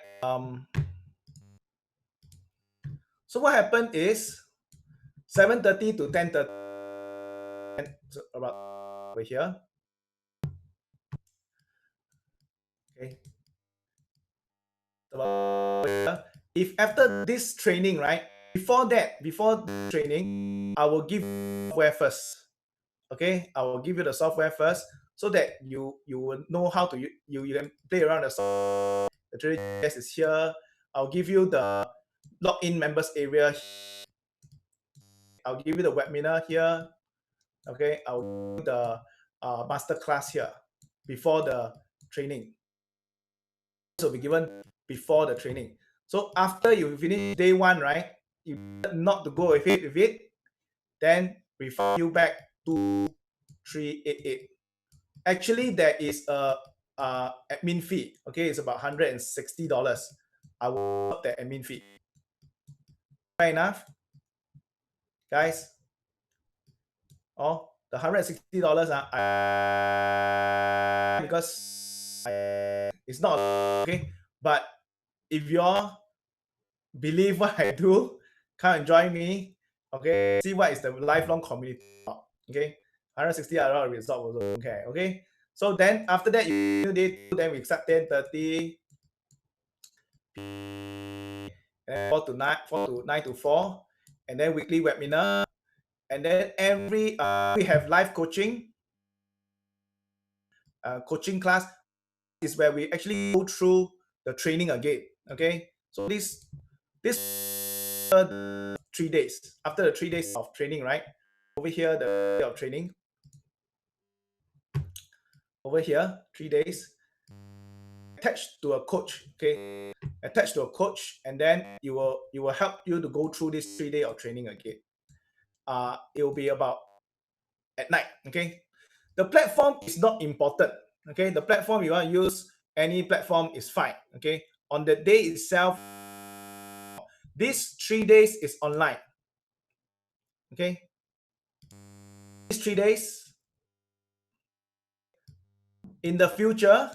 So what happened is 7:30 to 10:30, so about over here. Okay. If after this training, right? Before training, I will give software first. Okay, I will give you the software first so that you will know how to you can play around the software. The trading test is here. I'll give you the login members area. I'll give you the webinar here. Okay, I'll give you the master class here before the training. This will be given before the training. So after you finish day one, right? You not to go ahead with it, then refund you back 2388. Actually, there is a admin fee. Okay, it's about $160. I will stop the admin fee. Fair enough, guys. Oh, the $160 because it's not okay. But if you all believe what I do, come and join me. Okay, see what is the lifelong community about. Okay, $160 result also okay. Okay, so then after that you do it, then we start 10:30 and 4 to 9 to 4, and then weekly webinar, and then every we have live coaching class is where we actually go through the training again. Okay, so this 3 days after the 3 days of training, right? Over here the day of training, over here 3 days attached to a coach. Okay, attached to a coach, and then you will help you to go through this 3 day of training again. It will be about at night. Okay, the platform is not important. Okay, the platform you want to use, any platform is fine. Okay, on the day itself, these 3 days is online. Okay, these 3 days in the future,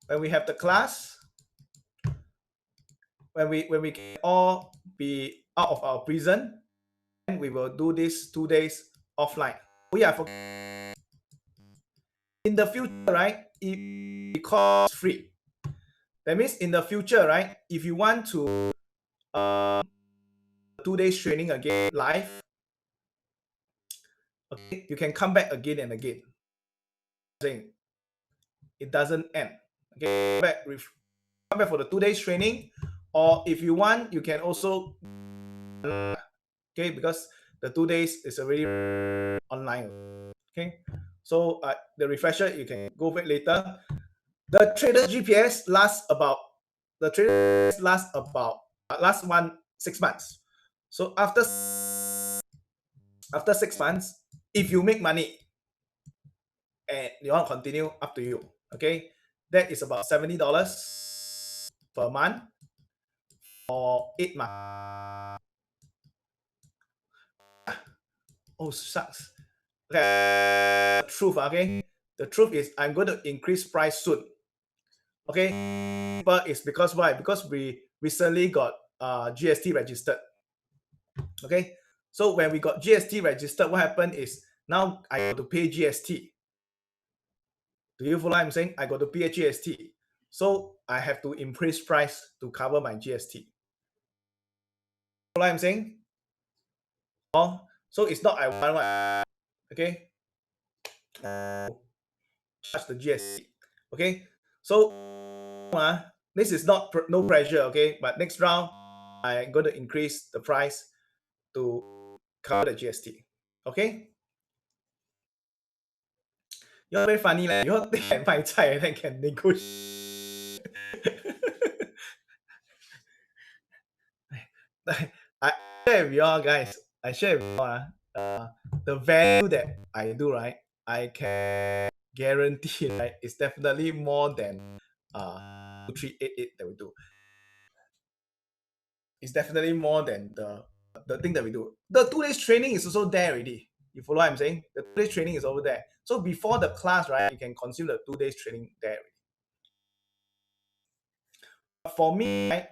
when we have the class, when we can all be out of our prison, then we will do this 2 days offline. We are in the future, right? It costs free. That means in the future, right? If you want to 2 days training again live, okay, you can come back again and again. It doesn't end. Okay, come back for the 2 days training, or if you want, you can also okay, because the 2 days is already online. Okay, so the refresher you can go back later. The trader GPS lasts about last 6 months. So after 6 months, if you make money and you want to continue, up to you. Okay, that is about $70 per month for 8 months. Oh, sucks. Okay, truth. Okay, the truth is I'm going to increase price soon. Okay, but it's because why? Because we recently got GST registered. Okay, so when we got GST registered, what happened is now I got to pay GST. Do you follow what I'm saying? I got to pay GST. So I have to increase price to cover my GST. Follow what I'm saying? Oh, So it's not I want what, okay? Charge the GST, okay? So this is not no pressure, okay? But next round, I'm going to increase the price to cover the GST, okay? You're very funny, like you think I buy chai and then can negotiate. I share with y'all guys. I share with y'all the value that I do, right? I can guarantee, right? It's definitely more than 2388 that we do. It's definitely more than the thing that we do. The 2 days training is also there already. You follow what I'm saying? The 2 days training is over there. So before the class, right, you can consume the 2 days training there. For me, right,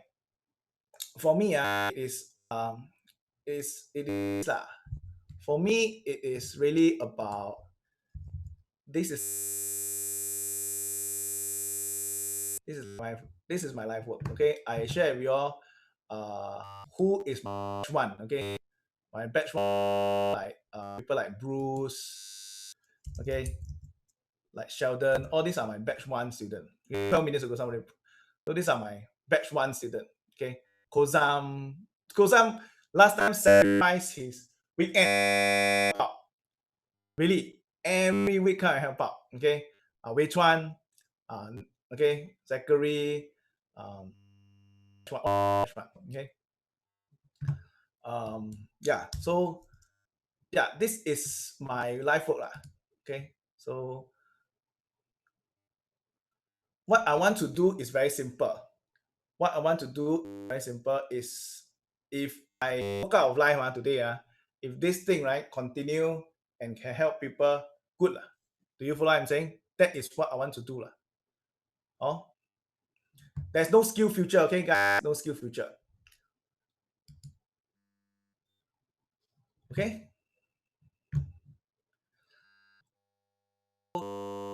it is for me it is really about this is my life work. Okay, I share with you all who is my batch one. Okay, my batch one, like people like Bruce, okay, like Sheldon. All these are my batch one student. 12 minutes ago, somebody. So these are my batch one student. Okay, Kozam last time sacrificed his weekend. Really, every week I help out. Okay, Wei Chuan, okay, Zachary, okay, yeah. So yeah, this is my life work lah. Okay, so what I want to do is very simple. What I want to do very simple is if I walk out of life today, if this thing right continue and can help people, good lah. Do you follow what I'm saying? That is what I want to do lah. Oh, there's no skill future, okay, guys? No skill future. Okay.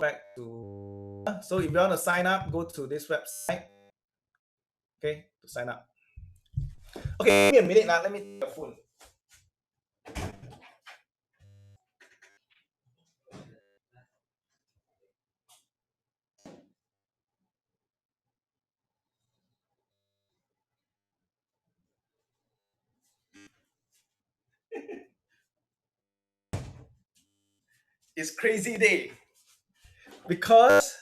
Back to so if you want to sign up, go to this website. Okay, to sign up. Okay, give me a minute now. Let me take the phone. It's crazy day because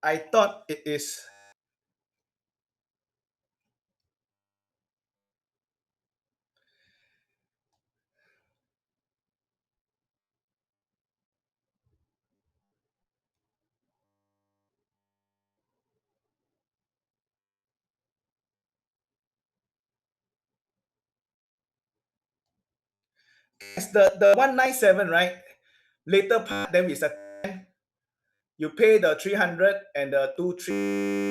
I thought it is it's the 197, right? Later part, then we said you pay the 300 and the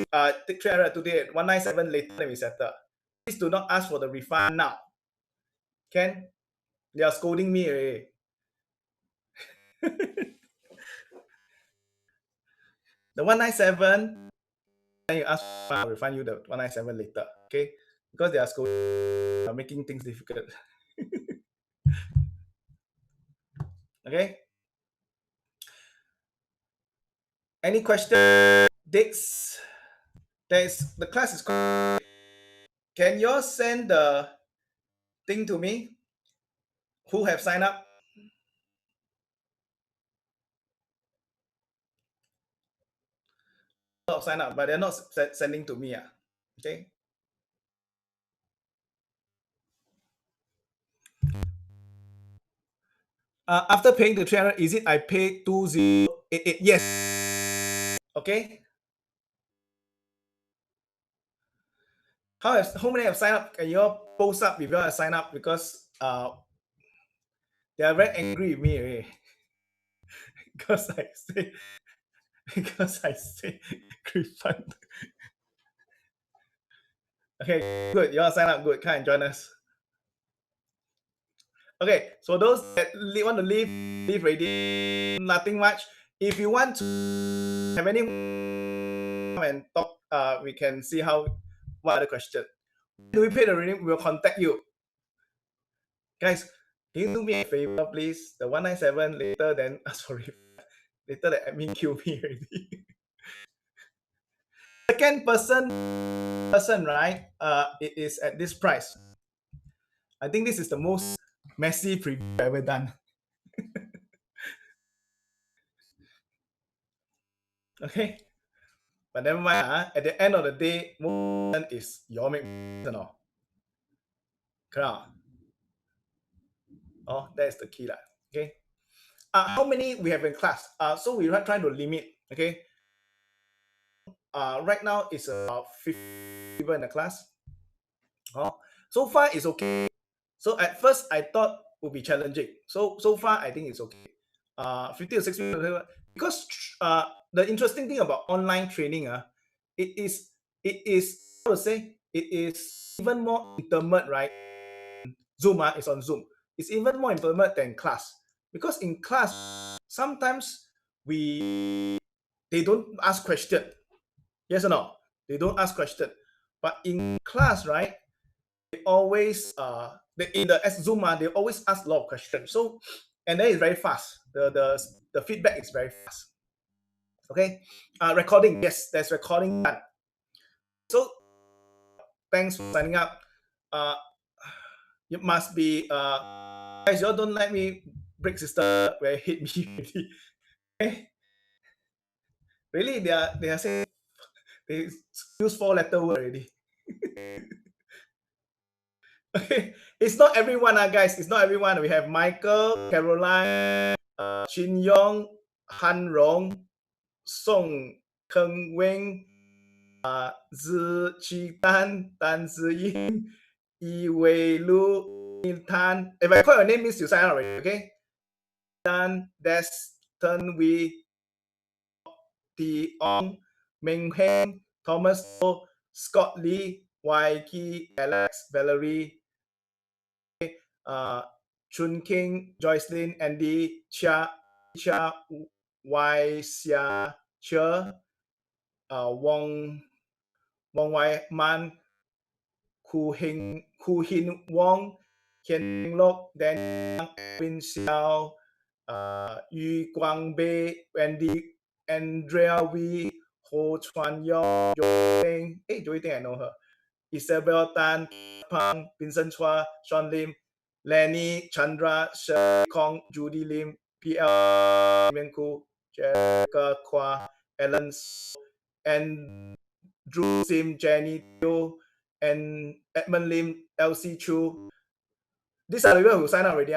300 today, 197 later, then we settle. Please do not ask for the refund now. Can? They are scolding me already. The 197, then you ask, I'll refund you the 197 later. Okay? Because they are scolding, making things difficult. Okay? Any question? Dates? The class is called. Can you send the thing to me? Who have signed up? Not sign up, but they're not sending to me. Okay. After paying the 300, is it I pay 2088? Yes. Okay. How many have signed up? Can you all post up if you want to sign up? Because they are very angry with me already. because I say refund. Okay, good. You all sign up, good. Come and join us. Okay, so those that want to leave already. Nothing much. If you want to have any and talk, we can see what other question. Do we pay the reading? We'll contact you. Guys, Can you do me a favor, please? The 197 later, then sorry, later the admin kill me already. Second person, right? It is at this price. I think this is the most messy preview I've ever done. Okay, but never mind. At the end of the day, most is your make or correct. Oh, that's the key lah. Okay. How many we have in class? So we are trying to limit. Okay. Right now it's about 50 people in the class. Oh, so far it's okay. So at first I thought would be challenging. So far I think it's okay. 50 to 60 people, because the interesting thing about online training, it is I would say it is even more intimate, right? Zoom is on Zoom. It's even more intimate than class, because in class sometimes they don't ask question. Yes or no? They don't ask question. But in class, right? They always in the Zoom, they always ask a lot of questions. So and then it's very fast. The feedback is very fast. Okay. Recording, yes, there's recording done. So thanks for signing up. It must be guys, y'all don't let me break sister where it hit me already. Okay? Really, they are saying they use 4-letter word already. Okay, it's not everyone, guys. It's not everyone. We have Michael, Caroline, Chin Yong, Han Rong, Song Keng Wing, Zi Qi Dan, Dan Ziying, Yi Wei Lu, Tan. If I call your name, means you sign up already. Okay. Dan, Des, Ten Wee, T Ong, Meng Heng, Thomas O, Scott Lee, Waiki, Alex, Valerie, Chun King, Joycelyn, Andy, Chia, Wai Xia, Che, Wong Wai Man, Ku Hin Wong, Hian Lok, Dan Win Seow, Yu Guang Bei, Andrea Wee, Ho Chuan Yong, Joey Ting. Hey, Joey Ting, I know her. Isabel Tan, Pang, Vincent Chua, Sean Lim, Lenny, Chandra, Sher Kong, Judy Lim, PL, Menku, Jessica Kwa, Ellen, and Drew Sim, Jenny Teo, and Edmund Lim, LC Chu. These are the people who signed up already.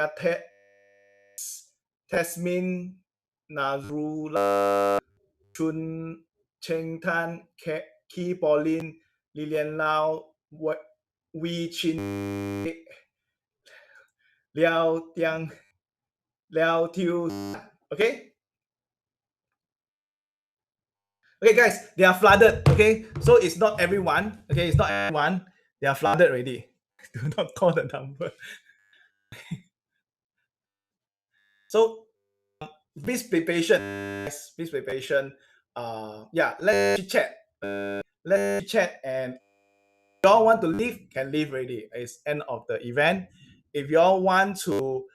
Tasmin, Nazrula, Chun Cheng Tan, Ki Pauline, Lilian Lau, Wee Chin, Liao Tiang, Liao Tiu. Okay? Okay, guys, they are flooded. Okay, so it's not everyone. Okay, it's not everyone. They are flooded already. Do not call the number. So please be patient. Guys. Please be patient. Yeah, let's chat. Let's chat, and if y'all want to leave, can leave already. It's end of the event. If y'all want to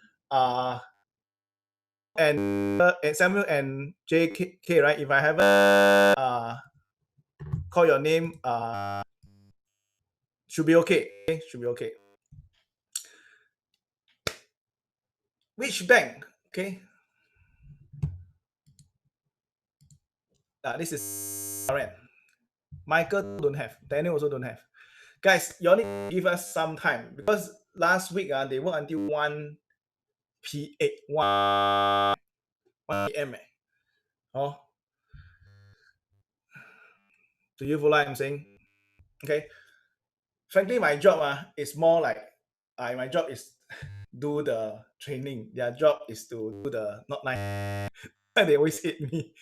and Samuel and JK, right? If I haven't call your name, should be okay. Should be okay. Which bank? Okay. This is RN. Michael don't have. Daniel also don't have. Guys, y'all need to give us some time, because last week they work until 1 p.m. 1 p.m. Oh, do you follow what I'm saying? Okay. Frankly, my job is more like my job is do the training. Their job is to do the not nice. They always hit me.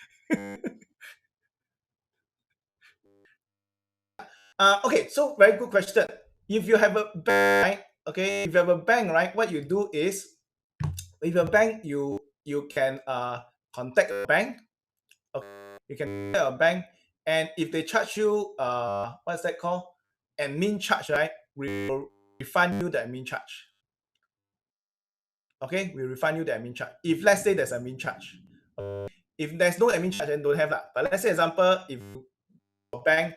Okay, so very good question. If you have a bank, right? Okay, if you have a bank, right, what you do is, if a bank, you can contact a bank. Okay, you can contact a bank, and if they charge you what's that called, admin charge, right, we will refund you the admin charge. okay, we refund you the admin charge. If let's say there's admin charge, if there's no admin charge, then don't have that. But let's say example, if your bank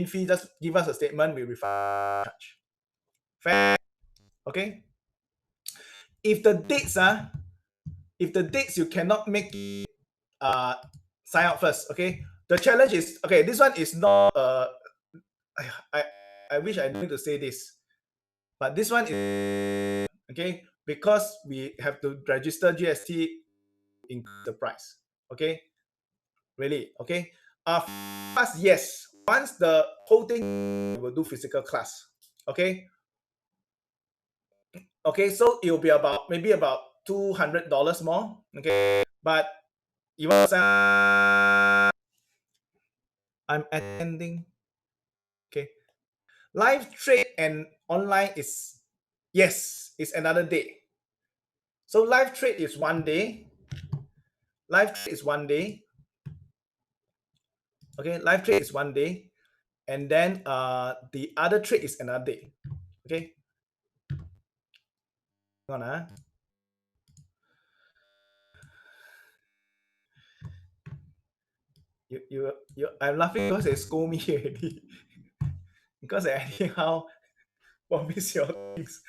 fee, just give us a statement, we refund charge. Fair? Okay. If the dates you cannot make sign up first, okay. The challenge is, okay, this one is not I wish I knew to say this, but this one is okay, because we have to register GST, increase the price. Okay, really, okay. Class, yes. Once the whole thing, we will do physical class. Okay. Okay, so it will be about maybe about $200 more. Okay, but you want to sign, I'm attending. Okay, live trade and online is, yes, it's another day. So live trade is 1 day. Live trade is 1 day. Okay, live trade is 1 day, and then the other trade is another day. Okay. Hang on, you I'm laughing because they scold me already. Because they anyhow promise your things.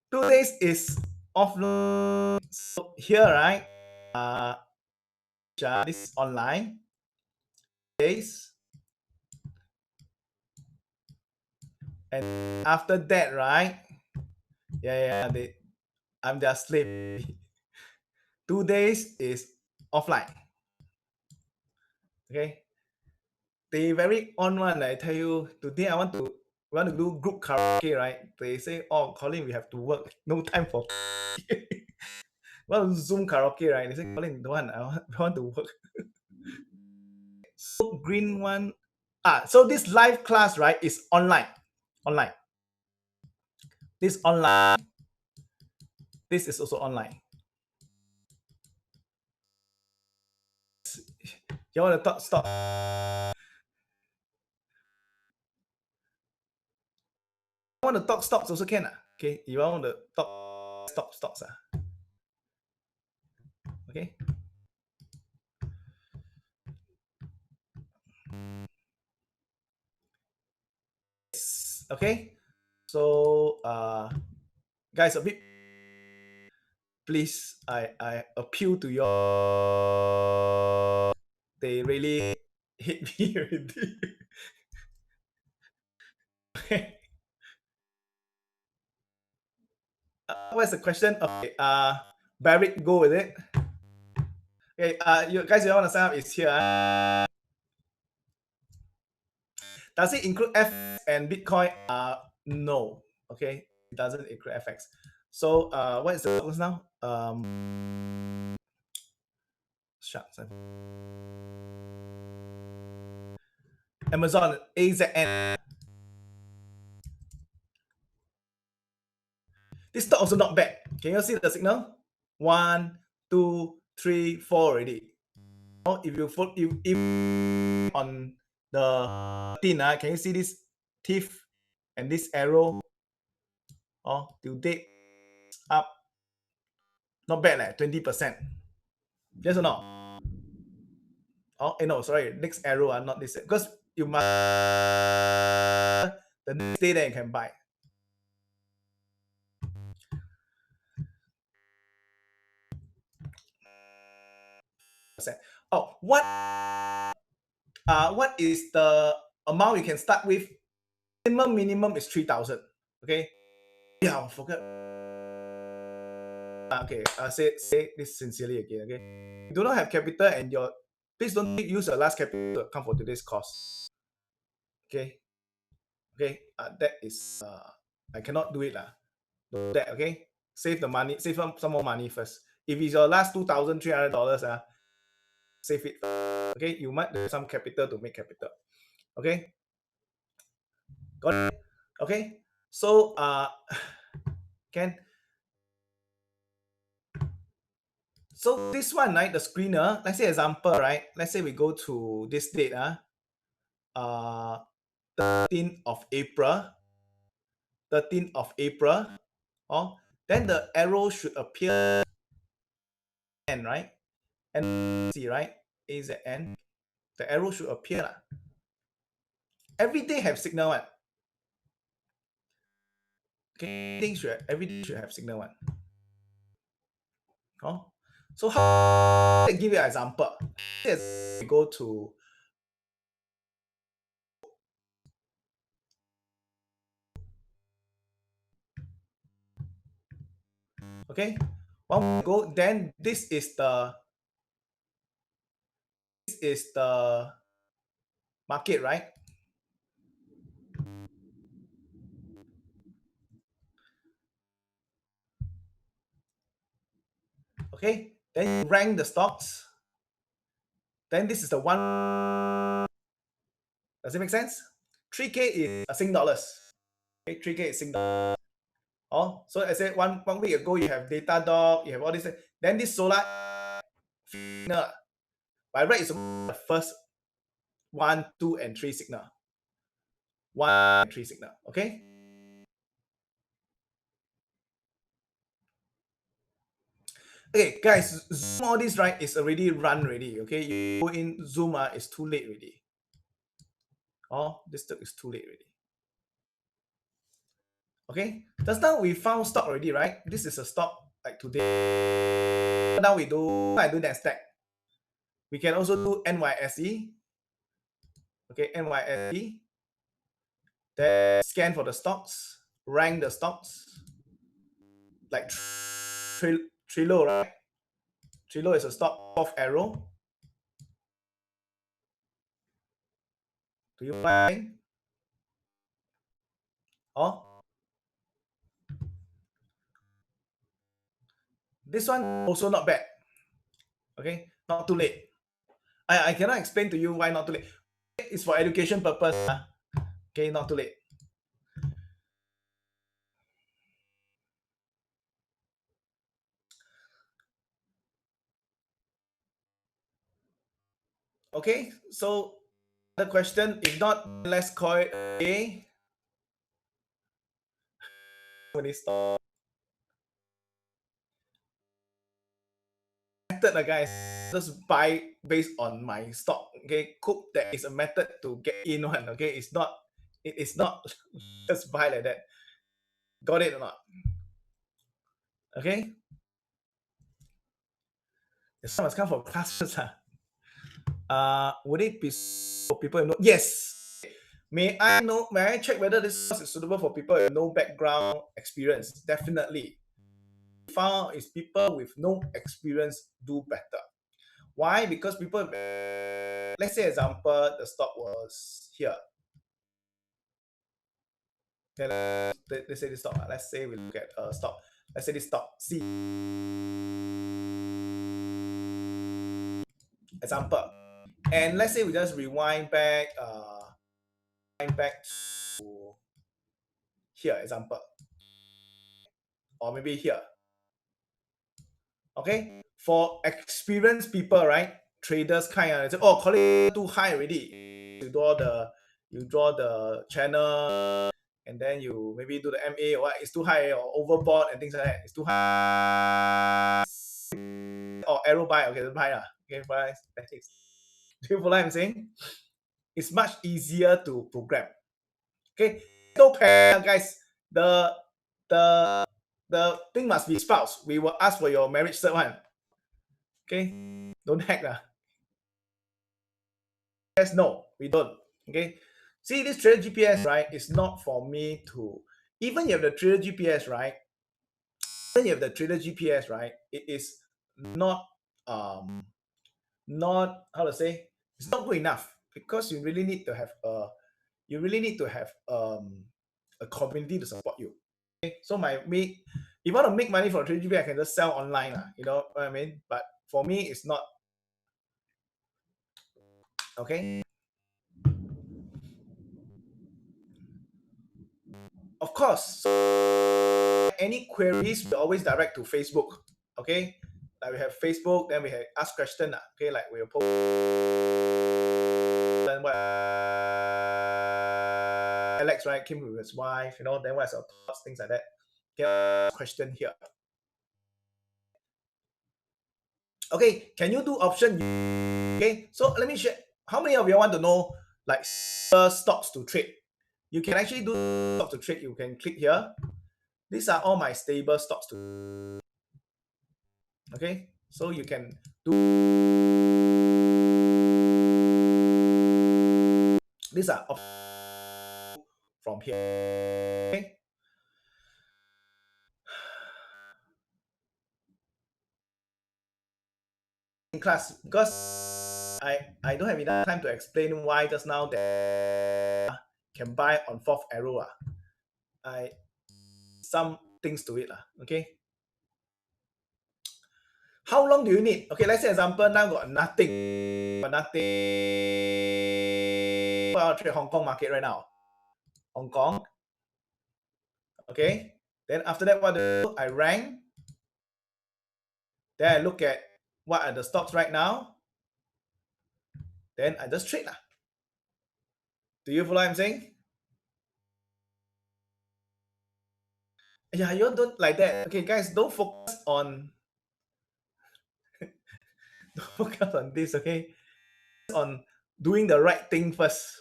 2 days is offline. So here, right? This is online. Days. And after that, right? Yeah, I'm their slave. 2 days is offline. Okay. They very on one. I tell you, today I want to do group karaoke, right? They say, oh, Collin, we have to work. No time for well, Zoom karaoke, right? They say, Collin, don't want. I want to work. So green one. So this live class, right, is online. Online. This online. This is also online. You want to talk? Stop. You want to talk stocks also can. Okay. You want to talk stocks. Okay. Okay. So guys, a bit, please, I appeal to your, they really hit me already. Okay. What's the question? Okay, Barrett, go with it. Okay, you guys, you want to sign up is here. Does it include FX and Bitcoin? No. Okay, it doesn't include FX. So what is the focus now? Shucks. Amazon AZN. This stock also not bad. Can you see the signal? 1, 2, 3, 4 already. If you on the tin, can you see this teeth and this arrow? Till date up. Not bad, 20%. Yes or no? No, sorry. Next arrow, not this. Because you must the next day that you can buy. What is the amount you can start with? Minimum is 3,000. Okay. Yeah, I forgot. Okay. Say this sincerely again. Okay. You do not have capital and please don't use your last capital to account for today's cost. Okay. Okay. That is I cannot do it Do that. Okay. Save the money. Save some more money first. If it's your last $2,300, save it. Okay. You might have some capital to make capital. Okay. Got it? Okay. So can. So this one, right, the screener, let's say example, right? Let's say we go to this date. 13th of April, 13th of April, oh, then the arrow should appear N, right? And see, right? AZN. The arrow should appear. Every day have signal one. Okay, every day should have signal one. Oh, so how? I give you an example. We go to okay. One we go. Then this is the market, right? Okay. Then you rank the stocks. Then this is the one. Does it make sense? 3K is Sing dollars. Okay, 3K is Sing dollars. Oh, so I said one week ago you have Datadog, you have all this. Then this solar, by right is the first 1, 2, and 3 signal. 1 and 3 signal. Okay. Okay, guys, Zoom all this right is already run already. Okay, you go in Zoom, it's too late already. Oh, this stuff is too late already. Okay, just now we found stock already, right? This is a stock like today. Now I do NASDAQ. We can also do NYSE. Okay, NYSE. Then scan for the stocks, rank the stocks. Like Trilo, right? Trilo is a stock of arrow. Do you find? Oh, this one also not bad. Okay, not too late. I cannot explain to you why not too late. It's for education purpose. Okay, not too late. Okay, so the question, if not, let's call it a method, guys. Just buy based on my stock. Okay, Cook, that is a method to get in one. Okay, it is not just buy like that. Got it or not? Okay. This must come from classes. Would it be for people who know? Yes. May I check whether this course is suitable for people with no background experience? Definitely. Found is people with no experience do better. Why? Because people, let's say example, the stock was here. Okay, let's say this stock. Let's say we look at stock. Let's say this stock C. Example. And let's say we just rewind back to here, example. Or maybe here. Okay, for experienced people, right? Traders kind of say, oh, Collin too high already. You draw the channel, and then you maybe do the MA or what? It's too high or overbought and things like that. It's too high. Or arrow buy. Okay, buy lah. Okay, buy. Do you follow what I'm saying? It's much easier to program. Okay, no guys. The thing must be spouse. We will ask for your marriage cert one. Okay, don't hack lah. Yes, no, we don't. Okay, see this trader GPS, right? It's not for me to. Even you have the trader GPS, right? Even you have the trader GPS, right? It is not not how to say. It's not good enough because you really need to have a community to support you. Okay, so if you want to make money from 3GB, I can just sell online, you know what I mean? But for me, it's not. Okay. Of course, any queries we always direct to Facebook. Okay, like we have Facebook, then we have ask question. Okay, like we will post. Then what? Alex, right, came with his wife, you know, then what's your thoughts, things like that. Get question here. Okay, can you do option? Okay, so let me share. How many of you want to know like stocks to trade? You can actually do stocks to trade. You can click here. These are all my stable stocks to. Okay, so you can do. These are from here. Okay. In class, because I don't have enough time to explain why just now that can buy on fourth arrow. I some things to it. Okay. How long do you need? Okay, let's say example now got nothing. Got nothing. I'll trade Hong Kong market right now. Hong Kong. Okay. Then after that, what do I do? I rank. Then I look at what are the stocks right now. Then I just trade. Do you follow what I'm saying? Yeah, you don't like that. Okay, guys, don't focus on this, okay? On doing the right thing first.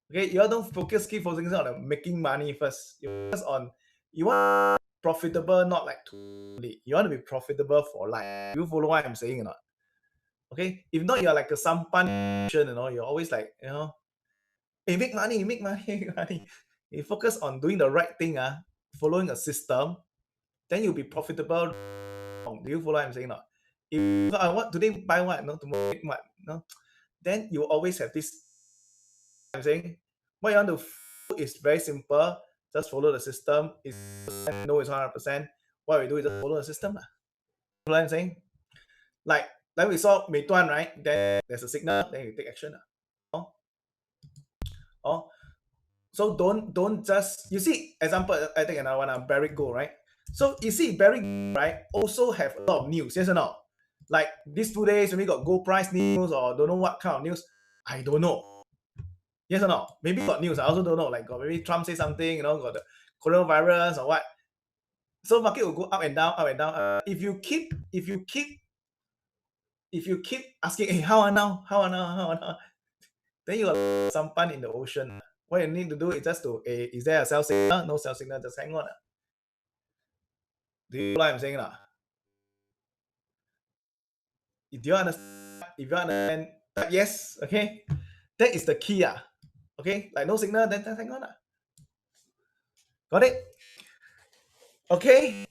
Okay, you all don't keep focusing on making money first. You focus on you want profitable, not like too late. You want to be profitable for life. You follow what I'm saying or not? Okay, if not, you're like a sampan, you know, you're always like, you know, hey, make money, make money, make money. You focus on doing the right thing, following a system, then you'll be profitable. Do you follow what I'm saying or not? If I want today buy what, no, tomorrow make what, no, then you always have this. I'm saying what you want to do is very simple. Just follow the system. It's no, it's 100%. What we do is just follow the system. You know what I'm saying? Like we saw Meituan, right? Then there's a signal, then you take action. Oh, so don't just you see example. I think another one. Barrick Gold, right? So you see Barrick, right? Also have a lot of news, yes or no? Like these 2 days, when we got gold price news or don't know what kind of news. I don't know. Yes or no? Maybe got news. I also don't know. Like got maybe Trump say something, you know, got the coronavirus or what. So market will go up and down, up and down. If you keep asking, hey, how are now, then you got some fun in the ocean. What you need to do is just to, is there a sell signal? No sell signal, just hang on. Do you know what I'm saying? Do you understand? If you understand, yes, okay, that is the key. Okay, like no signal, then hang on. Got it? Okay.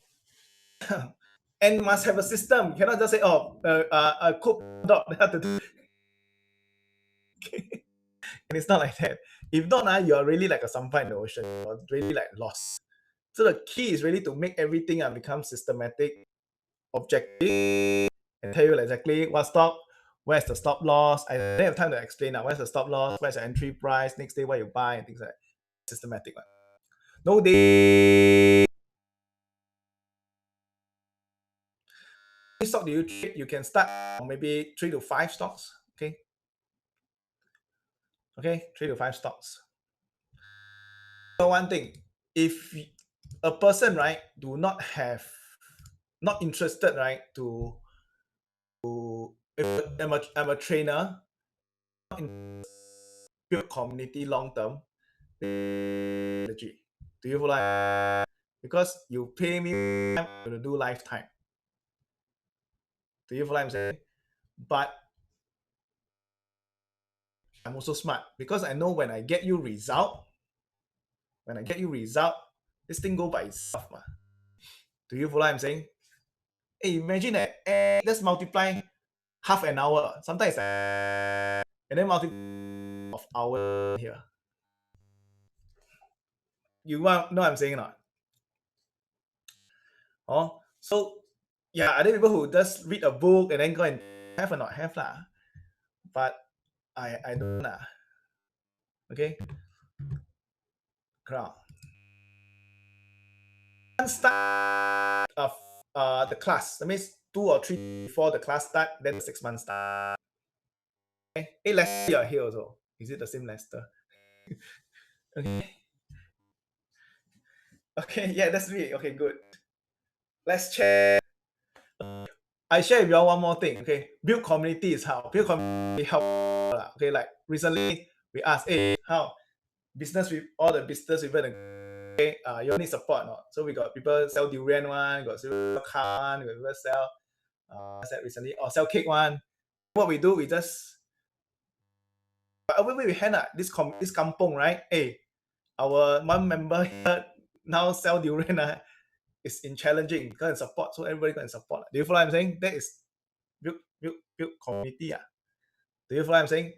And must have a system. You cannot just say, oh, a cook dog have to do. And it's not like that. If not, you're really like a sampan in the ocean. You're really like lost. So the key is really to make everything become systematic, objective, and tell you exactly what stock, where's the stop loss. I don't have time to explain now. Where's the stop loss? Where's the entry price? Next day, what you buy and things like that. Systematic one. No day. Stock do you trade? You can start maybe 3 to 5 stocks. Okay. Okay, 3 to 5 stocks. So one thing, if a person, right, not interested, right, if I'm a trainer, build community long term, strategy. Do you follow? Because you pay me to do lifetime. Do you follow what I'm saying? But I'm also smart because I know when I get you result, this thing go by itself. Do you follow what I'm saying? Hey, imagine that. Let's multiply half an hour. Sometimes and then multiply of hour here. You want know what I'm saying or not? Oh, so yeah, are there people who just read a book and then go and have or not have lah? But I don't lah. Okay. Crowd. Start of the class. That means 2 or 3 before the class start, then the 6 months start. Okay. Hey, Lester, you're here also. Is it the same Lester? Okay. Okay, yeah, that's me. Okay, good. Let's check. I share with you all one more thing. Okay, build community is how. Build community help. Okay, like recently we asked, hey, how business with all the business people, okay, you all need support, no? So we got people sell durian one, got sell car one, got people sell said recently, or sell cake one. What we do, we just we hand this kampong, right? Hey, our one member here now sell durian is in challenging, go and support, so everybody go and support. Do you follow what I'm saying? That is build community. Do you follow what I'm saying?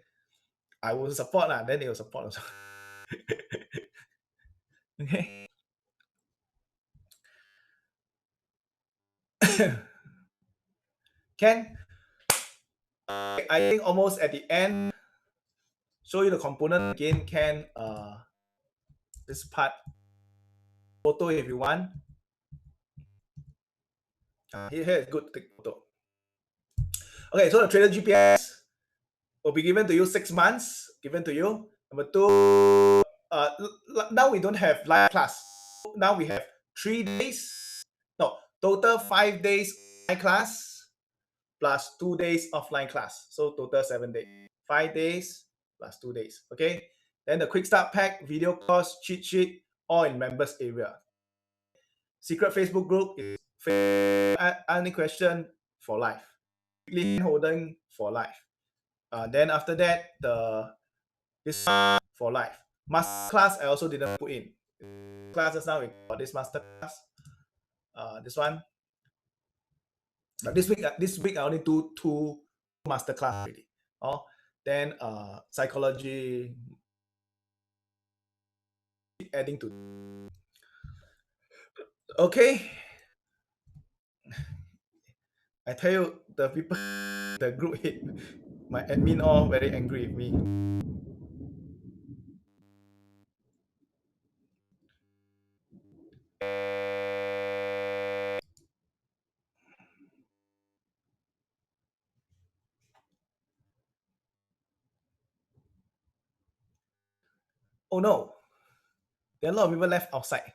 I will support then they will support also. Okay. Can I think almost at the end, show you the component again. Can this part photo if you want. Here is good to take photo. Okay, so the trader GPS will be given to you 6 months. Given to you. Number two, now we don't have live class. Now we have 3 days. No, total 5 days live class plus 2 days offline class. So total 7 days. 5 days plus 2 days. Okay. Then the quick start pack, video course, cheat sheet, all in members area. Secret Facebook group is any question for life. Weekly holding for life. Then after that, this for life. Master class I also didn't put in. Classes now we got this master class. This one. But this week I only do 2 master class already. Then psychology, adding to. Okay. I tell you, the people, the group hit my admin all very angry with me. Oh no, there are a lot of people left outside.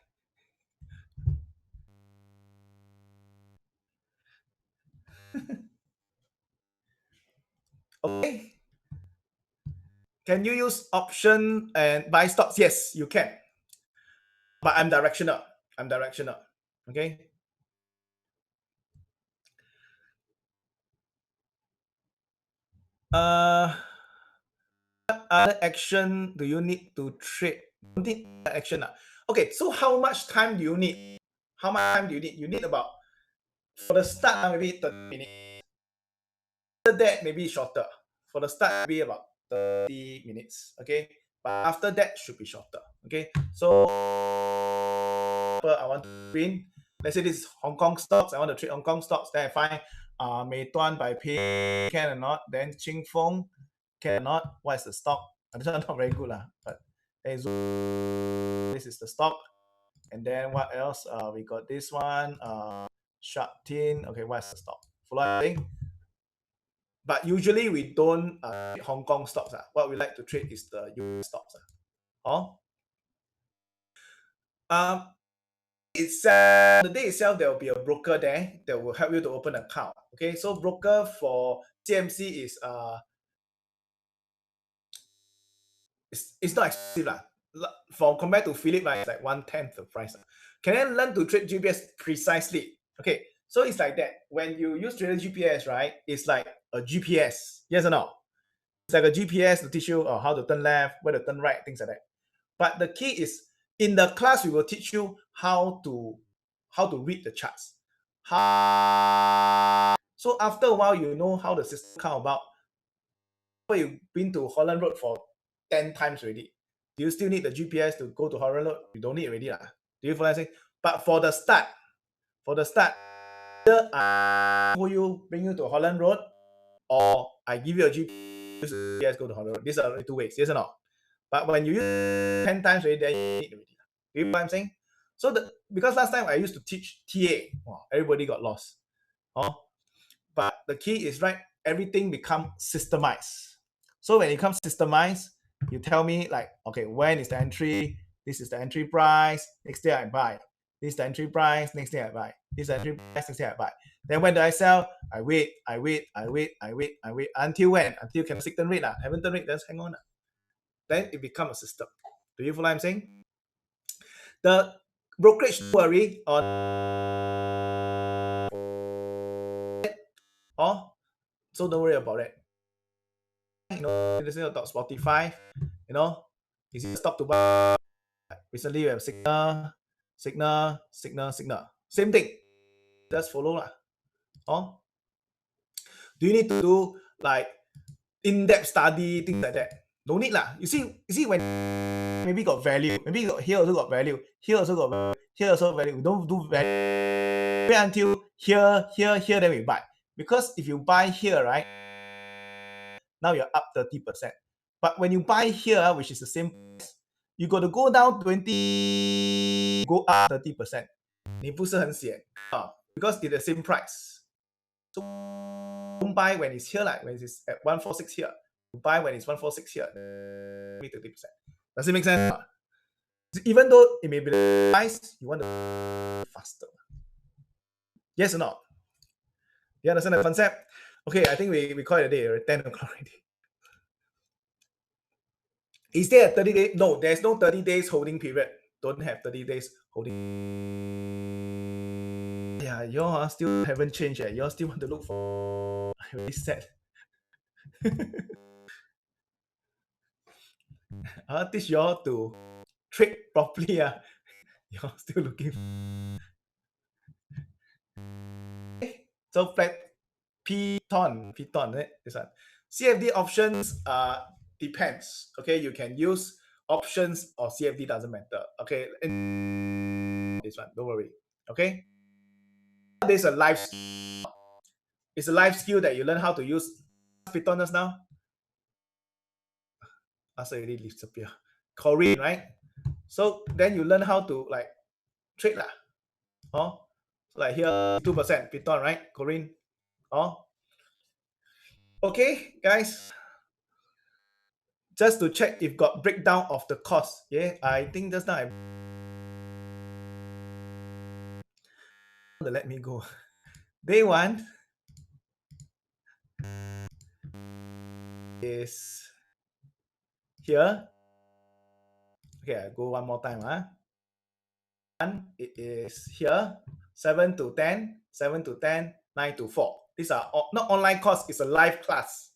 Okay. Can you use option and buy stocks? Yes, you can. But I'm directional. Okay. What other action do you need to trade? You need action. Okay, so how much time do you need? How much time do you need? You need about, for the start, maybe 30 minutes. After that, maybe shorter. For the start, maybe about 30 minutes. Okay. But after that, should be shorter. Okay. So I want to win. Let's say this is Hong Kong stocks. I want to trade Hong Kong stocks. Then I find Meituan by Pay can or not. Then Ching Feng can or not. What is the stock? This one not very good but this is the stock. And then what else? We got this one. Sharp Tin. Okay, what's the stock? Following. But usually we don't trade Hong Kong stocks. What we like to trade is the US stocks. The day itself, there will be a broker there that will help you to open an account. Okay, so broker for CMC is it's not expensive for compared to Philip, it's like 1/10 the price. Can I learn to trade GPS precisely? Okay, so it's like that. When you use trader GPS, right, it's like a GPS. Yes or no? It's like a GPS to teach you how to turn left, where to turn right, things like that. But the key is, in the class we will teach you how to read the charts. So after a while, you know how the system come about. You've been to Holland Road for 10 times already. Do you still need the GPS to go to Holland Road? You don't need already. Do you follow what I'm saying? But for the start, either I bring you to Holland Road, or I give you a GPS, go to Holland Road. These are the 2 ways, yes or no? But when you use 10 times already, then you need already. Do you know what I'm saying? So because last time I used to teach TA, everybody got lost. But the key is, right, everything becomes systemized. So when it comes systemized, you tell me like, okay, when is the entry? This is the entry price. Next day I buy. This is the entry price. Next day I buy. This is the entry price. Next day I buy. Then when do I sell? I wait until when? Until can turn rate. Haven't turn rate, just hang on. Then it becomes a system. Do you follow what I'm saying? The brokerage worry on so don't worry about it. You know, listening about Spotify, you know, is it stop to buy? Recently we have signal. Same thing. Just follow lah. Do you need to do like in-depth study, things like that? No need lah. You see when maybe got value, maybe here also got value, here also got value, here also value. We don't do value. Wait until here, then we buy. Because if you buy here, right, now you're up 30%. But when you buy here, which is the same price, you got to go down 20, go up 30%. 你不是很险 because it's the same price. So don't buy when it's here, like when it's at 146 here. You buy when it's 146 here. 30%. Does it make sense? Even though it may be the price, you want to faster. Yes or not? You understand the concept? Okay, I think we call it a day. 10 o'clock already. Is there a 30 days? No, there's no 30 days holding period. Don't have 30 days holding. Yeah, you all still haven't changed yet. You all still want to look for. I already said. I'll teach you all to trade properly. You're still looking. So flat Python, this one. CFD options depends. Okay, you can use options or CFD, doesn't matter. Okay, this one, don't worry. Okay, there's a life skill. It's a life skill that you learn how to use Python just now. I already disappear. Collin, right? So then you learn how to like trade lah. Like here 2% Python, right? Collin. Okay, guys. Just to check if got breakdown of the cost. Yeah, I think just now let me go. Day one is here. Okay, I go one more time. One, it is here. 7 to 10, 7 to 10, 9 to 4. These are not online course, it's a live class.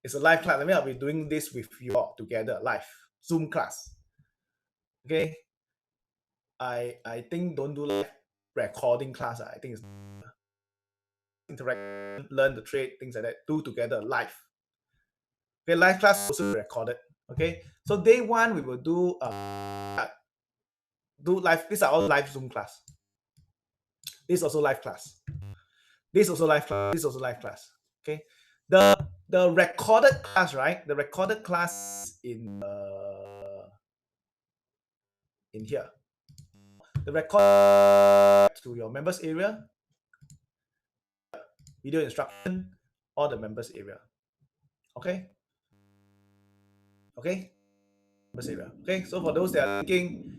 It's a live class. I mean, I'll be doing this with you all together, live, Zoom class. Okay. I think don't do live recording class. I think it's interact, learn the trade, things like that. Do together live. Okay, live class also recorded. Okay. So day one, we will do live. These are all live Zoom class. This is also live class. This is also live class. This is also live class. Okay. The recorded class, right? The recorded class in here. The record to your members area, video instruction, or the members area. Okay. Okay. Members area. Okay. So for those that are thinking,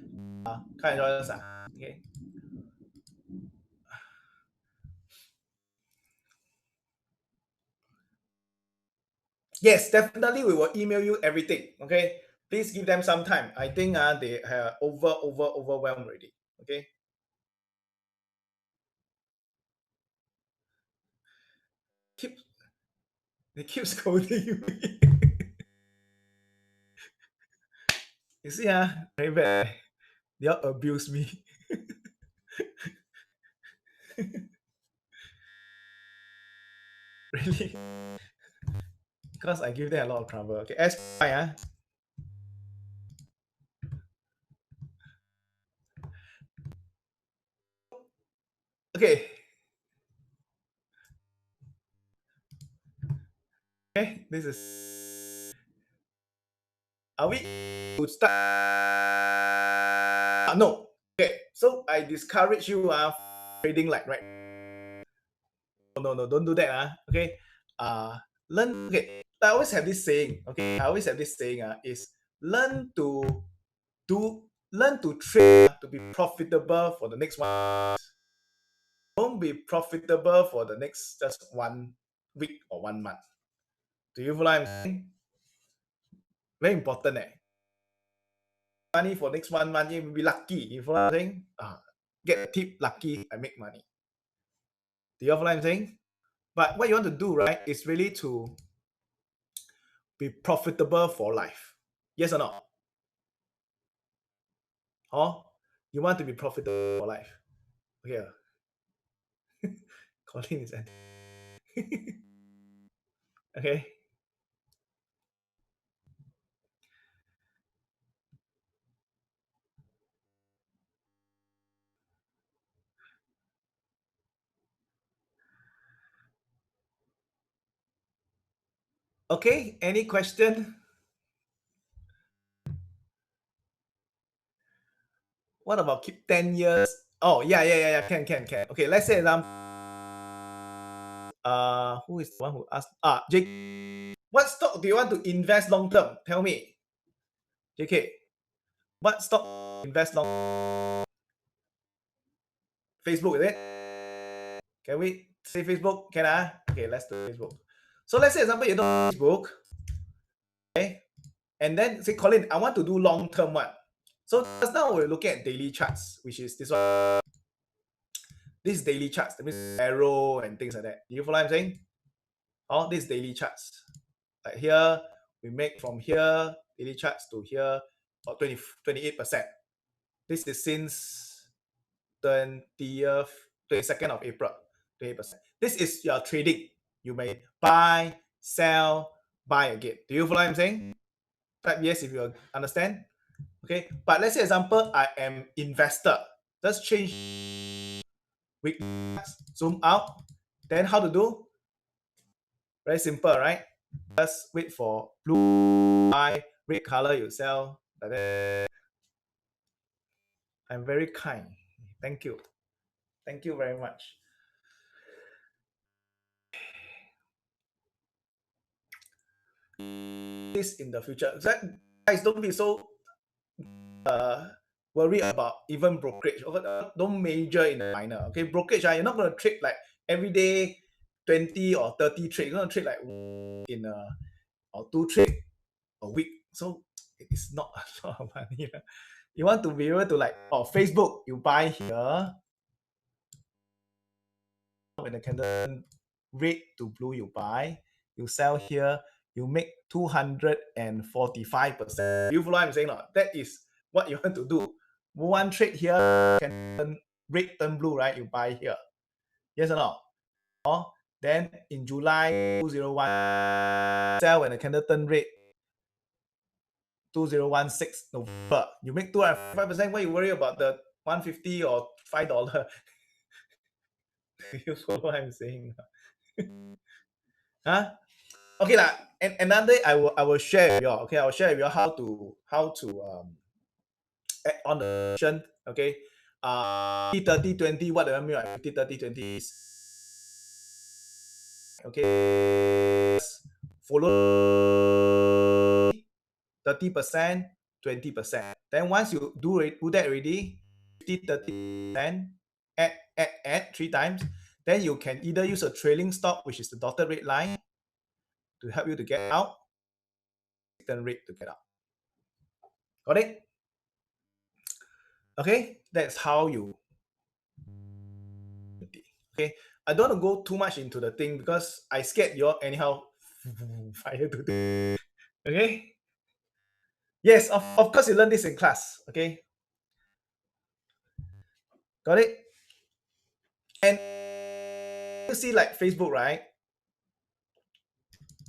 kind of okay. Yes, definitely we will email you everything. Okay. Please give them some time. I think they are overwhelmed already. Okay. They keep scolding me. You see, very bad. They all abuse me. Really? Because I give them a lot of trouble. Okay, SPY, Okay. Okay, this is. Are we to start? No. Okay, so I discourage you trading like right. No, don't do that. Okay. Learn. Okay, I always have this saying. Okay, I always have this saying. Is learn to do learn to trade to be profitable for the next one. Don't be profitable for the next just 1 week or 1 month. Do you follow what I'm saying? Very important. Money for next 1 month, you will be lucky. You follow what I'm saying? Get a tip, lucky, I make money. Do you follow what I'm saying? But what you want to do, right, is really to be profitable for life. Yes or no? Or you want to be profitable for life. Okay. Collin is okay. Okay, any question? What about keep 10 years? Oh, yeah, can. Okay, let's say who is the one who asked? Jake, what stock do you want to invest long term? Tell me. JK, what stock invest long? Facebook, is it? Can we say Facebook? Can I? Okay, let's do Facebook. So let's say example you know Facebook. Okay. And then say, Collin, I want to do long term one. So just now we're looking at daily charts, which is this one. This is daily charts. That means arrow and things like that. Do you follow what I'm saying? All these daily charts. Like here, we make from here, daily charts to here, about 28%. This is since 20th, 22nd of April, 28%. This is your trading. You may buy, sell, buy again. Do you follow what I'm saying? Type yes if you understand. Okay, but let's say example, I am investor. Let's change week, zoom out. Then how to do? Very simple, right? Just wait for blue, buy, red color you sell. Like that. I'm very kind. Thank you. Thank you very much. This in the future. Guys, don't be so worried about even brokerage. Don't major in the minor. Okay, brokerage, you're not going to trade like every day 20 or 30 trades. You're going to trade like in or 2 trades a week. So it's not a lot of money. You want to be able to like, Facebook, you buy here. When the candle red to blue, you buy. You sell here. You make 245%. You follow what I'm saying? No? That is what you want to do. One trade here, can turn red, turn blue, right? You buy here. Yes or no? Then in July 2001, sell when the candle turn red. 2016 November. You make 205%. Why you worry about the 150 or $5? You follow what I'm saying? Huh? Okay lah. And another day I will share with you. Okay, I will share with you how to add on the option. Okay. 30-20. What do I mean? 50-30-20 is okay. Follow 30%, 20%. Then once you do that already, 50-30%, add 3 times. Then you can either use a trailing stop, which is the dotted red line, to help you to get out, turn red to get out. Got it? Okay, that's how you. Okay, I don't want to go too much into the thing because I scared you all anyhow fire to do. Okay. Yes, of course you learn this in class. Okay. Got it? And you see like Facebook, right?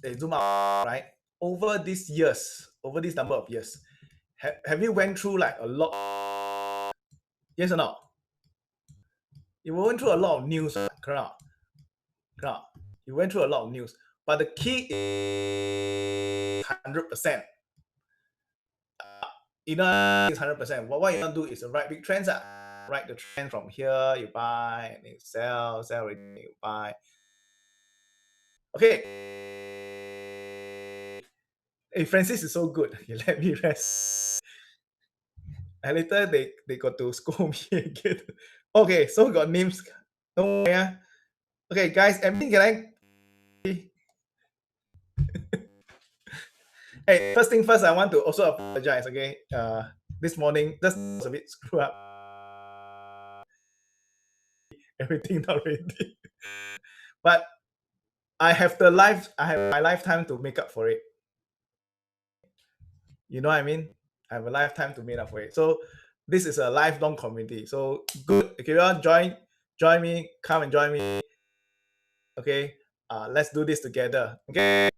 They zoom out, right? Over these years, over this number of years, have you went through like a lot? Yes or no? You went through a lot of news, correct? You went through a lot of news, but the key is 100%. You know, it's 100%. What you want to do is to write big trends. Write the trend from here, you buy, and you sell, you buy. Okay. Hey, Francis is so good. You let me rest. And later they got to scold me again. Okay, so got names. Don't worry. Okay, guys, everything can I? Hey, first thing first, I want to also apologize. Okay, this morning just was a bit screwed up. Everything not ready, but I have my lifetime to make up for it. You know what I mean? I have a lifetime to make up for it. So this is a lifelong community. So good. If you want join me, come and join me. Okay. Let's do this together. Okay.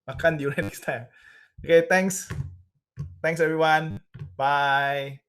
Makan durian next time. Okay, thanks. Thanks everyone. Bye.